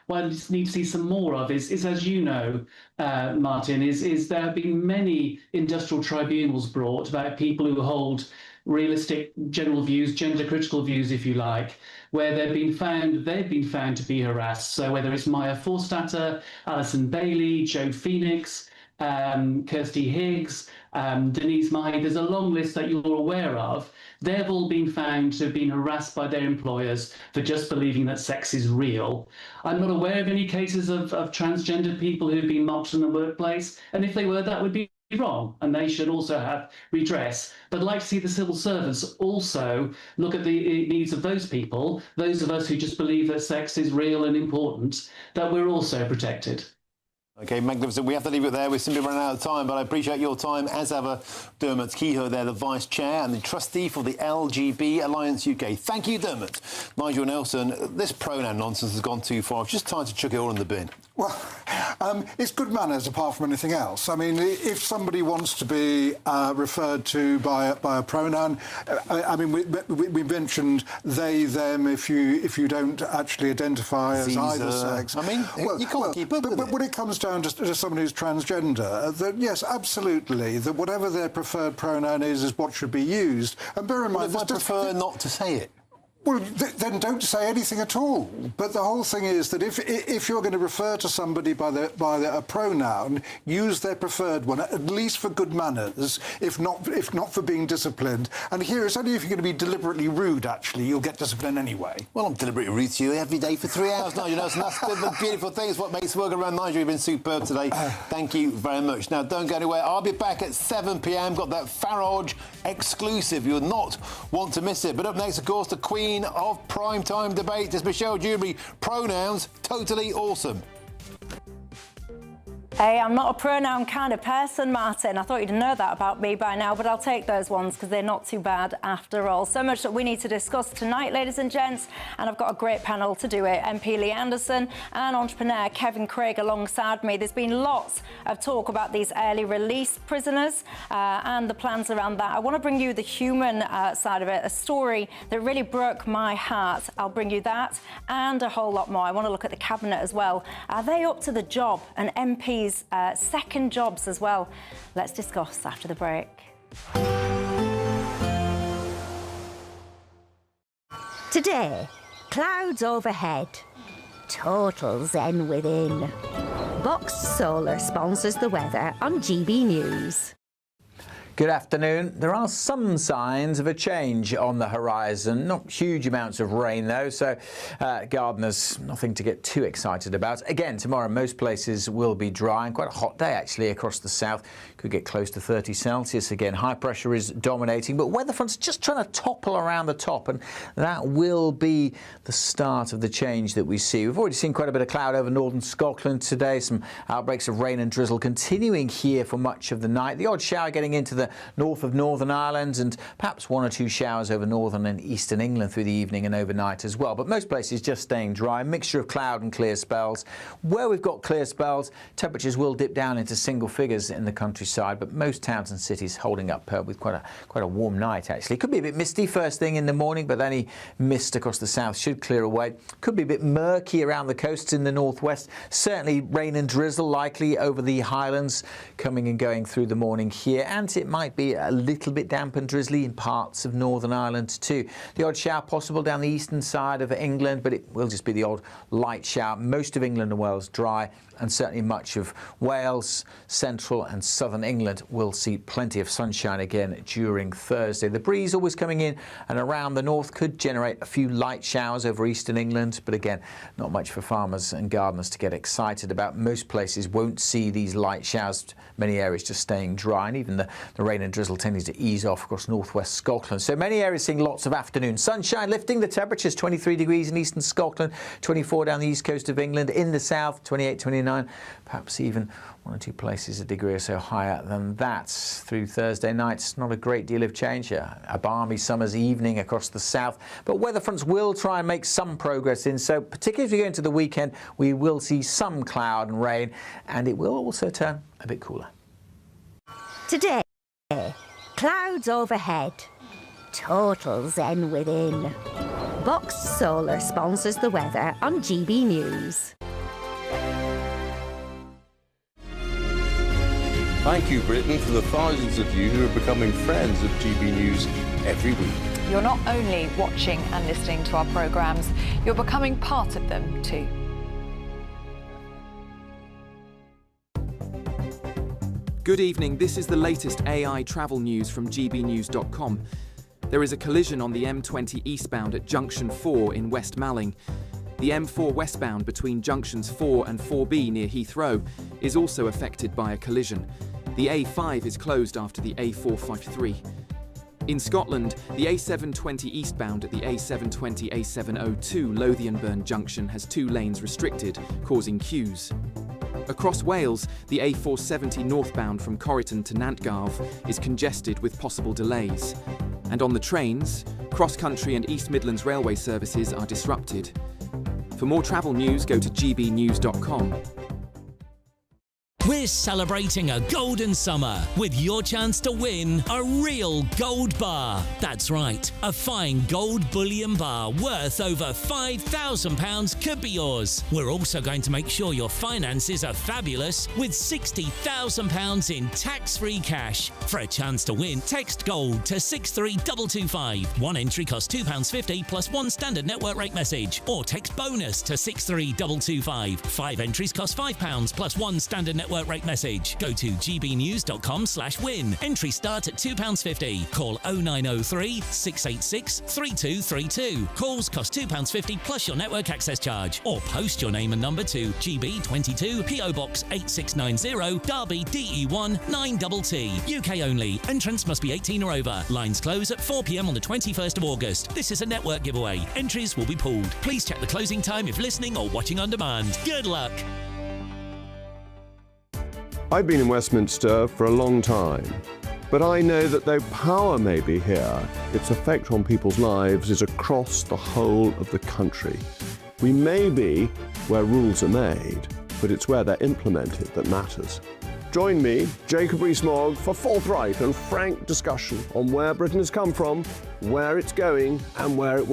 what I just need to see some more of, is as you know, Martin, is there have been many industrial tribunals brought about people who hold realistic general views, gender critical views, if you like, where they've been found to be harassed. So whether it's Maya Forstater, Alison Bailey, Joe Phoenix, Kirsty Higgs, Denise Mahi, there's a long list that you're aware of. They've all been found to have been harassed by their employers for just believing that sex is real. I'm not aware of any cases of transgender people who've been mocked in the workplace, and if they were, that would be wrong, and they should also have redress. But I'd like to see the civil servants also look at the needs of those people, those of us who just believe that sex is real and important, that we're also protected. OK, magnificent. We have to leave it there. We're simply running out of time, but I appreciate your time, as ever. Dermot Kehoe there, the Vice Chair and the Trustee for the LGB Alliance UK. Thank you, Dermot. Nigel Nelson, this pronoun nonsense has gone too far. It's just time to chuck it all in the bin. Well, it's good manners apart from anything else. I mean, if somebody wants to be referred to by a pronoun, I mean, we mentioned they, them, if you don't actually identify as either sex. I mean, you can't keep up with it. But when it comes down to somebody who's transgender, then yes, absolutely, that whatever their preferred pronoun is what should be used. And bear in mind, I prefer not to say it. Well, then don't say anything at all. But the whole thing is that if you're going to refer to somebody by a pronoun, use their preferred one, at least for good manners, if not for being disciplined. And here, it's only if you're going to be deliberately rude, actually, you'll get discipline anyway. Well, I'm deliberately rude to you every day for 3 hours, Nigel Nelson. That's the beautiful thing. It's what makes working around Nigel. You've been superb today. Thank you very much. Now, don't go anywhere. I'll be back at 7 p.m. Got that Farage exclusive. You'll not want to miss it. But up next, of course, the Queen of primetime debate is Michelle Dewberry. Pronouns, totally awesome. Hey, I'm not a pronoun kind of person, Martin. I thought you'd know that about me by now, but I'll take those ones because they're not too bad after all. So much that we need to discuss tonight, ladies and gents, and I've got a great panel to do it. MP Lee Anderson and entrepreneur Kevin Craig alongside me. There's been lots of talk about these early release prisoners and the plans around that. I want to bring you the human side of it, a story that really broke my heart. I'll bring you that and a whole lot more. I want to look at the Cabinet as well. Are they up to the job? And MPs second jobs as well. Let's discuss after the break. Today, clouds overhead, total zen within. Box Solar sponsors the weather on GB News. Good afternoon. There are some signs of a change on the horizon. Not huge amounts of rain, though, so gardeners, nothing to get too excited about. Again, tomorrow most places will be dry and quite a hot day, actually, across the south. Could get close to 30 Celsius again. High pressure is dominating, but weather front's just trying to topple around the top, and that will be the start of the change that we see. We've already seen quite a bit of cloud over northern Scotland today. Some outbreaks of rain and drizzle continuing here for much of the night. The odd shower getting into the north of Northern Ireland, and perhaps 1 or 2 showers over northern and eastern England through the evening and overnight as well. But most places just staying dry, a mixture of cloud and clear spells. Where we've got clear spells, temperatures will dip down into single figures in the countryside, but most towns and cities holding up with quite a warm night, actually. Could be a bit misty first thing in the morning, but any mist across the south should clear away. Could be a bit murky around the coasts in the northwest. Certainly rain and drizzle likely over the highlands coming and going through the morning here, and it might be a little bit damp and drizzly in parts of Northern Ireland too. The odd shower possible down the eastern side of England, but it will just be the odd light shower. Most of England and Wales dry, and certainly much of Wales, central and southern England will see plenty of sunshine again during Thursday. The breeze always coming in and around the north could generate a few light showers over eastern England, but again, not much for farmers and gardeners to get excited about. Most places won't see these light showers, many areas just staying dry, and even the rain and drizzle tending to ease off across northwest Scotland. So many areas seeing lots of afternoon sunshine, lifting the temperatures. 23 degrees in eastern Scotland, 24 down the east coast of England. In the south, 28, 29, perhaps even 1 or 2 places a degree or so higher than that. Through Thursday night, not a great deal of change. A balmy summer's evening across the south, but weather fronts will try and make some progress in. So particularly as we go into the weekend, we will see some cloud and rain, and it will also turn a bit cooler. Today, clouds overhead, total zen within. Box Solar sponsors the weather on GB News. Thank you, Britain, for the thousands of you who are becoming friends of GB News every week. You're not only watching and listening to our programmes, you're becoming part of them too. Good evening, this is the latest AI travel news from GBNews.com. There is a collision on the M20 eastbound at Junction 4 in West Malling. The M4 westbound between junctions 4 and 4B near Heathrow is also affected by a collision. The A5 is closed after the A453. In Scotland, the A720 eastbound at the A720-A702 Lothianburn junction has 2 lanes restricted, causing queues. Across Wales, the A470 northbound from Corriton to Nantgarv is congested with possible delays. And on the trains, cross-country and East Midlands railway services are disrupted. For more travel news, go to gbnews.com. We're celebrating a golden summer with your chance to win a real gold bar. That's right, a fine gold bullion bar worth over £5,000 could be yours. We're also going to make sure your finances are fabulous with £60,000 in tax-free cash. For a chance to win, text GOLD to 63225. One entry costs £2.50 plus one standard network rate message. Or text BONUS to 63225. 5 entries cost £5 plus one standard network rate message. Go to gbnews.com/win. Entry start at £2.50. Call 0903 686 3232. Calls cost £2.50 plus your network access charge. Or post your name and number to GB22 PO Box 8690 Derby DE1 9TT. UK only. Entrance must be 18 or over. Lines close at 4 p.m. on the 21st of August. This is a network giveaway. Entries will be pooled. Please check the closing time if listening or watching on demand. Good luck. I've been in Westminster for a long time, but I know that though power may be here, its effect on people's lives is across the whole of the country. We may be where rules are made, but it's where they're implemented that matters. Join me, Jacob Rees-Mogg, for forthright and frank discussion on where Britain has come from, where it's going, and where it will